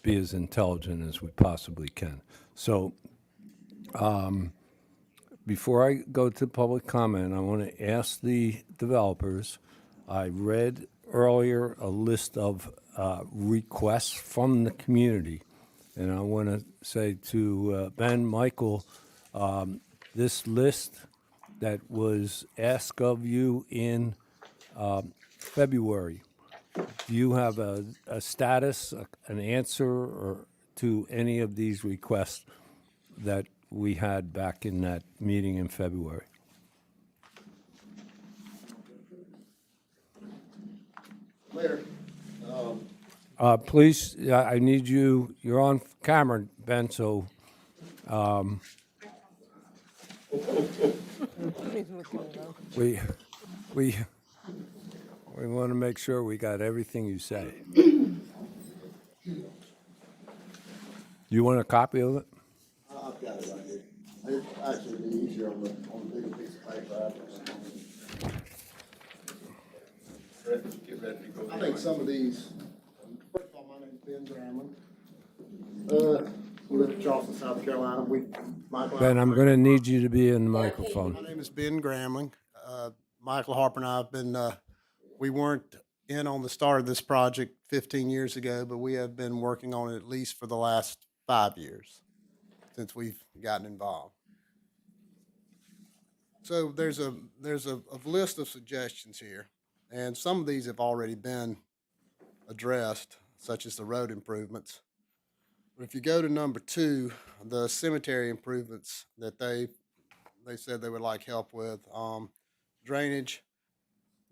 be as intelligent as we possibly can. So before I go to public comment, I want to ask the developers, I read earlier a list of requests from the community. And I want to say to Ben, Michael, this list that was asked of you in February, do you have a status, an answer or to any of these requests that we had back in that meeting in February? Mayor, Please, I need you, you're on camera, Ben, so we want to make sure we got everything you say. You want a copy of it? I've got it right here. It'd actually be easier on the bigger piece of paper. I think some of these, first of all, my name's Ben Gramlin. We live in Charleston, South Carolina. Ben, I'm going to need you to be in the microphone. My name is Ben Gramling. Michael Harper and I have been, we weren't in on the start of this project 15 years ago, but we have been working on it at least for the last 5 years since we've gotten involved. So there's a list of suggestions here, and some of these have already been addressed, such as the road improvements. But if you go to number 2, the cemetery improvements that they said they would like help with, drainage,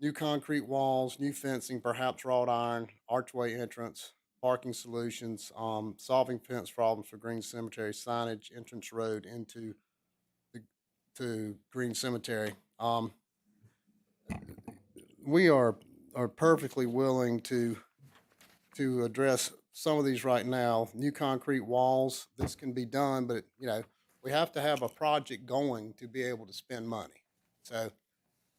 new concrete walls, new fencing, perhaps wrought iron, archway entrance, parking solutions, solving fence problems for Green Cemetery, signage, entrance road into to Green Cemetery. We are perfectly willing to address some of these right now. New concrete walls, this can be done, but, you know, we have to have a project going to be able to spend money. So,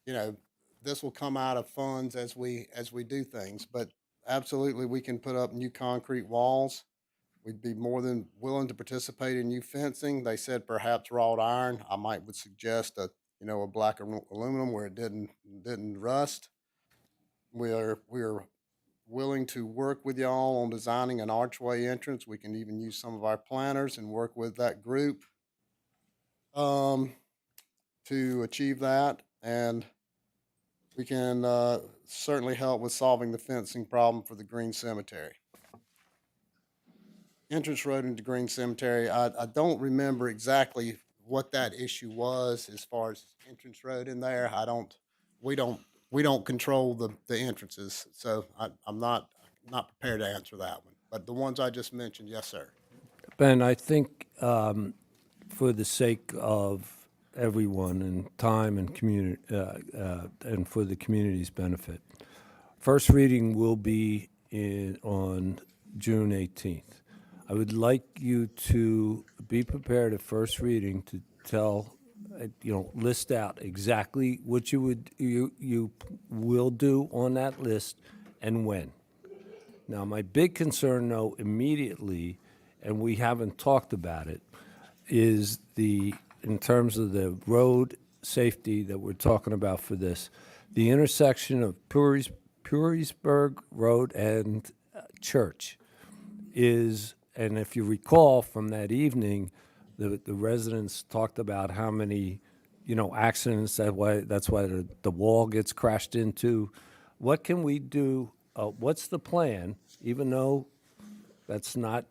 you know, this will come out of funds as we do things, but absolutely, we can put up new concrete walls. We'd be more than willing to participate in new fencing. They said perhaps wrought iron. I would suggest a black aluminum where it didn't rust. We are willing to work with y'all on designing an archway entrance. We can even use some of our planners and work with that group to achieve that. And we can certainly help with solving the fencing problem for the Green Cemetery. Entrance road into Green Cemetery, I don't remember exactly what that issue was as far as entrance road in there. We don't control the entrances, so I'm not prepared to answer that one. But the ones I just mentioned, yes, sir. Ben, I think for the sake of everyone and time and community, and for the community's benefit, first reading will be on June 18th. I would like you to be prepared at first reading to tell, list out exactly what you will do on that list and when. Now, my big concern, though, immediately, and we haven't talked about it, is in terms of the road safety that we're talking about for this, the intersection of Purisburg Road and Church is, and if you recall from that evening, the residents talked about how many, accidents, that's why the wall gets crashed into. What can we do? What's the plan, even though that's not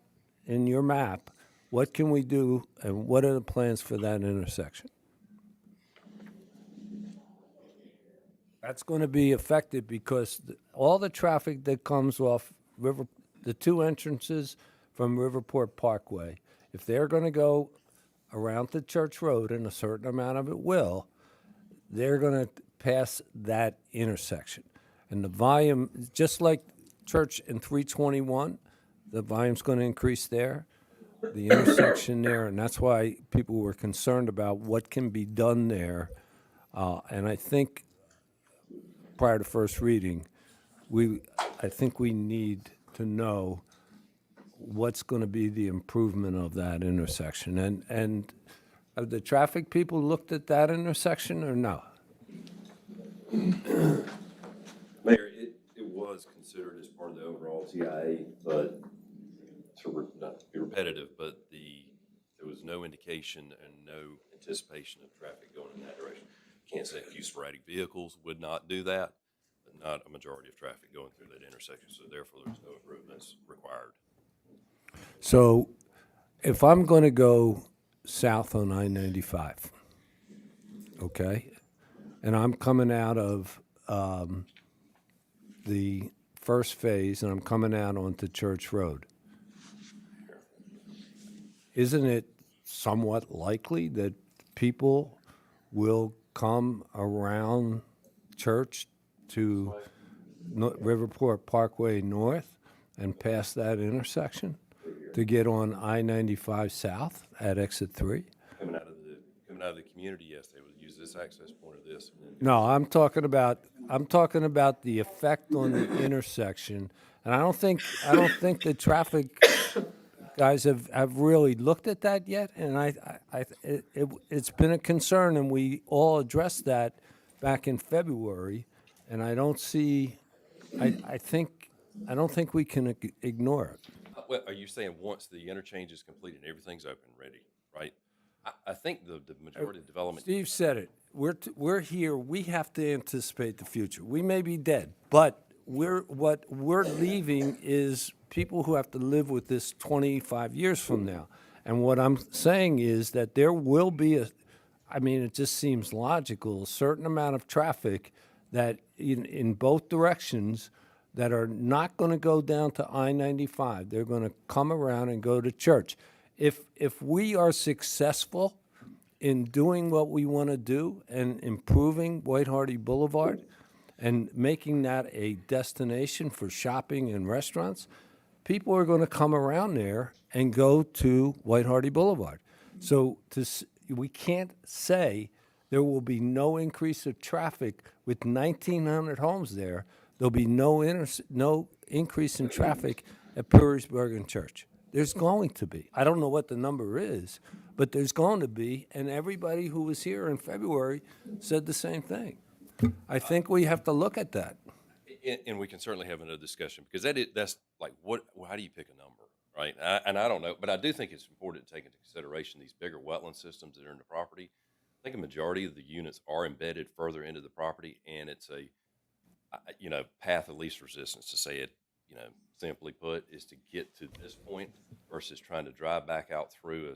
in your map? What can we do, and what are the plans for that intersection? That's going to be affected because all the traffic that comes off the two entrances from Riverport Parkway, if they're going to go around the Church Road, and a certain amount of it will, they're going to pass that intersection. And the volume, just like Church and 321, the volume's going to increase there, the intersection there, and that's why people were concerned about what can be done there. And I think prior to first reading, I think we need to know what's going to be the improvement of that intersection. And have the traffic people looked at that intersection or no? Mayor, it was considered as part of the overall TIA, but not to be repetitive, but there was no indication and no anticipation of traffic going in that direction. Can't say a few sporadic vehicles would not do that, but not a majority of traffic going through that intersection, so therefore there's no improvements required. So if I'm going to go south on I-95, okay, and I'm coming out of the first phase and I'm coming out onto Church Road, isn't it somewhat likely that people will come around Church to Riverport Parkway North and pass that intersection to get on I-95 South at exit 3? Coming out of the community, yes, they would use this access point of this. And then No, I'm talking about the effect on the intersection, and I don't think the traffic guys have really looked at that yet. And it's been a concern, and we all addressed that back in February. And I don't think we can ignore it. Well, are you saying once the interchange is complete and everything's open and ready, right? I think the majority of development. Steve said it. We're here. We have to anticipate the future. We may be dead, but what we're leaving is people who have to live with this 25 years from now. And what I'm saying is that there will be it just seems logical, a certain amount of traffic that in both directions that are not going to go down to I-95. They're going to come around and go to church. If we are successful in doing what we want to do and improving White Hardy Boulevard and making that a destination for shopping and restaurants, people are going to come around there and go to White Hardy Boulevard. So we can't say there will be no increase of traffic with 1,900 homes there. There'll be no increase in traffic at Petersburg and Church. There's going to be. I don't know what the number is, but there's going to be, and everybody who was here in February said the same thing. I think we have to look at that. And we can certainly have another discussion, because that's like, how do you pick a number, right? And I don't know, but I do think it's important to take into consideration these bigger wetland systems that are in the property. I think a majority of the units are embedded further into the property, and it's a, path of least resistance, to say it, simply put, is to get to this point versus trying to drive back out through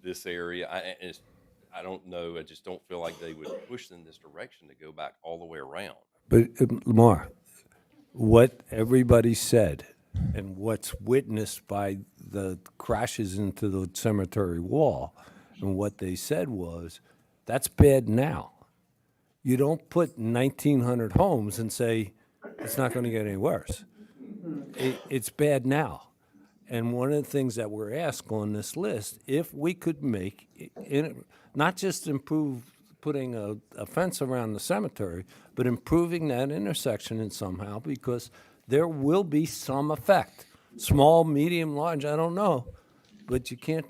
this area. I don't know. I just don't feel like they would push in this direction to go back all the way around. But Lamar, what everybody said and what's witnessed by the crashes into the cemetery wall, and what they said was, that's bad now. You don't put 1,900 homes and say it's not going to get any worse. It's bad now. And one of the things that we're asked on this list, if we could make, not just improve putting a fence around the cemetery, but improving that intersection in somehow, because there will be some effect. Small, medium, large, I don't know. But you can't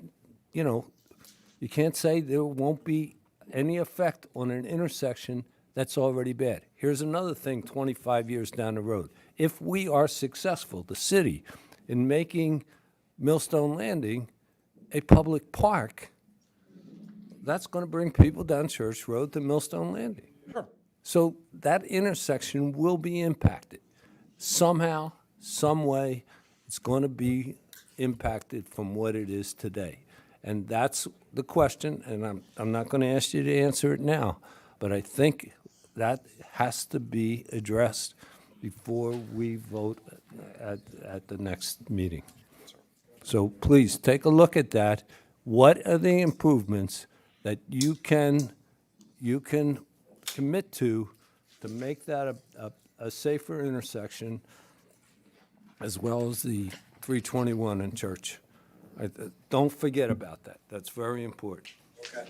say there won't be any effect on an intersection that's already bad. Here's another thing 25 years down the road. If we are successful, the city, in making Millstone Landing a public park, that's going to bring people down Church Road to Millstone Landing. Sure. So that intersection will be impacted. Somehow, some way, it's going to be impacted from what it is today. And that's the question, and I'm not going to ask you to answer it now, but I think that has to be addressed before we vote at the next meeting. So please, take a look at that. What are the improvements that you can commit to make that a safer intersection, as well as the 321 in Church? Don't forget about that. That's very important. Okay.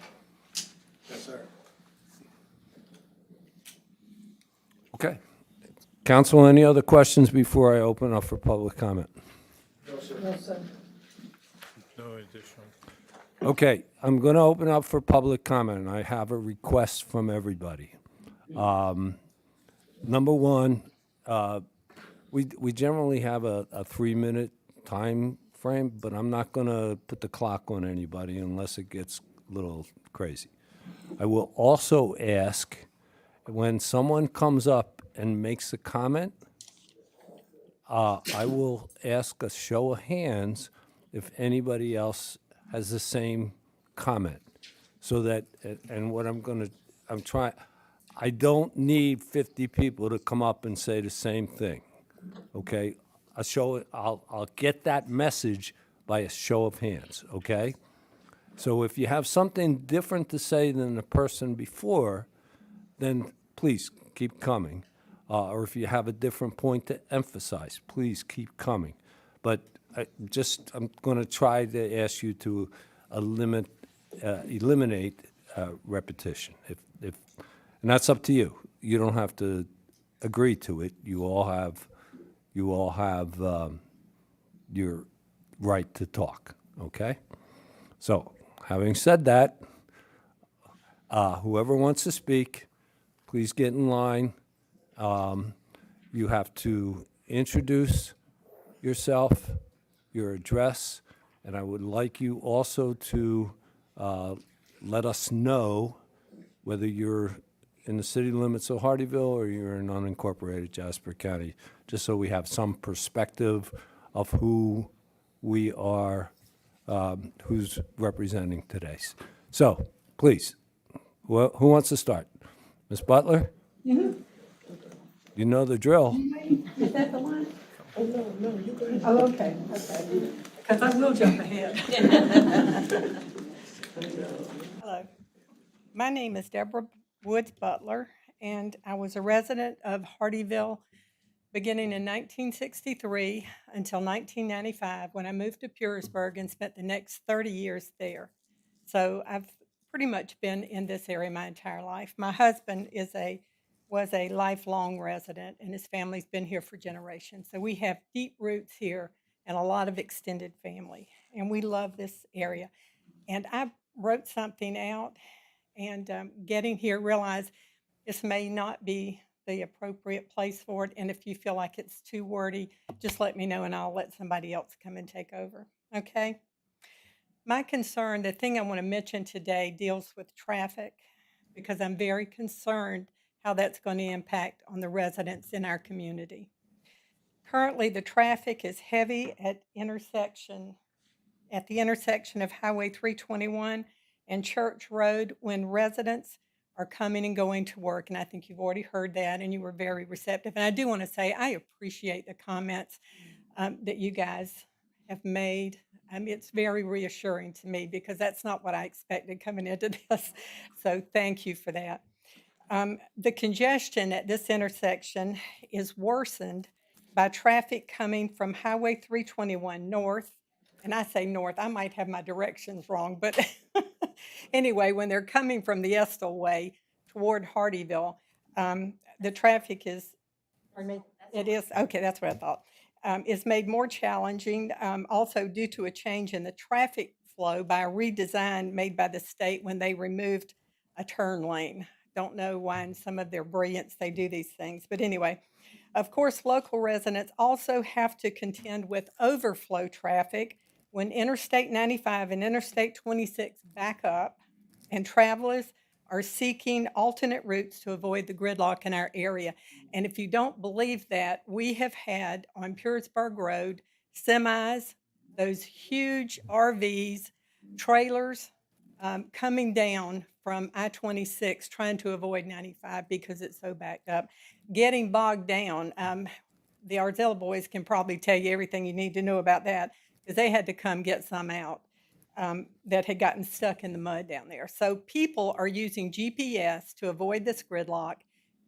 Yes, sir. Okay. Council, any other questions before I open up for public comment? No additional. Okay, I'm going to open up for public comment, and I have a request from everybody. Number one, we generally have a 3-minute time frame, but I'm not going to put the clock on anybody unless it gets a little crazy. I will also ask, when someone comes up and makes a comment, I will ask a show of hands if anybody else has the same comment. So that, and what I don't need 50 people to come up and say the same thing, okay? I'll get that message by a show of hands, okay? So if you have something different to say than the person before, then please keep coming. Or if you have a different point to emphasize, please keep coming. But I'm going to try to ask you to eliminate repetition. And that's up to you. You don't have to agree to it. You all have your right to talk. Okay. So, having said that, whoever wants to speak, please get in line. You have to introduce yourself, your address, and I would like you also to let us know whether you're in the city limits of Hardeeville or you're in unincorporated Jasper County, just so we have some perspective of who we are, who's representing today. So, please, who wants to start? Ms. Butler? You know the drill. Is that the one? Oh, no, you go ahead. Oh, okay, okay. Because I will jump ahead. Hello. My name is Deborah Woods Butler, and I was a resident of Hardyville beginning in 1963 until 1995, when I moved to Purisburg and spent the next 30 years there. So I've pretty much been in this area my entire life. My husband was a lifelong resident, and his family's been here for generations. So we have deep roots here and a lot of extended family, and we love this area. And I wrote something out, and getting here, realized this may not be the appropriate place for it, and if you feel like it's too wordy, just let me know and I'll let somebody else come and take over, okay? My concern, the thing I want to mention today, deals with traffic, because I'm very concerned how that's going to impact on the residents in our community. Currently, the traffic is heavy at the intersection of Highway 321 and Church Road when residents are coming and going to work, and I think you've already heard that, and you were very receptive. And I do want to say I appreciate the comments that you guys have made. It's very reassuring to me, because that's not what I expected coming into this. So thank you for that. The congestion at this intersection is worsened by traffic coming from Highway 321 north. And I say north, I might have my directions wrong, but anyway, when they're coming from the Estill Way toward Hardyville, the traffic is, pardon me, it is, okay, that's what I thought, is made more challenging, also due to a change in the traffic flow by a redesign made by the state when they removed a turn lane. Don't know why in some of their brilliance they do these things, but anyway. Of course, local residents also have to contend with overflow traffic when Interstate 95 and Interstate 26 back up, and travelers are seeking alternate routes to avoid the gridlock in our area. And if you don't believe that, we have had on Purisburg Road semis, those huge RVs, trailers coming down from I-26 trying to avoid 95 because it's so backed up, getting bogged down. The Arzella boys can probably tell you everything you need to know about that, because they had to come get some out that had gotten stuck in the mud down there. So people are using GPS to avoid this gridlock,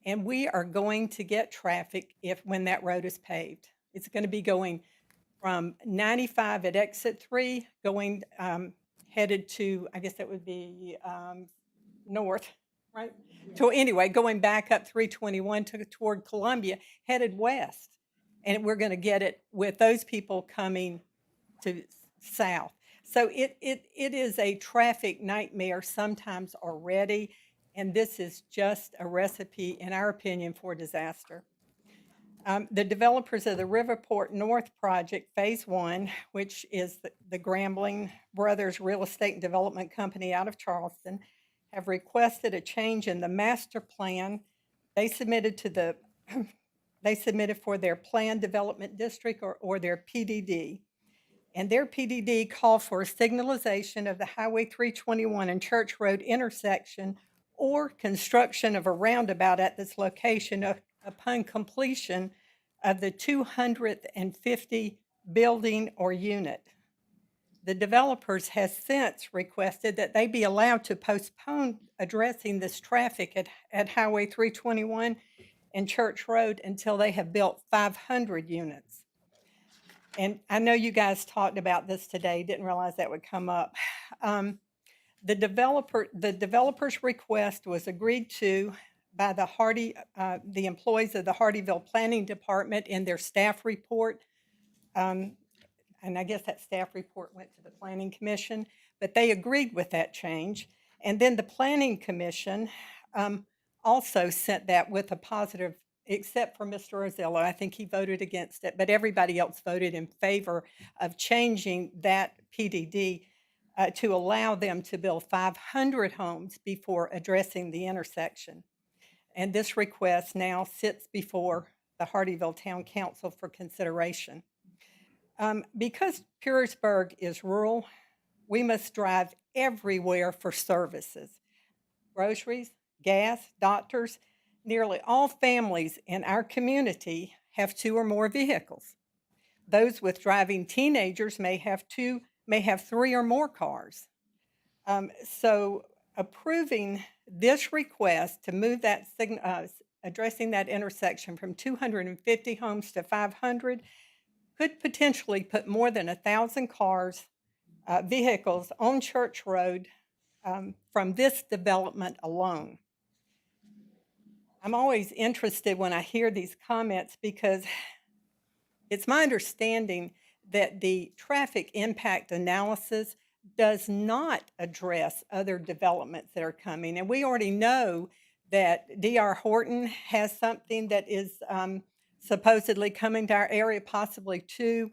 and we are going to get traffic when that road is paved. It's going to be going from 95 at exit 3, going headed to, I guess that would be north, right? So anyway, going back up 321 toward Columbia, headed west. And we're going to get it with those people coming to south. So it is a traffic nightmare sometimes already, and this is just a recipe, in our opinion, for disaster. The developers of the Riverport North Project, Phase 1, which is the Grambling Brothers Real Estate and Development Company out of Charleston, have requested a change in the master plan. They submitted for their Planned Development District, or their PDD. And their PDD called for a signalization of the Highway 321 and Church Road intersection, or construction of a roundabout at this location upon completion of the 250 building or unit. The developers has since requested that they be allowed to postpone addressing this traffic at Highway 321 and Church Road until they have built 500 units. And I know you guys talked about this today, didn't realize that would come up. The developer's request was agreed to by the employees of the Hardyville Planning Department in their staff report. And I guess that staff report went to the Planning Commission, but they agreed with that change. And then the Planning Commission also sent that with a positive, except for Mr. Rosillo. I think he voted against it, but everybody else voted in favor of changing that PDD to allow them to build 500 homes before addressing the intersection. And this request now sits before the Hardyville Town Council for consideration. Because Purisburg is rural, we must drive everywhere for services, groceries, gas, doctors. Nearly all families in our community have 2 or more vehicles. Those with driving teenagers may have 3 or more cars. So approving this request to move that addressing that intersection from 250 homes to 500 could potentially put more than 1,000 cars, vehicles on Church Road from this development alone. I'm always interested when I hear these comments because it's my understanding that the traffic impact analysis does not address other developments that are coming. And we already know that D.R. Horton has something that is supposedly coming to our area, possibly two.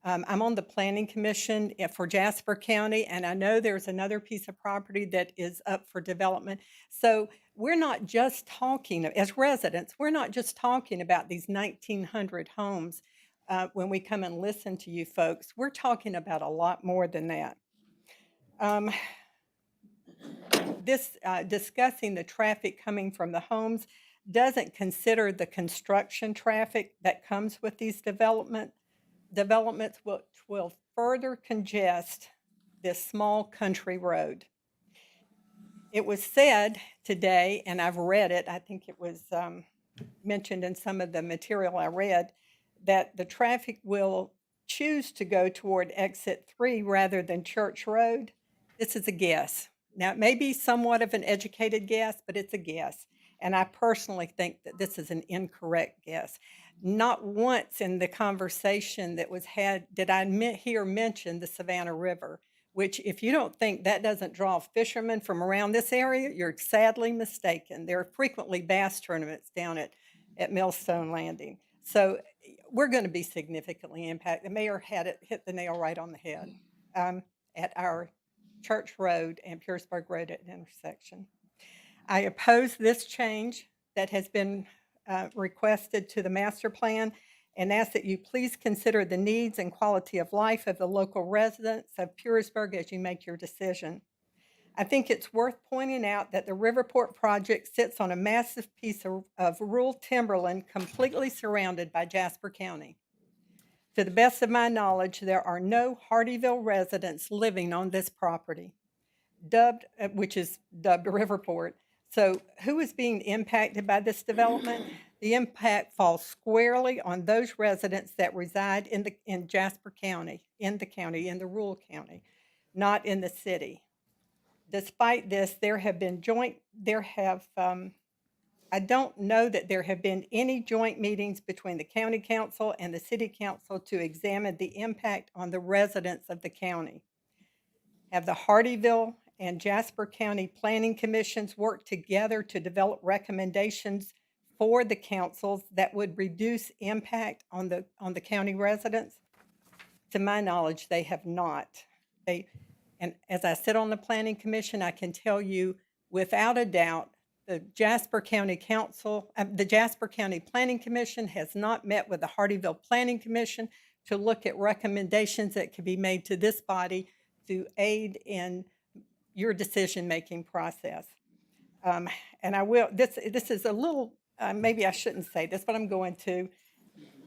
I'm on the Planning Commission for Jasper County, and I know there's another piece of property that is up for development. So we're not just talking, as residents, we're not just talking about these 1,900 homes when we come and listen to you folks. We're talking about a lot more than that. Discussing the traffic coming from the homes doesn't consider the construction traffic that comes with these developments, which will further congest this small country road. It was said today, and I've read it, I think it was mentioned in some of the material I read, that the traffic will choose to go toward exit 3 rather than Church Road. This is a guess. Now, it may be somewhat of an educated guess, but it's a guess. And I personally think that this is an incorrect guess. Not once in the conversation that was had did I hear mention the Savannah River, which if you don't think that doesn't draw fishermen from around this area, you're sadly mistaken. There are frequently bass tournaments down at Millstone Landing. So we're going to be significantly impacted. The mayor had it hit the nail right on the head at our Church Road and Puresburg Road at an intersection. I oppose this change that has been requested to the master plan and ask that you please consider the needs and quality of life of the local residents of Puresburg as you make your decision. I think it's worth pointing out that the Riverport project sits on a massive piece of rural timberland completely surrounded by Jasper County. To the best of my knowledge, there are no Hardeeville residents living on this property, which is dubbed Riverport. So who is being impacted by this development? The impact falls squarely on those residents that reside in Jasper County, in the rural county, not in the city. Despite this, I don't know that there have been any joint meetings between the county council and the city council to examine the impact on the residents of the county. Have the Hardeeville and Jasper County Planning Commissions worked together to develop recommendations for the councils that would reduce impact on the county residents? To my knowledge, they have not. And as I sit on the Planning Commission, I can tell you without a doubt, the Jasper County Planning Commission has not met with the Hardeeville Planning Commission to look at recommendations that could be made to this body to aid in your decision-making process. And I will, this is a little, maybe I shouldn't say this, but I'm going to.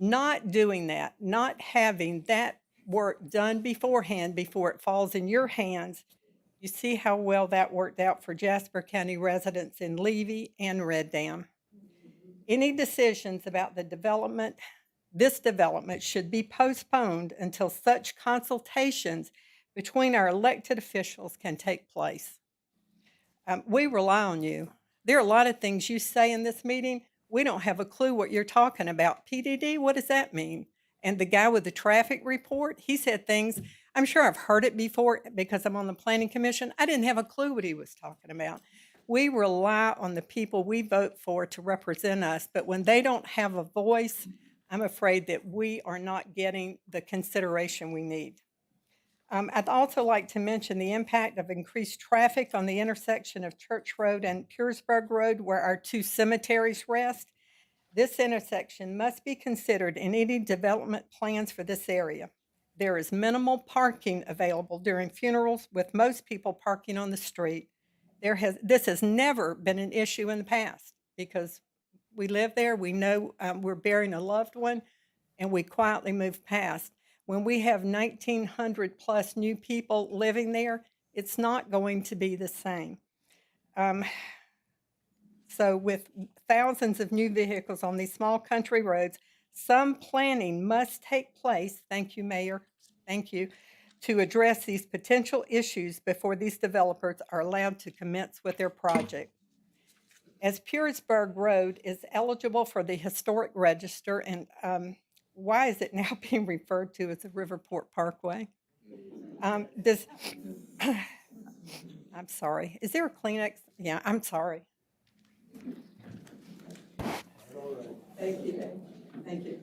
Not doing that, not having that work done beforehand before it falls in your hands, you see how well that worked out for Jasper County residents in Levy and Red Dam. Any decisions about this development should be postponed until such consultations between our elected officials can take place. We rely on you. There are a lot of things you say in this meeting. We don't have a clue what you're talking about. PDD, what does that mean? And the guy with the traffic report, he said things, I'm sure I've heard it before because I'm on the Planning Commission. I didn't have a clue what he was talking about. We rely on the people we vote for to represent us, but when they don't have a voice, I'm afraid that we are not getting the consideration we need. I'd also like to mention the impact of increased traffic on the intersection of Church Road and Puresburg Road, where our two cemeteries rest. This intersection must be considered in any development plans for this area. There is minimal parking available during funerals, with most people parking on the street. This has never been an issue in the past because we live there, we know we're burying a loved one, and we quietly move past. When we have 1,900 plus new people living there, it's not going to be the same. So with thousands of new vehicles on these small country roads, some planning must take place, thank you, Mayor, thank you, to address these potential issues before these developers are allowed to commence with their project. As Purisburg Road is eligible for the Historic Register, and why is it now being referred to as the Riverport Parkway? I'm sorry, is there a Kleenex? Yeah, I'm sorry. Thank you, Dave. Thank you.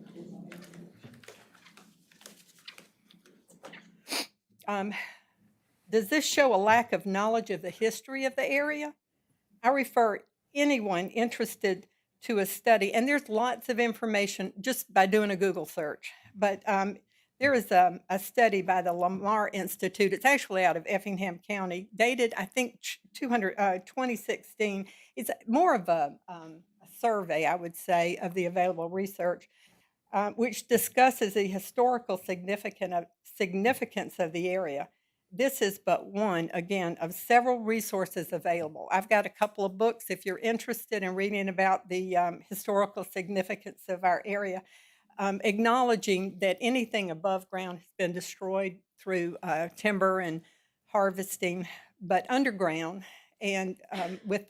Does this show a lack of knowledge of the history of the area? I refer anyone interested to a study, and there's lots of information just by doing a Google search, but there is a study by the Lamar Institute. It's actually out of Effingham County, dated, I think, 2016. It's more of a survey, I would say, of the available research, which discusses the historical significance of the area. This is but one, again, of several resources available. I've got a couple of books if you're interested in reading about the historical significance of our area, acknowledging that anything above ground has been destroyed through timber and harvesting, but underground and with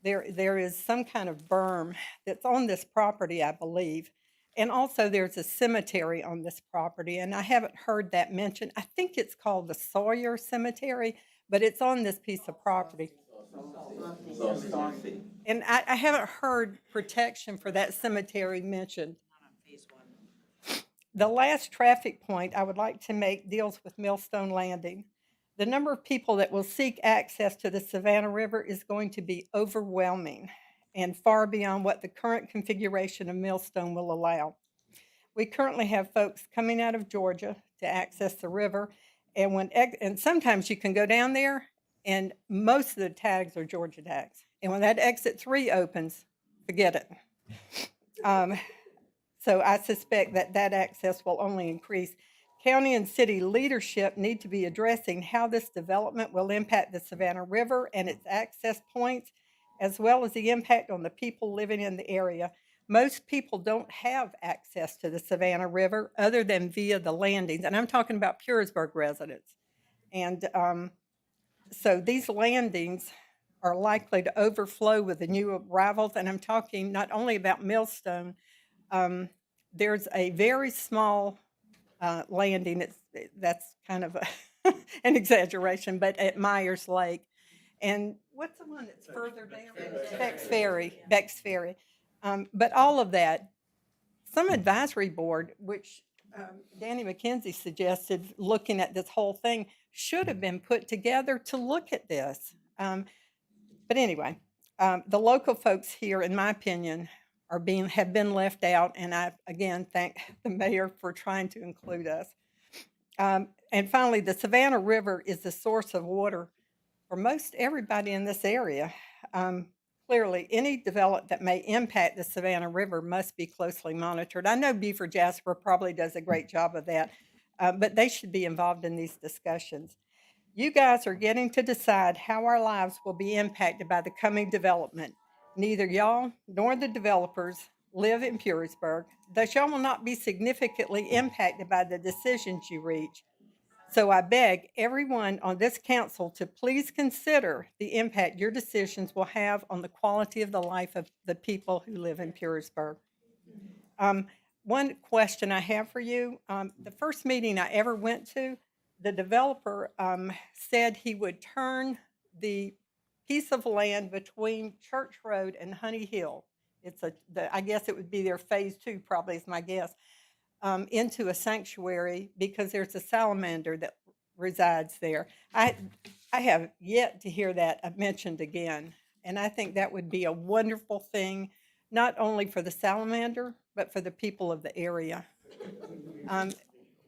there is some kind of berm that's on this property, I believe. And also there's a cemetery on this property, and I haven't heard that mentioned. I think it's called the Sawyer Cemetery, but it's on this piece of property. And I haven't heard protection for that cemetery mentioned. The last traffic point I would like to make deals with Millstone Landing. The number of people that will seek access to the Savannah River is going to be overwhelming and far beyond what the current configuration of Millstone will allow. We currently have folks coming out of Georgia to access the river, and sometimes you can go down there, and most of the tags are Georgia tags. And when that exit 3 opens, forget it. So I suspect that access will only increase. County and city leadership need to be addressing how this development will impact the Savannah River and its access points, as well as the impact on the people living in the area. Most people don't have access to the Savannah River other than via the landings, and I'm talking about Purisburg residents. And so these landings are likely to overflow with the new arrivals, and I'm talking not only about Millstone. There's a very small landing, that's kind of an exaggeration, but at Myers Lake. And what's the one that's further down? Beck's Ferry. But all of that, some advisory board, which Danny McKenzie suggested looking at this whole thing, should have been put together to look at this. But anyway, the local folks here, in my opinion, have been left out, and I again thank the mayor for trying to include us. And finally, the Savannah River is the source of water for most everybody in this area. Clearly, any development that may impact the Savannah River must be closely monitored. I know Beaver Jasper probably does a great job of that, but they should be involved in these discussions. You guys are getting to decide how our lives will be impacted by the coming development. Neither y'all nor the developers live in Purisburg, thus y'all will not be significantly impacted by the decisions you reach. So I beg everyone on this council to please consider the impact your decisions will have on the quality of the life of the people who live in Purisburg. One question I have for you, the first meeting I ever went to, the developer said he would turn the piece of land between Church Road and Honey Hill. I guess it would be their phase 2, probably is my guess. Into a sanctuary because there's a salamander that resides there. I have yet to hear that mentioned again, and I think that would be a wonderful thing, not only for the salamander, but for the people of the area.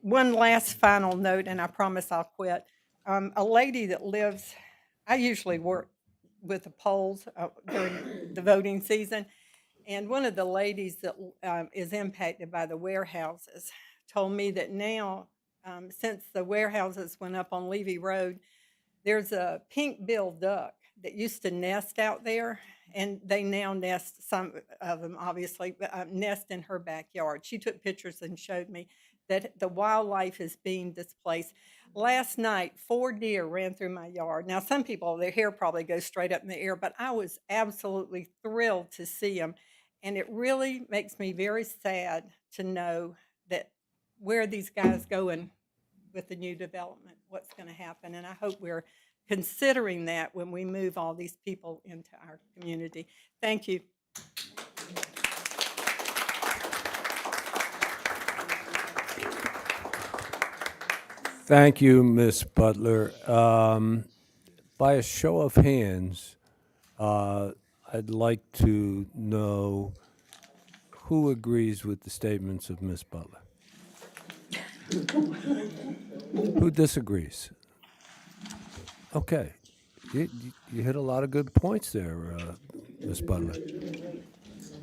One last final note, and I promise I'll quit. A lady that lives, I usually work with the polls during the voting season, And one of the ladies that is impacted by the warehouses told me that now, since the warehouses went up on Levy Road, there's a pink-billed duck that used to nest out there, and they now nest, some of them obviously, nest in her backyard. She took pictures and showed me that the wildlife is being displaced. Last night, 4 deer ran through my yard. Now, some people, their hair probably goes straight up in the air, but I was absolutely thrilled to see them. And it really makes me very sad to know that where these guys going with the new development, what's going to happen. And I hope we're considering that when we move all these people into our community. Thank you. Thank you, Ms. Butler. By a show of hands, I'd like to know who agrees with the statements of Ms. Butler? Who disagrees? Okay. You hit a lot of good points there, Ms. Butler.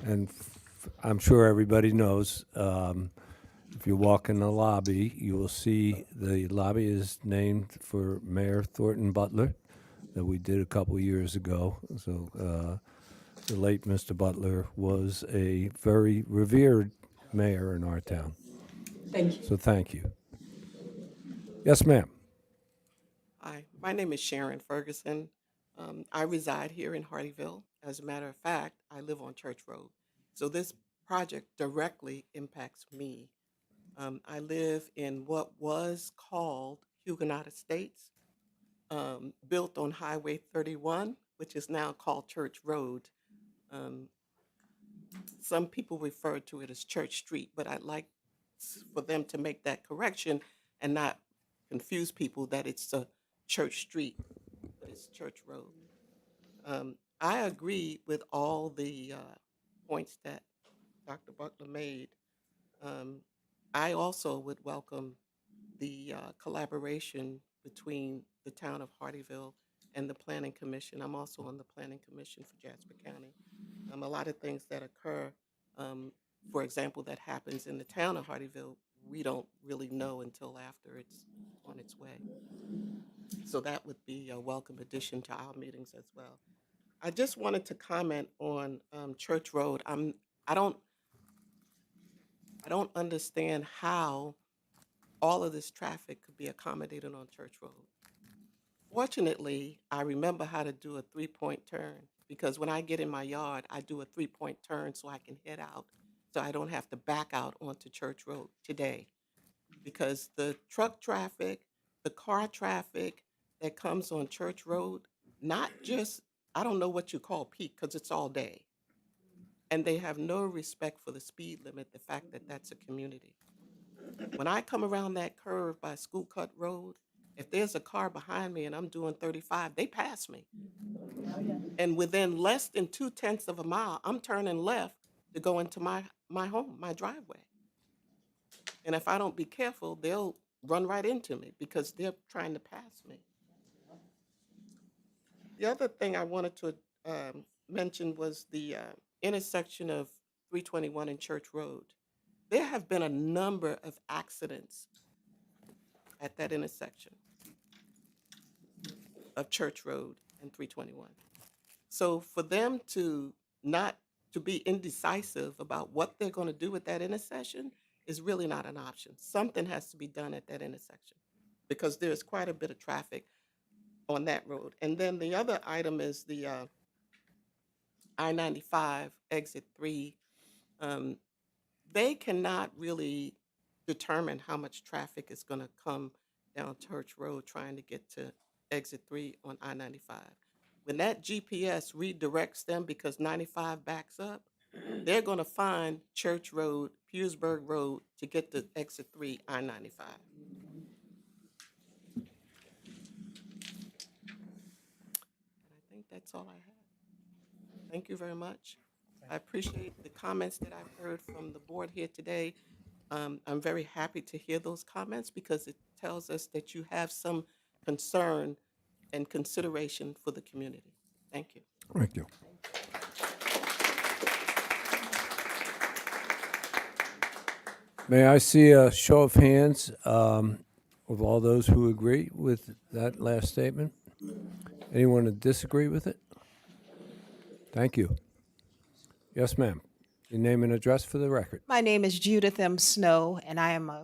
And I'm sure everybody knows, if you walk in the lobby, you will see the lobby is named for Mayor Thornton Butler that we did a couple years ago. So the late Mr. Butler was a very revered mayor in our town. Thank you. So thank you. Yes, ma'am. Hi, my name is Sharon Ferguson. I reside here in Hardyville. As a matter of fact, I live on Church Road. So this project directly impacts me. I live in what was called Huguenot Estates, built on Highway 31, which is now called Church Road. Some people refer to it as Church Street, but I'd like for them to make that correction and not confuse people that it's a Church Street, but it's Church Road. I agree with all the points that Dr. Butler made. I also would welcome the collaboration between the town of Hardyville and the Planning Commission. I'm also on the Planning Commission for Jasper County. A lot of things that occur, for example, that happens in the town of Hardyville, we don't really know until after it's on its way. So that would be a welcome addition to our meetings as well. I just wanted to comment on Church Road. I don't understand how all of this traffic could be accommodated on Church Road. Fortunately, I remember how to do a 3-point turn, because when I get in my yard, I do a 3-point turn so I can head out, so I don't have to back out onto Church Road today. Because the truck traffic, the car traffic that comes on Church Road, not just, I don't know what you call peak, because it's all day. And they have no respect for the speed limit, the fact that that's a community. When I come around that curve by School Cut Road, if there's a car behind me and I'm doing 35, they pass me. And within less than 0.2 of a mile, I'm turning left to go into my home, my driveway. And if I don't be careful, they'll run right into me because they're trying to pass me. The other thing I wanted to mention was the intersection of 321 and Church Road. There have been a number of accidents at that intersection of Church Road and 321. So for them to not to be indecisive about what they're going to do with that intersection is really not an option. Something has to be done at that intersection because there's quite a bit of traffic on that road. And then the other item is the I-95 exit 3. They cannot really determine how much traffic is going to come down Church Road trying to get to exit 3 on I-95. When that GPS redirects them because 95 backs up, they're going to find Church Road, Pughesburg Road to get to exit 3 I-95. And I think that's all I have. Thank you very much. I appreciate the comments that I've heard from the board here today. I'm very happy to hear those comments because it tells us that you have some concern and consideration for the community. Thank you. Thank you. May I see a show of hands of all those who agree with that last statement? Anyone that disagree with it? Thank you. Yes, ma'am. Your name and address for the record. My name is Judith M. Snow, and I am a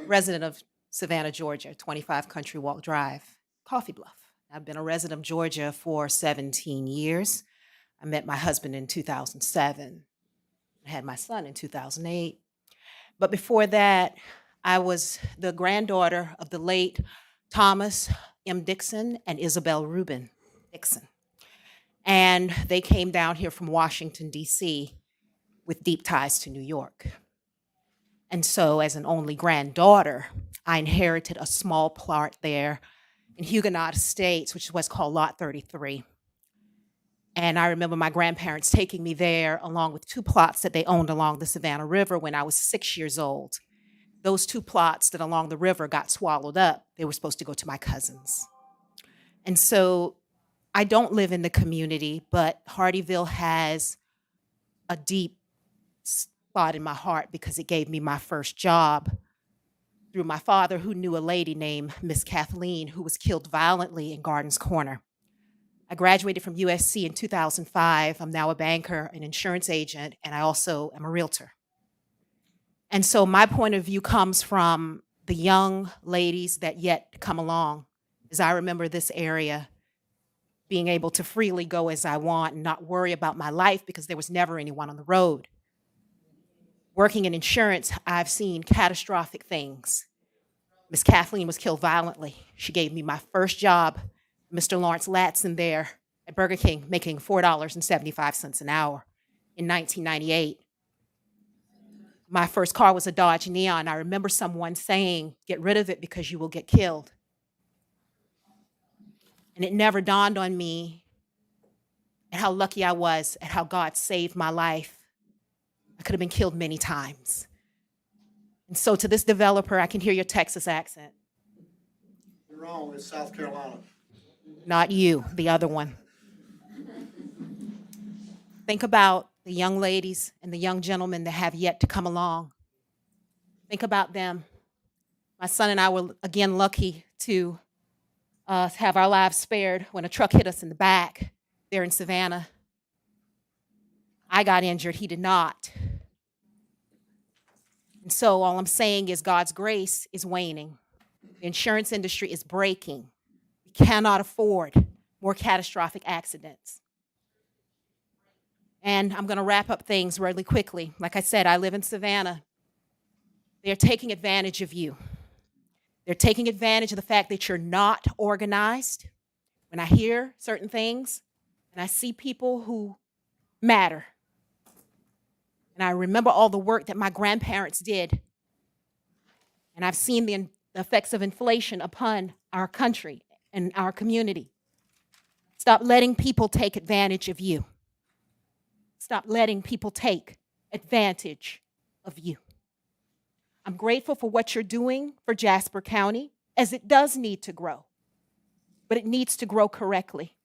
resident of Savannah, Georgia, 25 Country Walk Drive, Coffee Bluff. I've been a resident of Georgia for 17 years. I met my husband in 2007. I had my son in 2008. But before that, I was the granddaughter of the late Thomas M. Dixon and Isabel Rubin Dixon. And they came down here from Washington, D.C., with deep ties to New York. And so, as an only granddaughter, I inherited a small plot there in Huguenot Estates, which is what's called Lot 33. And I remember my grandparents taking me there along with 2 plots that they owned along the Savannah River when I was 6 years old. Those 2 plots that along the river got swallowed up. They were supposed to go to my cousins. And so I don't live in the community, but Hardeeville has a deep spot in my heart because it gave me my first job through my father, who knew a lady named Miss Kathleen, who was killed violently in Gardens Corner. I graduated from USC in 2005. I'm now a banker, an insurance agent, and I also am a realtor. And so my point of view comes from the young ladies that yet come along, as I remember this area being able to freely go as I want and not worry about my life because there was never anyone on the road. Working in insurance, I've seen catastrophic things. Miss Kathleen was killed violently. She gave me my first job, Mr. Lawrence Latson there at Burger King, making $4.75 an hour in 1998. My first car was a Dodge Neon. I remember someone saying, "Get rid of it because you will get killed." And it never dawned on me at how lucky I was, at how God saved my life. I could have been killed many times. And so to this developer, I can hear your Texas accent. You're wrong, it's South Carolina. Not you, the other one. Think about the young ladies and the young gentlemen that have yet to come along. Think about them. My son and I were again lucky to have our lives spared when a truck hit us in the back there in Savannah. I got injured, he did not. And so all I'm saying is God's grace is waning. The insurance industry is breaking. We cannot afford more catastrophic accidents. And I'm going to wrap up things really quickly. Like I said, I live in Savannah. They're taking advantage of you. They're taking advantage of the fact that you're not organized. When I hear certain things and I see people who matter, and I remember all the work that my grandparents did, and I've seen the effects of inflation upon our country and our community. Stop letting people take advantage of you. Stop letting people take advantage of you. I'm grateful for what you're doing for Jasper County, as it does need to grow, but it needs to grow correctly.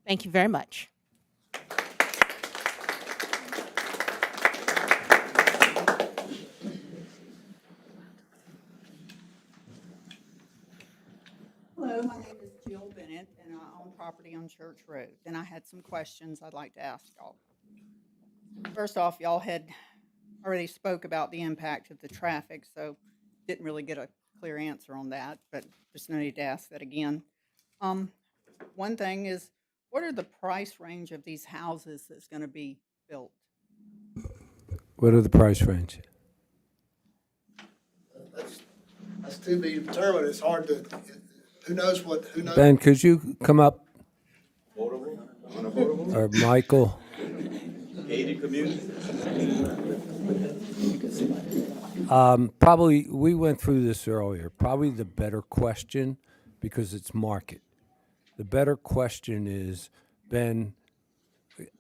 Thank you very much. Hello, my name is Jill Bennett, and I own property on Church Road. And I had some questions I'd like to ask y'all. First off, y'all had already spoke about the impact of the traffic, so didn't really get a clear answer on that, but just no need to ask that again. One thing is, what are the price range of these houses that's going to be built? What are the price range? That's to be determined. It's hard to, who knows what, who knows? Ben, could you come up? Or Michael? Gated community. Probably, we went through this earlier. Probably the better question, because it's market. The better question is, Ben,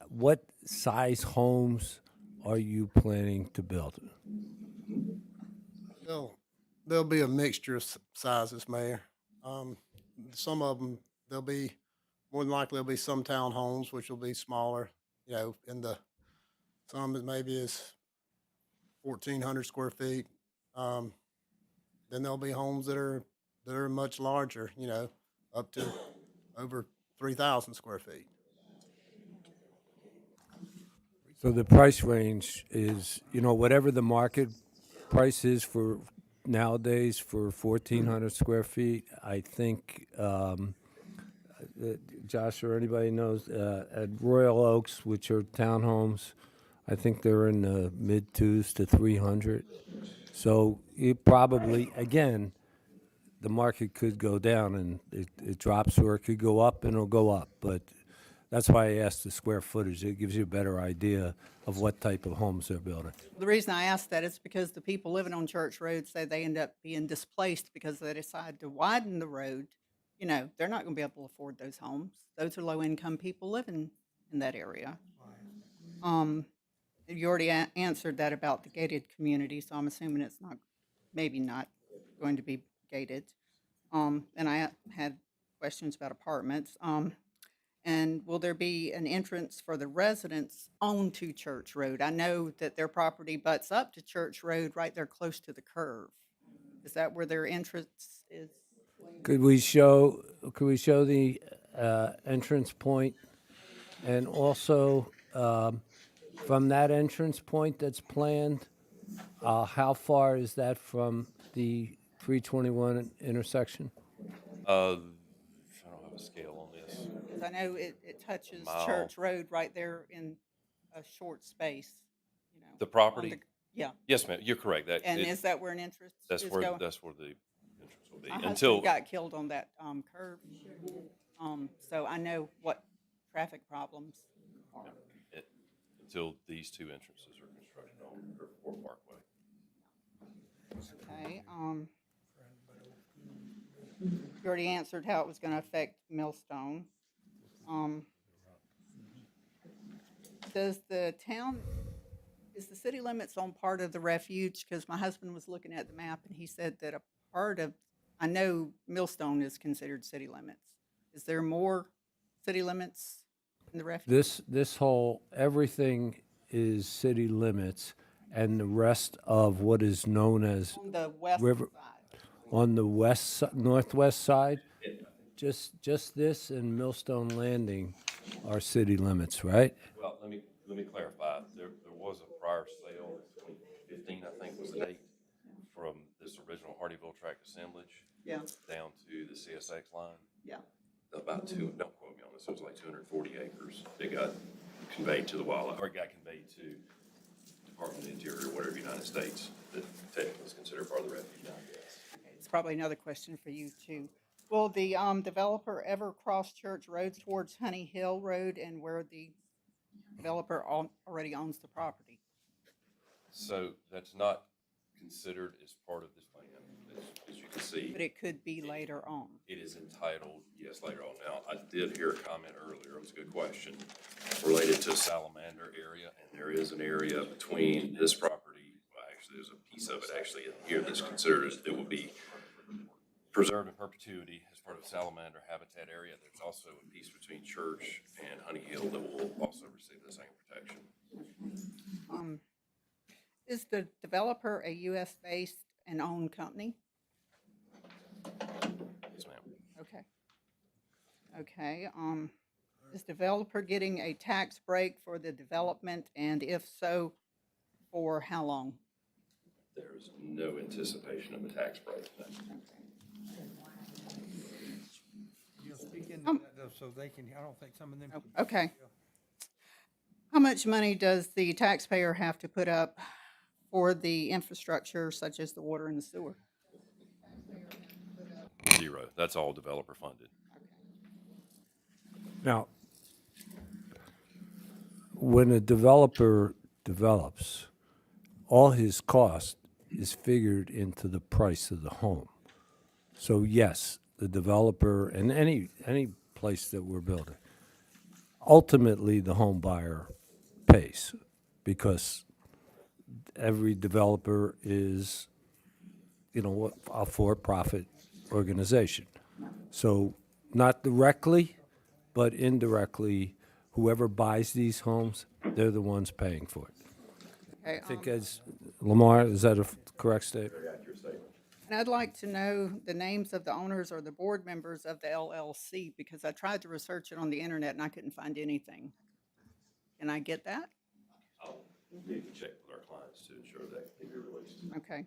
what size homes are you planning to build? There'll be a mixture of sizes, Mayor. Some of them, more than likely, there'll be some townhomes, which will be smaller, in the, some that maybe is 1,400 square feet. Then there'll be homes that are much larger, you know, up to over 3,000 square feet. So the price range is, whatever the market price is for nowadays for 1,400 square feet, I think, Josh or anybody knows, at Royal Oaks, which are townhomes, I think they're in the mid twos to 300. So it probably, again, the market could go down and it drops, or it could go up and it'll go up. But that's why I asked the square footage. It gives you a better idea of what type of homes they're building. The reason I asked that is because the people living on Church Road say they end up being displaced because they decide to widen the road. You know, they're not going to be able to afford those homes. Those are low-income people living in that area. You already answered that about the gated community, so I'm assuming it's not, maybe not going to be gated. And I had questions about apartments. And will there be an entrance for the residents onto Church Road? I know that their property butts up to Church Road right there close to the curve. Is that where their entrance is? Could we show the entrance point? And also, from that entrance point that's planned, how far is that from the 321 intersection? I don't have a scale on this. Because I know it touches Mile. Church Road right there in a short space, you know. The on property? Yeah. Yes, ma'am, you're correct. And is that where an entrance That's is where, going? that's where the entrance will be. My Until, husband got killed on that curve. So I know what traffic problems are. until these two entrances are constructed on Riverport Parkway. Okay, you already answered how it was gonna affect Millstone. Does the town, is the city limits on part of the refuge? Because my husband was looking at the map and he said that a part of, I know Millstone is considered city limits. Is there more city limits in the refuge? This whole, everything is city limits, and the rest of what is known as On the west river, side? on the northwest side, just this and Millstone Landing are city limits, right? Well, let me clarify. There was a prior sale, 2015, I think was the date, from this original Hardyville tract assemblage. Yeah. Down to the CSX line. Yeah. About don't quote me on this, it was like 240 acres. It got conveyed to the wildlife, or it got conveyed to Department of the Interior, whatever, United States, that technically is considered part of the refuge. It's probably another question for you too. Will the developer ever cross Church Road towards Honey Hill Road and where the developer already owns the property? So that's not considered as part of this plan, as you can see. But it could be later on. It is entitled, yes, later on. Now, I did hear a comment earlier, it was a good question, related to Salamander area, and there is an area between his property, well, actually, there's a piece of it actually in here that's considered as, it will be preserved in perpetuity as part of Salamander habitat area. There's also a piece between Church and Honey Hill that will also receive the same protection. Is the developer a U.S.-based and owned company? Yes, ma'am. Okay. Okay, is developer getting a tax break for the development, and if so, for how long? There is no anticipation of a tax break. You'll speak into that though, so they can, I don't think some of them. Okay. How much money does the taxpayer have to put up for the infrastructure such as the water and the sewer? Zero. That's all developer funded. Now, when a developer develops, all his cost is figured into the price of the home. So yes, the developer, and any place that we're building, ultimately the home buyer pays, because every developer is, a for-profit organization. So not directly, but indirectly, whoever buys these homes, they're the ones paying for it. Okay, I think as, Lamar, is that a correct statement? Very accurate statement. and I'd like to know the names of the owners or the board members of the LLC, because I tried to research it on the internet and I couldn't find anything. Can I get that? I'll need to check with our clients to ensure that can be released. Okay.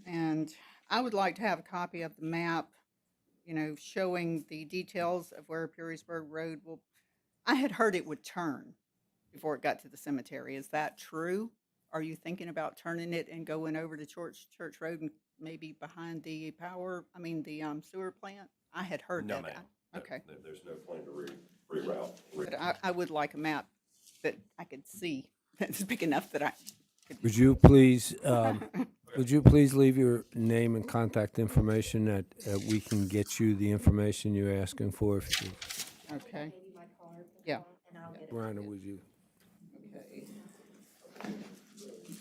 And I would like to have a copy of the map, you know, showing the details of where Perrysburg Road will, I had heard it would turn before it got to the cemetery. Is that true? Are you thinking about turning it and going over to Church Road and maybe behind the sewer plant? I had heard No, that. ma'am. No, Okay. There's no plan to reroute. But I would like a map that I could see, that's big enough that I could. Would you please, leave your name and contact information that we can get you the information you're asking for? If you, Okay. Yeah. Rhonda, would you? Okay.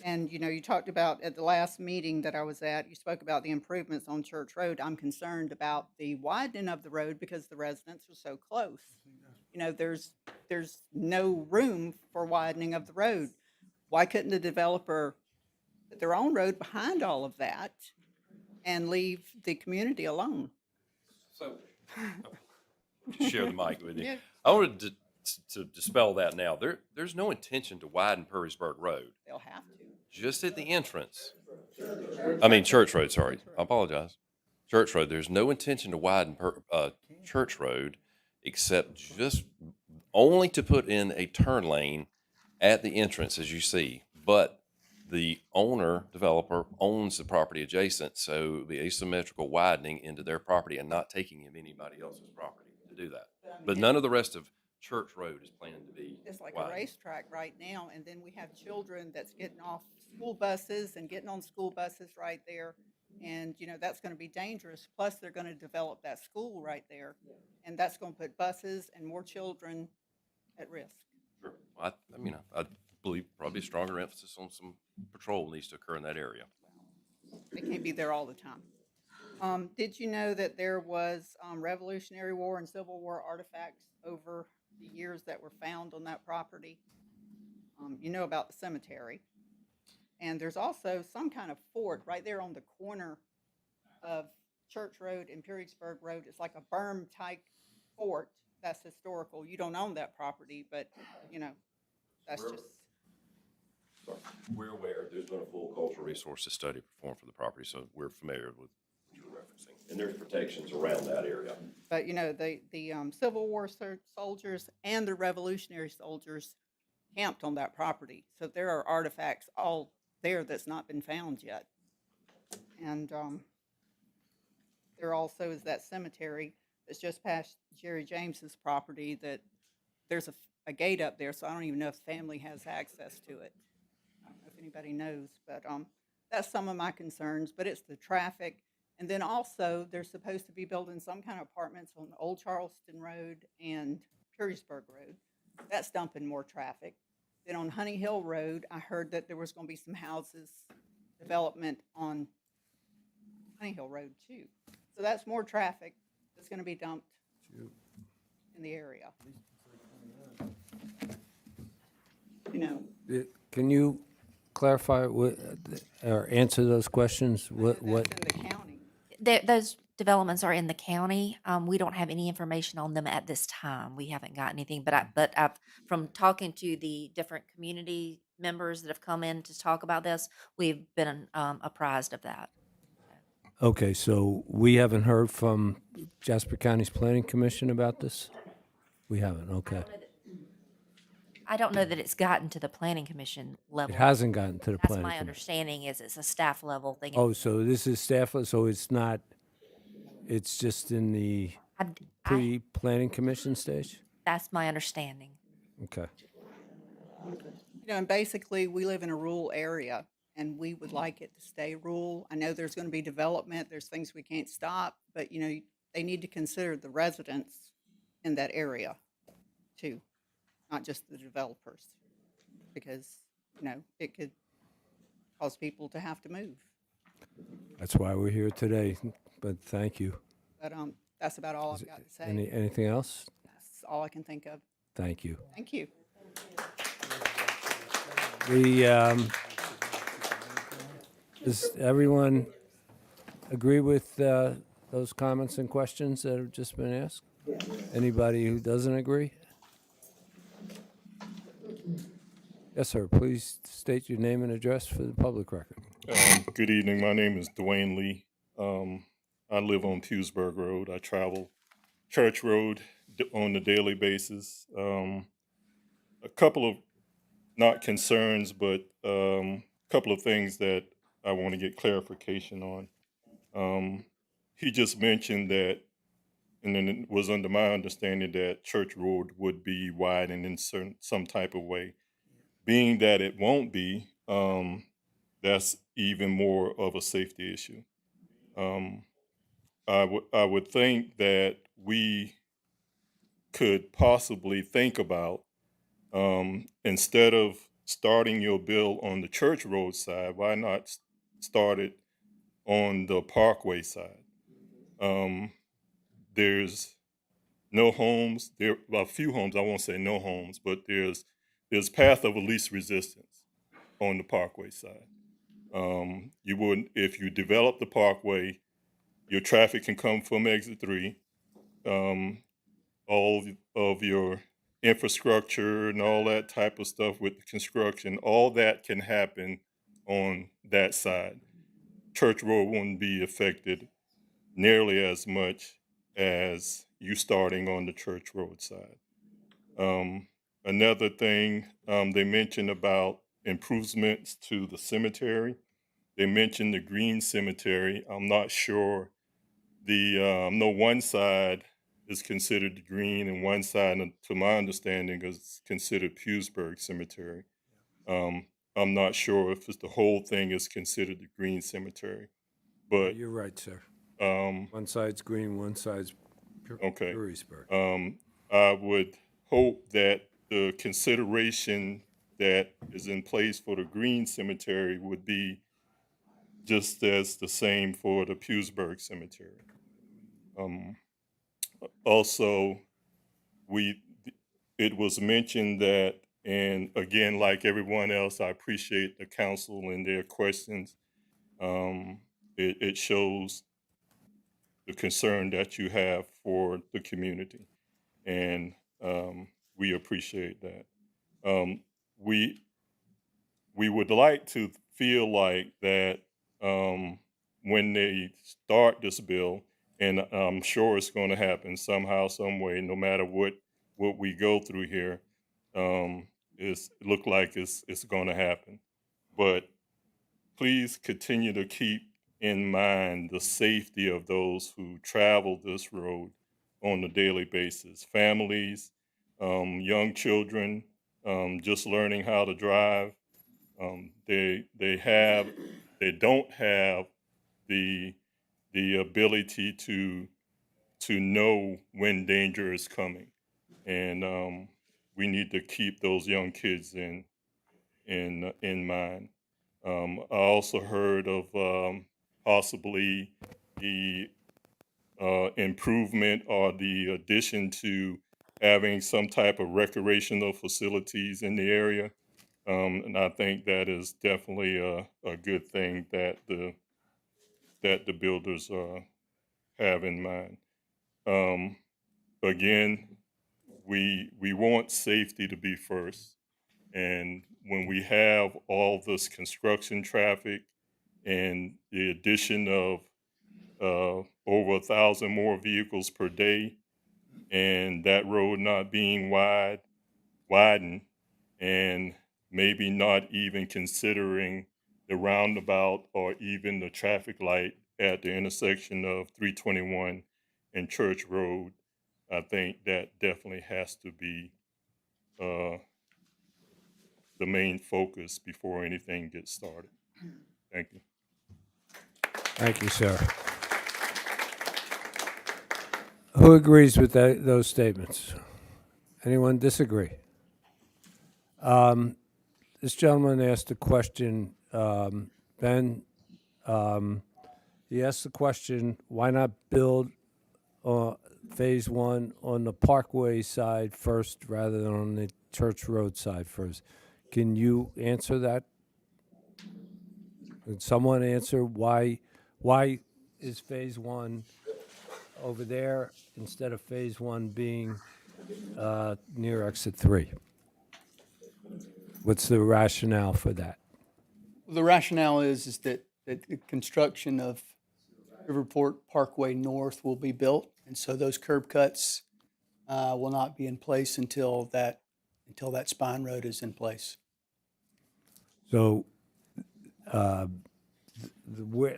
And, you know, you talked about at the last meeting that I was at, you spoke about the improvements on Church Road. I'm concerned about the widening of the road because the residents are so close. You know, there's no room for widening of the road. Why couldn't the developer put their own road behind all of that and leave the community alone? So, share the mic with you. Yeah. I wanted to dispel that now. There's no intention to widen Perrysburg Road. They'll have to. Just at the entrance. I mean, Church Road, sorry. I apologize. Church Road, there's no intention to widen Church Road except just only to put in a turn lane at the entrance, as you see. But the developer owns the property adjacent, so the asymmetrical widening into their property and not taking him anybody else's property to do that. But none of the rest of Church Road is planned to be It's like a widened. racetrack right now, and then we have children that's getting off school buses and getting on school buses right there. And, you know, that's gonna be dangerous. Plus, they're gonna develop that school right there. And that's gonna put buses and more children at risk. Sure. I believe probably a stronger emphasis on some patrol needs to occur in that area. They can't be there all the time. Did you know that there was Revolutionary War and Civil War artifacts over the years that were found on that property? You know about the cemetery. And there's also some kind of fort right there on the corner of Church Road and Perrysburg Road. It's like a berm-type fort that's historical. You don't own that property, but, you know, that's just. Sorry. We're aware there's been a full cultural resources study performed for the property, so we're familiar with what you're referencing. And there's protections around that area. But, you know, the Civil War soldiers and the Revolutionary soldiers camped on that property. So there are artifacts all there that's not been found yet. And there also is that cemetery that's just past Jerry James's property that there's a gate up there, so I don't even know if family has access to it. I don't know if anybody knows, but that's some of my concerns, but it's the traffic. And then also, they're supposed to be building some kind of apartments on Old Charleston Road and Perrysburg Road. That's dumping more traffic. Then on Honey Hill Road, I heard that there was going to be some houses development on Honey Hill Road too. So that's more traffic that's going to be dumped in the area. You know. Can you clarify what, or answer those questions? What? That's in the county. Those developments are in the county. We don't have any information on them at this time. We haven't got anything, but I've from talking to the different community members that have come in to talk about this, we've been apprised of that. Okay, so we haven't heard from Jasper County's Planning Commission about this? We haven't, okay. I don't know that it's gotten to the planning commission level. It hasn't gotten to the That's planning my commission. understanding is it's a staff level thing. Oh, so this is staff, so it's not, it's just in the pre-planning commission stage? That's my understanding. Okay. You know, and basically, we live in a rural area, and we would like it to stay rural. I know there's going to be development, there's things we can't stop, but, you know, they need to consider the residents in that area, too, not just the developers, because, you know, it could cause people to have to move. That's why we're here today, but thank you. But that's about all I've got to say. Anything else? That's all I can think of. Thank you. Thank you. Does everyone agree with those comments and questions that have just been asked? Anybody who doesn't agree? Yes, sir. Please state your name and address for the public record. Good evening. My name is Dwayne Lee. I live on Pewsburg Road. I travel Church Road on a daily basis. A couple of, not concerns, but a couple of things that I want to get clarification on. He just mentioned that, and then it was under my understanding that Church Road would be widened in some type of way. Being that it won't be, that's even more of a safety issue. I would think that we could possibly think about, instead of starting your bill on the Church Road side, why not start it on the Parkway side? There's no homes, well, a few homes, I won't say no homes, but there's path of least resistance on the Parkway side. You wouldn't, if you develop the Parkway, your traffic can come from exit 3. All of your infrastructure and all that type of stuff with the construction, all that can happen on that side. Church Road wouldn't be affected nearly as much as you starting on the Church Road side. Another thing, they mentioned about improvements to the cemetery. They mentioned the Green Cemetery. I'm not sure. I know one side is considered the green and one side, to my understanding, is considered Pewsburg Cemetery. I'm not sure if it's the whole thing is considered the Green Cemetery, but You're right, sir. One side's green, one side's okay. Perrysburg. I would hope that the consideration that is in place for the Green Cemetery would be just as the same for the Pewsburg Cemetery. Also, it was mentioned that, and again, like everyone else, I appreciate the council and their questions. It shows the concern that you have for the community, and we appreciate that. We would like to feel like that when they start this bill, and I'm sure it's going to happen somehow, some way, no matter what we go through here, it look like it's going to happen. But please continue to keep in mind the safety of those who travel this road on a daily basis. Families, young children, just learning how to drive. They don't have the ability to know when danger is coming, and we need to keep those young kids in mind. I also heard of possibly the improvement or the addition to having some type of recreational facilities in the area. And I think that is definitely a good thing that the builders have in mind. Again, we want safety to be first. And when we have all this construction traffic and the addition of over 1,000 more vehicles per day, and that road not being widened, and maybe not even considering the roundabout or even the traffic light at the intersection of 321 and Church Road, I think that definitely has to be the main focus before anything gets started. Thank you. Thank you, sir. Who agrees with those statements? Anyone disagree? This gentleman asked a question, Ben. He asked the question, why not build phase 1 on the Parkway side first rather than on the Church Road side first? Can you answer that? Can someone answer why is phase one over there instead of phase one being near exit 3? What's the rationale for that? The rationale is that the construction of Riverport Parkway North will be built, and so those curb cuts will not be in place until that spine road is in place. So,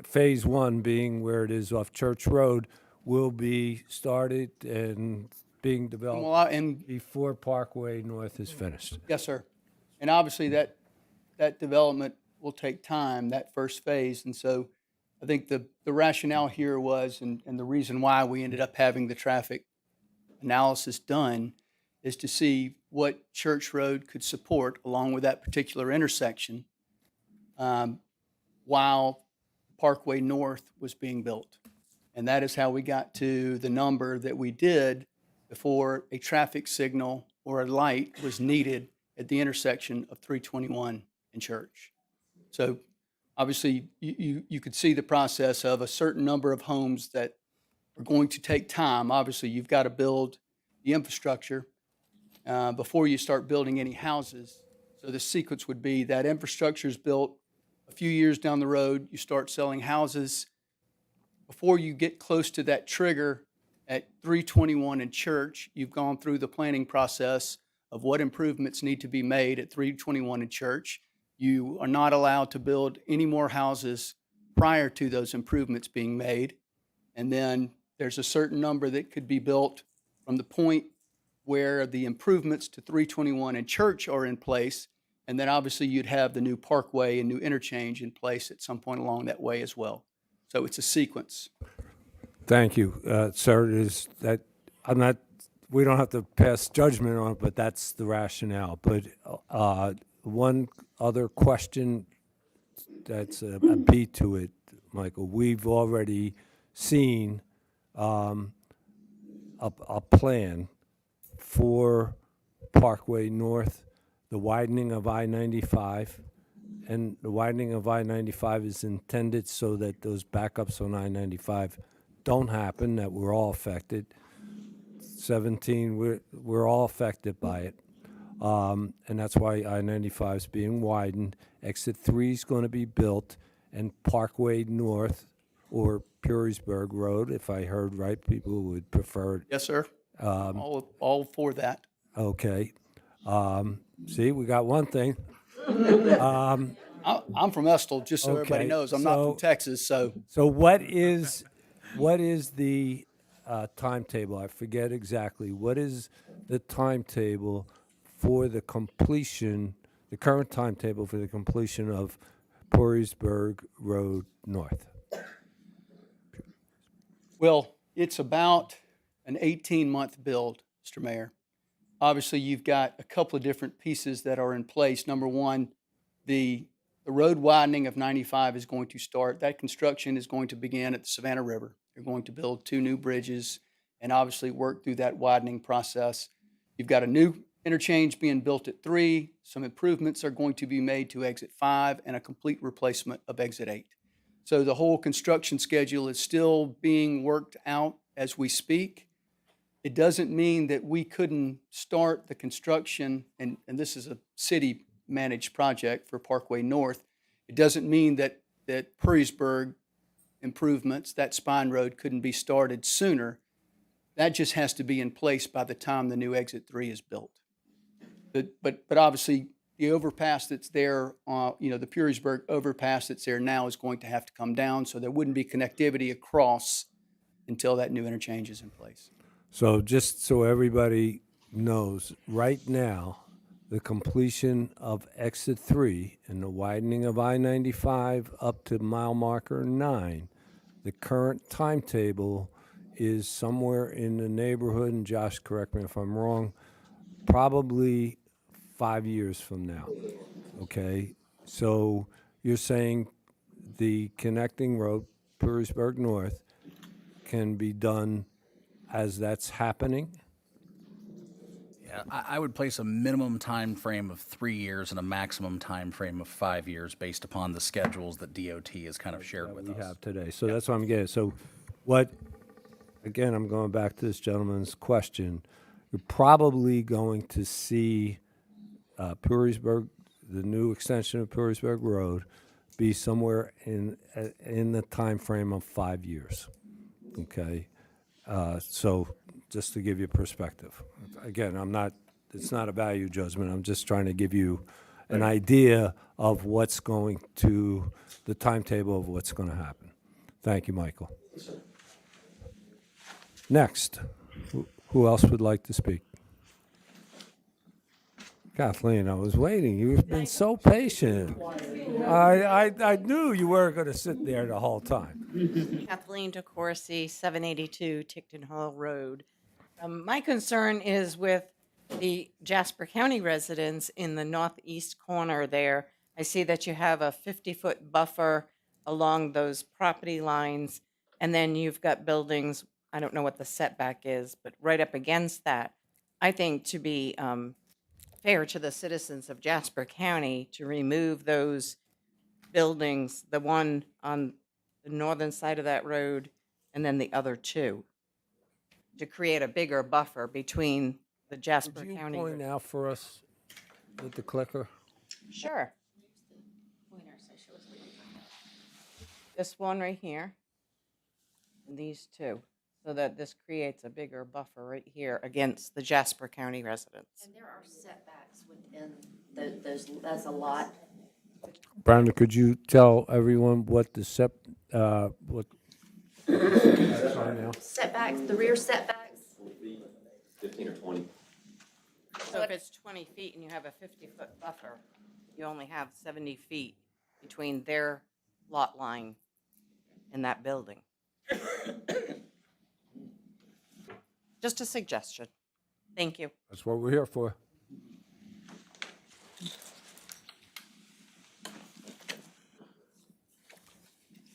phase one being where it is off Church Road will be started and being developed before Parkway North is finished. Yes, sir. And obviously that development will take time, that first phase. And so I think the rationale here was, and the reason why we ended up having the traffic analysis done is to see what Church Road could support along with that particular intersection while Parkway North was being built. And that is how we got to the number that we did before a traffic signal or a light was needed at the intersection of 321 and Church. So obviously you could see the process of a certain number of homes that are going to take time. Obviously you've got to build the infrastructure before you start building any houses. So the sequence would be that infrastructure is built. A few years down the road, you start selling houses. Before you get close to that trigger at 321 and Church, you've gone through the planning process of what improvements need to be made at 321 and Church. You are not allowed to build any more houses prior to those improvements being made. And then there's a certain number that could be built from the point where the improvements to 321 and Church are in place. And then obviously you'd have the new parkway and new interchange in place at some point along that way as well. So it's a sequence. Thank you, sir. Is that we don't have to pass judgment on it, but that's the rationale. But one other question that's a beat to it, Michael. We've already seen a plan for Parkway North, the widening of I-95, and the widening of I-95 is intended so that those backups on I-95 don't happen, that we're all affected. 17, we're all affected by it. And that's why I-95 is being widened. Exit 3 is going to be built, and Parkway North, or Purisburg Road, if I heard right, people would prefer it. Yes, sir. All for that. Okay. See, we got one thing. I'm from Estill, just so everybody knows. I'm not from Texas, so. So what is the timetable? I forget exactly. What is the timetable for the completion, the current timetable for the completion of Purisburg Road North? Well, it's about an 18-month build, Mr. Mayor. Obviously, you've got a couple of different pieces that are in place. Number one, the road widening of 95 is going to start. That construction is going to begin at the Savannah River. They're going to build 2 new bridges and obviously work through that widening process. You've got a new interchange being built at 3. Some improvements are going to be made to exit 5 and a complete replacement of exit 8. So the whole construction schedule is still being worked out as we speak. It doesn't mean that we couldn't start the construction, and this is a city-managed project for Parkway North. It doesn't mean that Purisburg improvements, that spine road, couldn't be started sooner. That just has to be in place by the time the new exit 3 is built. But obviously, the overpass that's there, the Purisburg overpass that's there now is going to have to come down, so there wouldn't be connectivity across until that new interchange is in place. So just so everybody knows, right now, the completion of exit 3 and the widening of I-95 up to mile marker 9, the current timetable is somewhere in the neighborhood, and Josh, correct me if I'm wrong, probably 5 years from now, okay? So you're saying the connecting road, Purisburg North, can be done as that's happening? I would place a minimum time frame of 3 years and a maximum time frame of 5 years based upon the schedules that DOT has kind of shared with we us. have today. So that's what I'm getting. So what, again, I'm going back to this gentleman's question. You're probably going to see Purisburg, the new extension of Purisburg Road, be somewhere in the time frame of 5 years. Okay? So just to give you perspective. Again, it's not a value judgment. I'm just trying to give you an idea of what's going to, the timetable of what's going to happen. Thank you, Michael. Next, who else would like to speak? Kathleen, I was waiting. You've been so patient. I knew you weren't going to sit there the whole time. Kathleen DeCourcy, 782 Ticton Hall Road. My concern is with the Jasper County residents in the northeast corner there. I see that you have a 50-foot buffer along those property lines, and then you've got buildings, I don't know what the setback is, but right up against that. I think to be fair to the citizens of Jasper County to remove those buildings, the one on the northern side of that road and then the other two, to create a bigger buffer between the Jasper Would you County. point out for us with the clicker? Sure. This one right here, and these two, so that this creates a bigger buffer right here against the Jasper County residents. And there are setbacks within those, that's a lot. Brandon, could you tell everyone what the what? Sorry now. Setbacks, the rear setbacks. 15 or 20. So if it's 20 feet and you have a 50-foot buffer, you only have 70 feet between their lot line and that building. Just a suggestion. Thank you. That's what we're here for.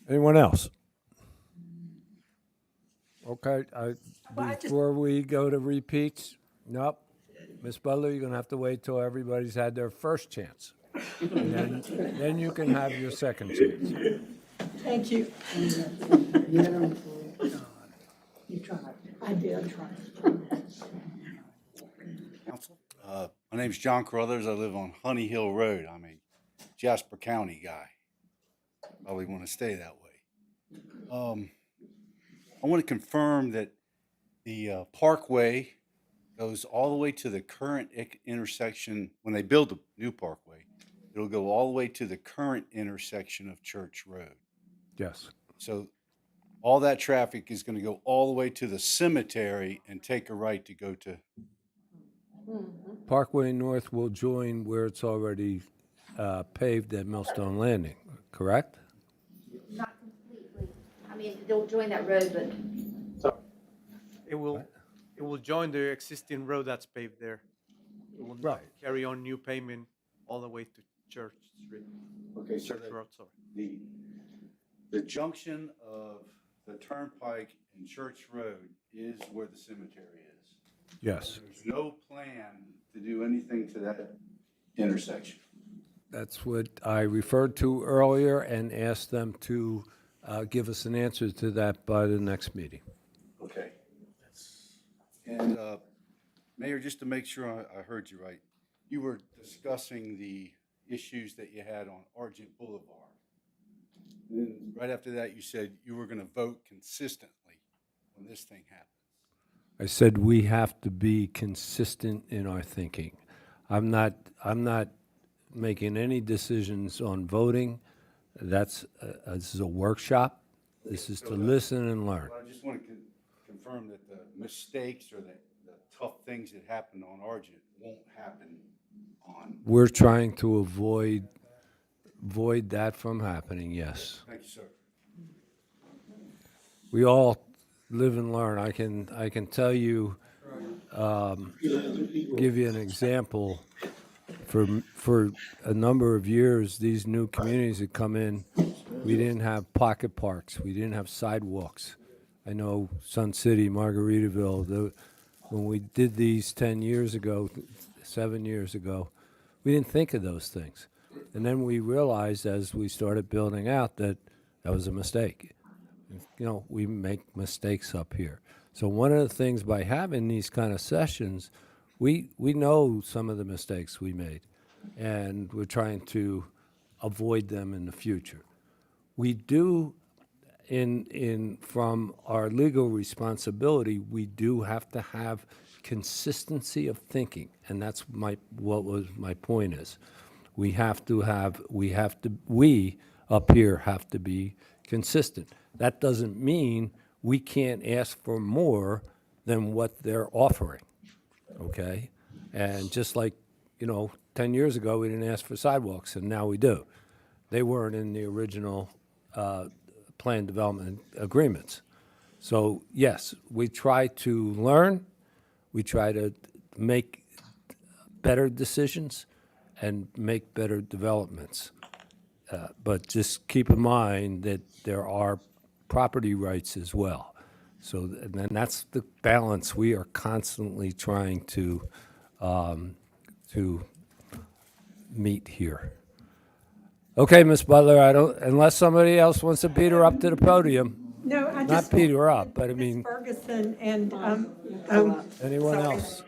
Anyone else? Okay, before we go to repeats, nope. Ms. Butler, you're gonna have to wait till everybody's had their first chance. And then you can have your second chance. Thank you. You tried. I did try. Council, my name's John Carruthers. I live on Honey Hill Road. I'm a Jasper County guy. Probably want to stay that way. I want to confirm that the Parkway goes all the way to the current intersection. When they build the new Parkway, it'll go all the way to the current intersection of Church Road. Yes. So all that traffic is going to go all the way to the cemetery and take a right to go to. Parkway North will join where it's already paved at Millstone Landing, correct? Not completely. I mean, they'll join that road, but It will join the existing road that's paved there. It will not carry on new pavement all the way to Church Street. Okay, so Church Road, sorry. The junction of the Turnpike and Church Road is where the cemetery is. Yes. There's no plan to do anything to that intersection. That's what I referred to earlier and asked them to give us an answer to that by the next meeting. Okay. And Mayor, just to make sure I heard you right, you were discussing the issues that you had on Argent Boulevard. And then right after that, you said you were going to vote consistently when this thing happened. I said we have to be consistent in our thinking. I'm not making any decisions on voting. This is a workshop. This is to listen and learn. I just want to confirm that the mistakes or the tough things that happened on Argent won't happen on. We're trying to avoid that from happening, yes. Thank you, sir. We all live and learn. I can tell you, give you an example. For a number of years, these new communities that come in, we didn't have pocket parks. We didn't have sidewalks. I know Sun City, Margaritaville, when we did these 10 years ago, 7 years ago, we didn't think of those things. And then we realized as we started building out that that was a mistake. You know, we make mistakes up here. So one of the things by having these kind of sessions, we know some of the mistakes we made, and we're trying to avoid them in the future. We do, from our legal responsibility, we do have to have consistency of thinking, and that's what was my point is. We up here have to be consistent. That doesn't mean we can't ask for more than what they're offering, okay? And just like, 10 years ago, we didn't ask for sidewalks, and now we do. They weren't in the original plan development agreements. So yes, we try to learn, we try to make better decisions and make better developments. But just keep in mind that there are property rights as well. So, and then that's the balance we are constantly trying to meet here. Okay, Ms. Butler, unless somebody else wants to beat her up to the podium. No, I Not just. beat her up, but I mean, Ferguson and, anyone sorry. else?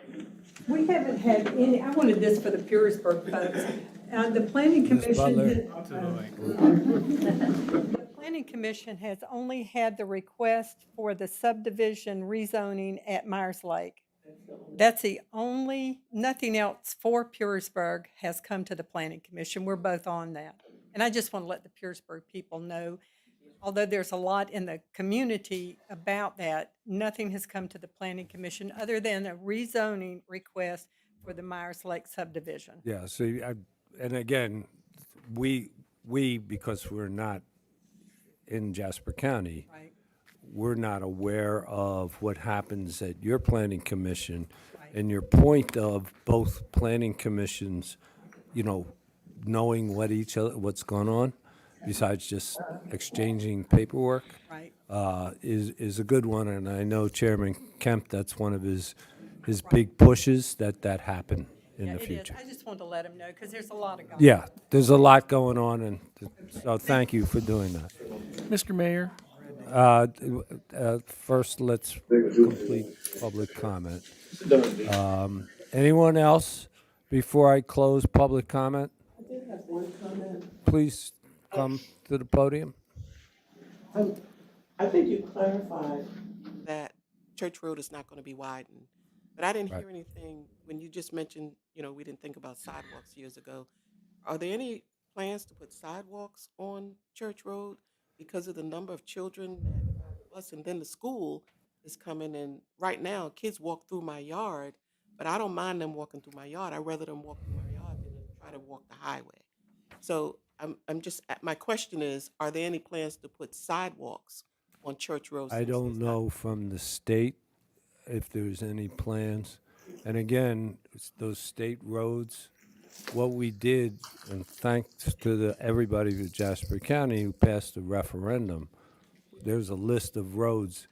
We haven't had any, I wanted this for the Purisburg folks. The planning Ms. commission. Butler. The planning commission has only had the request for the subdivision rezoning at Myers Lake. That's the only, nothing else for Purisburg has come to the planning commission. We're both on that. And I just want to let the Purisburg people know, although there's a lot in the community about that, nothing has come to the planning commission other than a rezoning request for the Myers Lake subdivision. Yeah, see, and again, we, because we're not in Jasper County, Right. we're not aware of what happens at your planning commission. And your point of both planning commissions, knowing what's going on, besides just exchanging paperwork, Right. is a good one. And I know Chairman Kemp, that's one of his big pushes that happen in Yeah, the it is. future. I just wanted to let them know because there's a lot of. Yeah, there's a lot going on, and so thank you for doing that. Mr. Mayor? First, let's complete public comment. Anyone else before I close public comment? I did have one comment. Please come to the podium. I think you clarified that Church Road is not going to be widened, but I didn't Right. hear anything when you just mentioned, we didn't think about sidewalks years ago. Are there any plans to put sidewalks on Church Road because of the number of children that bus, and then the school is coming in? Right now, kids walk through my yard, but I don't mind them walking through my yard. I'd rather them walk through my yard than try to walk the highway. So I'm just, my question is, are there any plans to put sidewalks on Church Road? I since don't there's not- know from the state if there's any plans. And again, it's those state roads, what we did, and thanks to everybody in Jasper County who passed the referendum, there's a list of roads.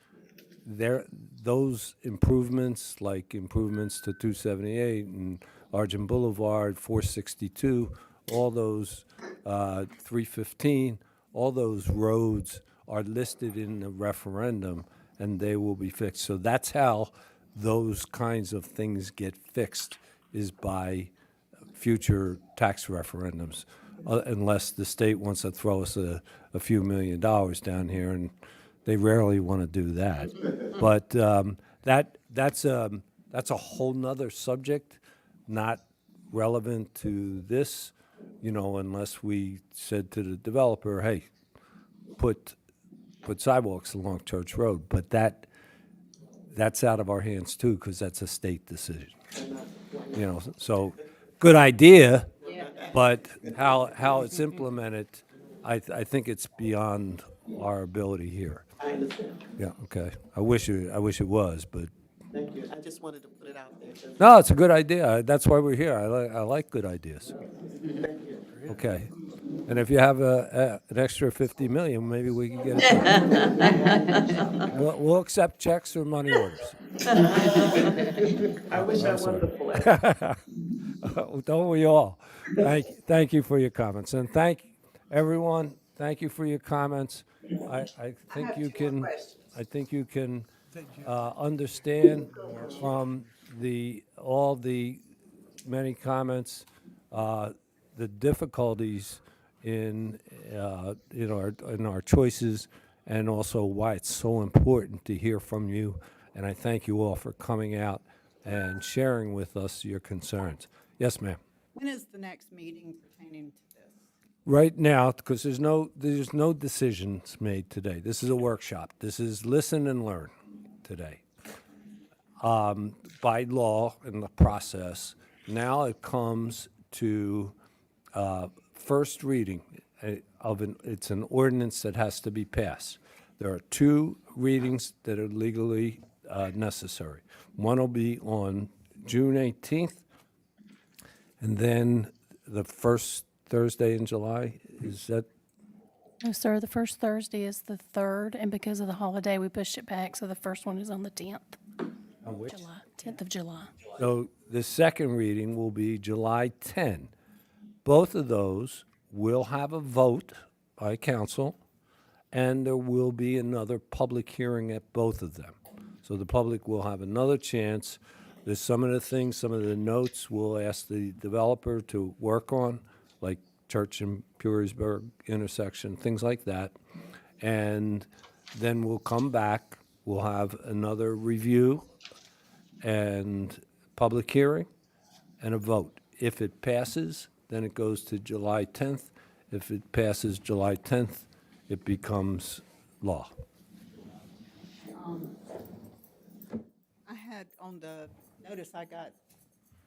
Those improvements, like improvements to 278 and Argent Boulevard, 462, all those, 315, all those roads are listed in the referendum, and they will be fixed. So that's how those kinds of things get fixed, is by future tax referendums, unless the state wants to throw us a few $1 million down here, and they rarely want to do that. But that's a whole nother subject, not relevant to this, unless we said to the developer, hey, put sidewalks along Church Road. But that's out of our hands too, because that's a state decision. So good idea, but how it's implemented, I think it's beyond our ability here. I understand. Yeah, okay. I wish it was, but Thank you. I just wanted to put it out there. no, it's a good idea. That's why we're here. I like good ideas. Thank you. Okay. And if you have an extra 50 million, maybe we can get it. We'll accept checks or money orders. I wish I I'm won the sorry. Don't we all? Thank you for your comments, and thank everyone. Thank you for your comments. I think you can. I think you can understand from all the many comments the difficulties in our choices, and also why it's so important to hear from you. And I thank you all for coming out and sharing with us your concerns. Yes, ma'am. When is the next meeting pertaining to this? Right now, because there's no decisions made today. This is a workshop. This is listen and learn today. By law and the process, now it comes to first reading it's an ordinance that has to be passed. There are 2 readings that are legally necessary. One will be on June 18th, and then the first Thursday in July. Is that? No, sir, the first Thursday is the 3rd, and because of the holiday, we pushed it back, so the first one is on the 10th. On which? July, 10th of July. So the second reading will be July 10. Both of those will have a vote by council, and there will be another public hearing at both of them. So the public will have another chance. There's some of the things, some of the notes we'll ask the developer to work on, like Church and Purisburg intersection, things like that. And then we'll come back, we'll have another review and public hearing and a vote. If it passes, then it goes to July 10th. If it passes July 10th, it becomes law. I had on the notice, I got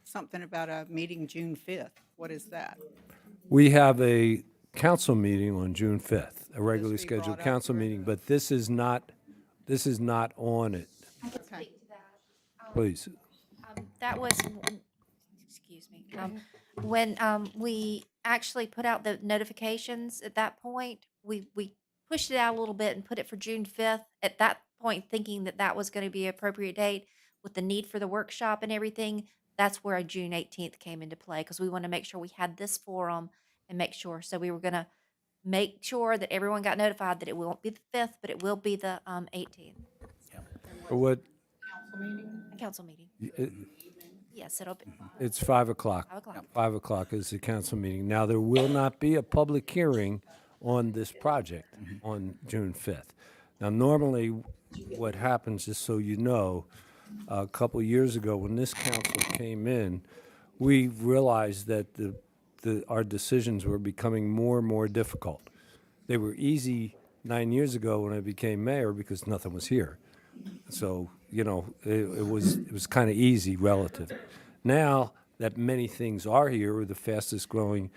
something about a meeting June 5th. What is that? We have a council meeting on June 5th, a regularly be brought scheduled up council meeting, but this is not on it. Okay. Please. That was, excuse me, when we actually put out the notifications at that point, we pushed it out a little bit and put it for June 5th. At that point, thinking that that was going to be an appropriate date with the need for the workshop and everything, that's where a June 18th came into play, because we want to make sure we had this forum and make sure. So we were going to make sure that everyone got notified that it won't be the 5th, but it will be the 18th. For what? A council meeting. Yes, it'll be. It's 5 o'clock. 5 o'clock. 5 o'clock is the council meeting. Now, there will not be a public hearing on this project on June 5th. Now, normally, what happens, just so you know, a couple years ago, when this council came in, we realized that our decisions were becoming more and more difficult. They were easy 9 years ago when I became mayor because nothing was here. So, it was kind of easy relative. Now that many things are here, we're the fastest growing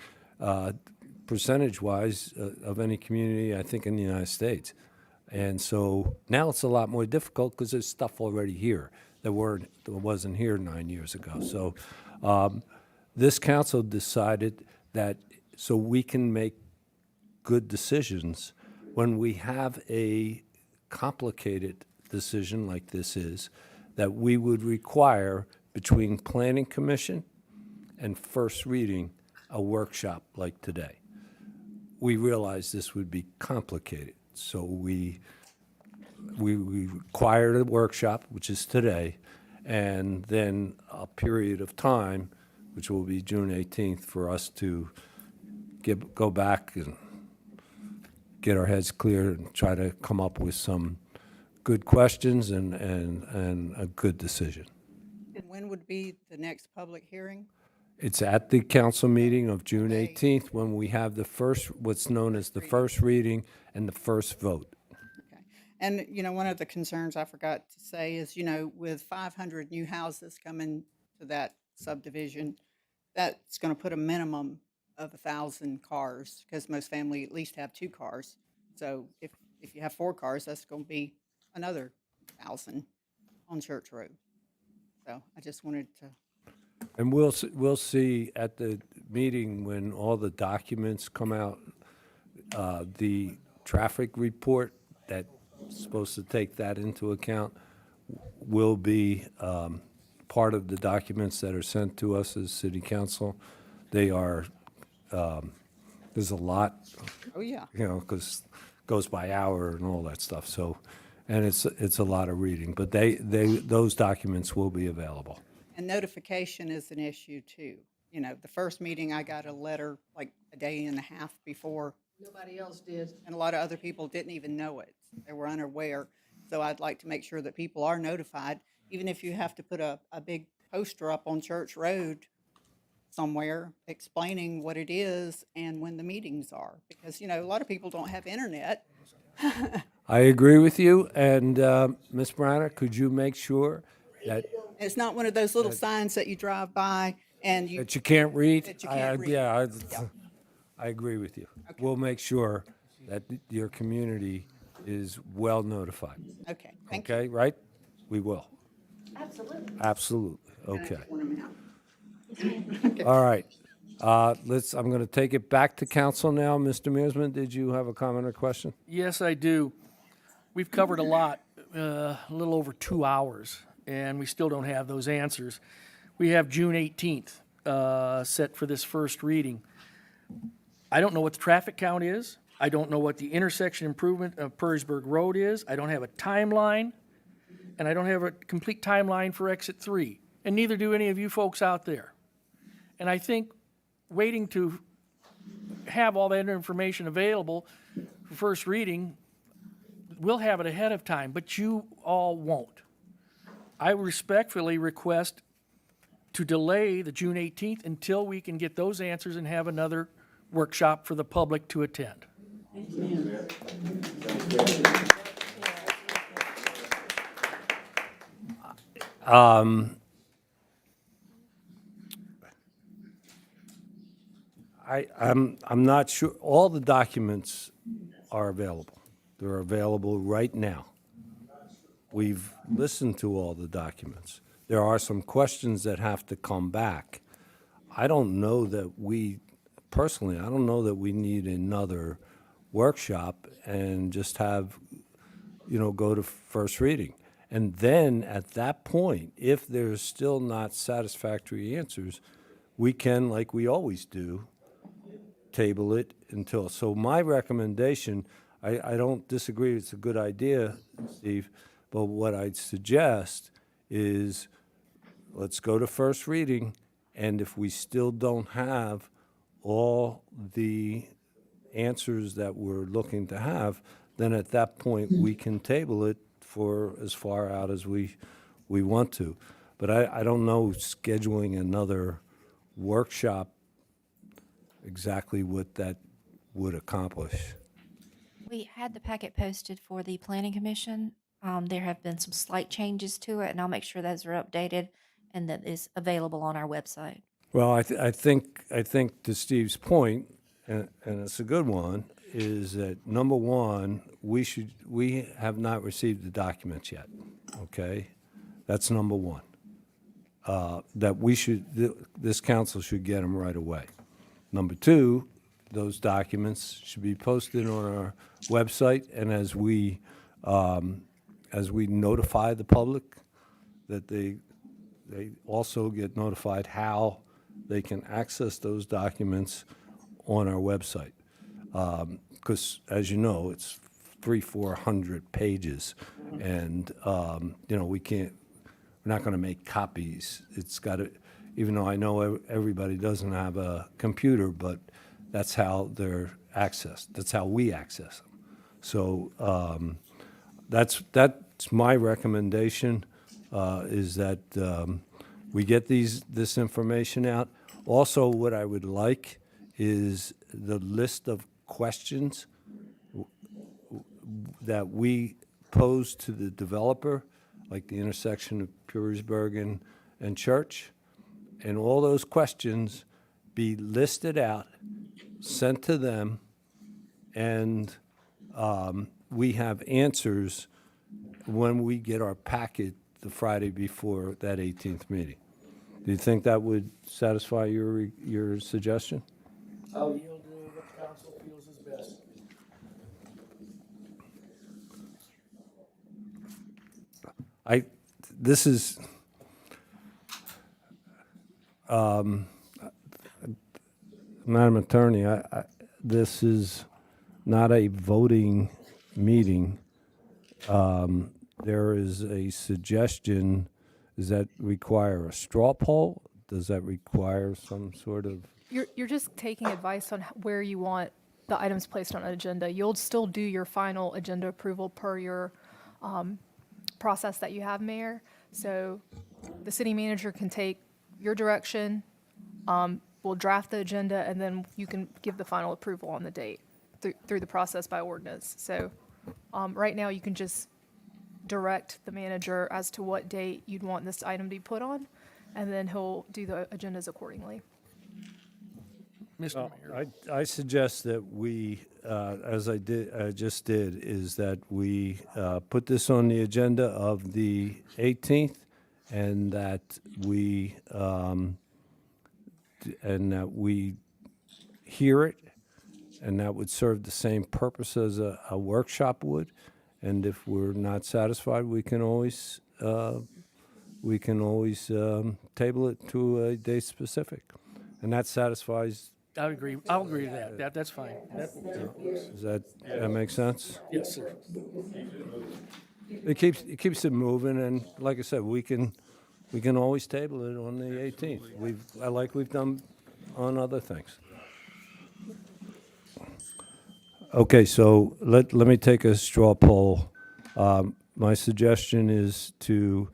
percentage-wise of any community, I think, in the United States. And so now it's a lot more difficult because there's stuff already here that wasn't here 9 years ago. So this council decided that so we can make good decisions when we have a complicated decision like this is, that we would require between Planning Commission and first reading a workshop like today. We realized this would be complicated, so we required a workshop, which is today, and then a period of time, which will be June 18th, for us to go back and get our heads clear and try to come up with some good questions and a good decision. And when would be the next public hearing? It's at the council meeting of June 18th when we have the first, what's known as the first reading and the first vote. And, one of the concerns I forgot to say is, with 500 new houses coming to that subdivision, that's going to put a minimum of 1,000 cars, because most family at least have 2 cars. So if you have 4 cars, that's going to be another 1,000 on Church Road. So I just wanted to. And we'll see at the meeting when all the documents come out the traffic report that's supposed to take that into account will be part of the documents that are sent to us as city council. They are, there's a lot, Oh, yeah. you know, because goes by hour and all that stuff. So, and it's a lot of reading, but those documents will be available. And notification is an issue too. You know, the first meeting, I got a letter like a day and a half before. Nobody else did. And a lot of other people didn't even know it. They were unaware. So I'd like to make sure that people are notified, even if you have to put a big poster up on Church Road somewhere explaining what it is and when the meetings are. Because, you know, a lot of people don't have internet. I agree with you, and Ms. Browner, could you make sure that It's not one of those little signs that you drive by and you. that you can't read? That you can't read. Yeah, I agree with you. We'll make sure that your community is well notified. Okay, thank you. Okay, right? We will. Absolutely. Absolutely. Okay. Want 'em out. All right. I'm going to take it back to council now. Mr. Mearsman, did you have a comment or question? Yes, I do. We've covered a lot, a little over 2 hours, and we still don't have those answers. We have June 18th set for this first reading. I don't know what the traffic count is. I don't know what the intersection improvement of Perrysburg Road is. I don't have a timeline, and I don't have a complete timeline for Exit 3, and neither do any of you folks out there. And I think waiting to have all that information available for first reading, we'll have it ahead of time, but you all won't. I respectfully request to delay the June 18th until we can get those answers and have another workshop for the public to attend. I'm not sure, all the documents are available. They're available right now. We've listened to all the documents. There are some questions that have to come back. I don't know that personally, I don't know that we need another workshop and just have, go to first reading. And then at that point, if there's still not satisfactory answers, we can, like we always do, table it until. So my recommendation, I don't disagree, it's a good idea, Steve, but what I'd suggest is let's go to first reading, and if we still don't have all the answers that we're looking to have, then at that point, we can table it for as far out as we want to. But I don't know scheduling another workshop exactly what that would accomplish. We had the packet posted for the Planning Commission. There have been some slight changes to it, and I'll make sure those are updated and that is available on our website. Well, I think to Steve's point, and it's a good one, is that number one, we have not received the documents yet. Okay, that's number one. That this council should get them right away. Number two, those documents should be posted on our website, and as we notify the public, that they also get notified how they can access those documents on our website. Because as you know, it's 300-400 pages, and we're not going to make copies. It's got to, even though I know everybody doesn't have a computer, but that's how they're accessed. That's how we access them. So that's my recommendation, is that we get this information out. Also, what I would like is the list of questions that we pose to the developer, like the intersection of Purisburg and Church, and all those questions be listed out, sent to them, and we have answers when we get our packet the Friday before that 18th meeting. Do you think that would satisfy your suggestion? I'll yield to what the council feels is best. This is, Madam Attorney, this is not a voting meeting. There is a suggestion, does that require a straw poll? Does that require some sort of? You're just taking advice on where you want the items placed on an agenda. You'll still do your final agenda approval per your process that you have, Mayor. So the city manager can take your direction, we'll draft the agenda, and then you can give the final approval on the date through the process by ordinance. So right now, you can just direct the manager as to what date you'd want this item to be put on, and then he'll do the agendas accordingly. Mr. Mayor. I suggest that we, as I just did, is that we put this on the agenda of the 18th, and that we hear it, and that would serve the same purpose as a workshop would. And if we're not satisfied, we can always table it to a date specific, and that satisfies. I agree. I'll agree to that. That's fine. Does that make sense? Yes, sir. It keeps it moving, and like I said, we can always table it on the 18th. Like we've done on other things. Okay, so let me take a straw poll. My suggestion is to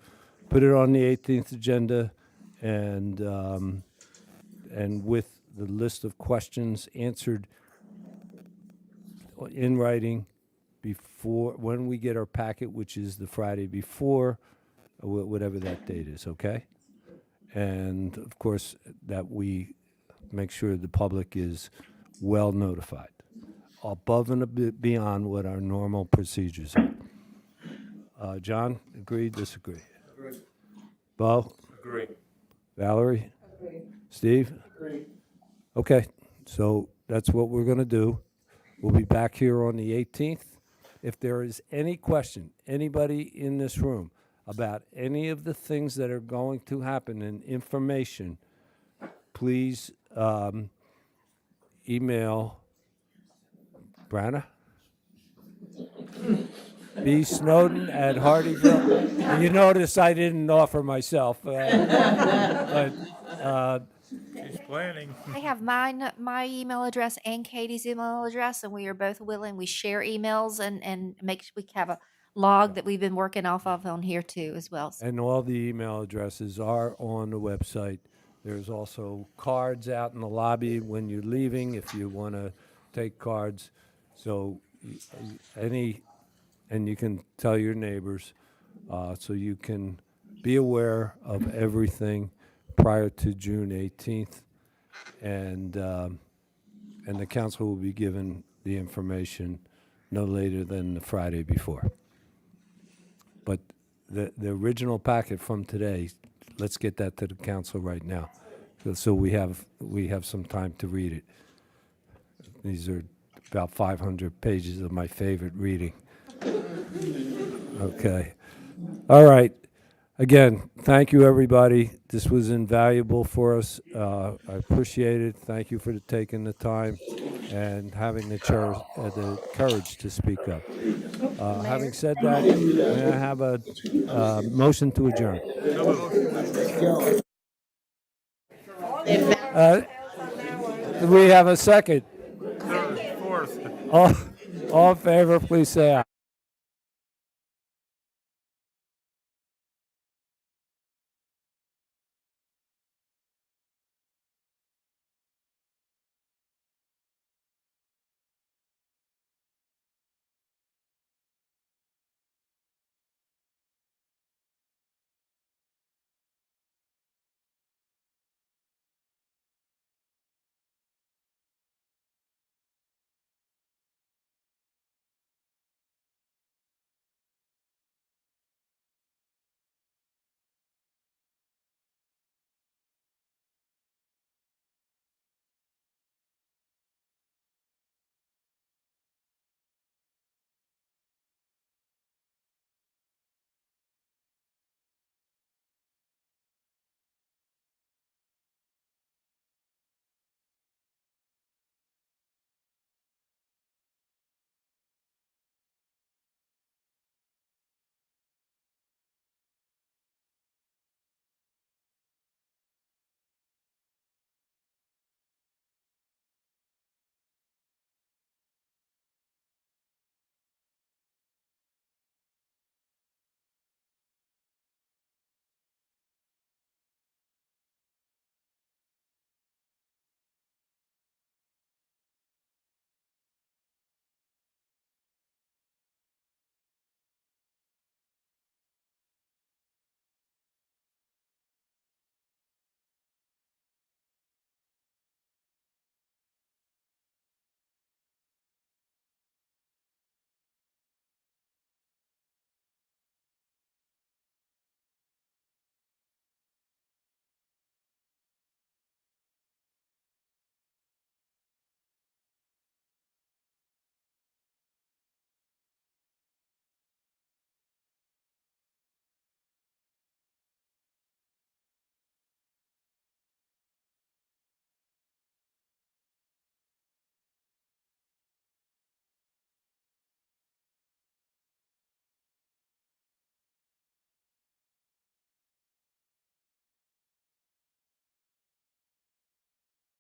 put it on the 18th agenda, and with the list of questions answered in writing before, when we get our packet, which is the Friday before, whatever that date is, okay? And of course, that we make sure the public is well notified, above and beyond what our normal procedures are. John, agree, disagree? Agree. Bo? Agree. Valerie? Agree. Steve? Agree. Okay, so that's what we're going to do. We'll be back here on the 18th. If there is any question, anybody in this room, about any of the things that are going to happen and information, please email Branna? B. Snowden at Hardyville. And you notice I didn't offer myself. She's planning. I have my email address and Katie's email address, and we are both willing. We share emails and we have a log that we've been working off of on here too as well. And all the email addresses are on the website. There's also cards out in the lobby when you're leaving if you want to take cards. So and you can tell your neighbors, so you can be aware of everything prior to June 18th, and the council will be given the information no later than the Friday before. But the original packet from today, let's get that to the council right now, so we have some time to read it. These are about 500 pages of my favorite reading. Okay. All right. Again, thank you, everybody. This was invaluable for us. I appreciate it. Thank you for taking the time and having the courage to speak up. Having said that, may I have a motion to adjourn? Do we have a second? Fourth. All in favor, please say aye.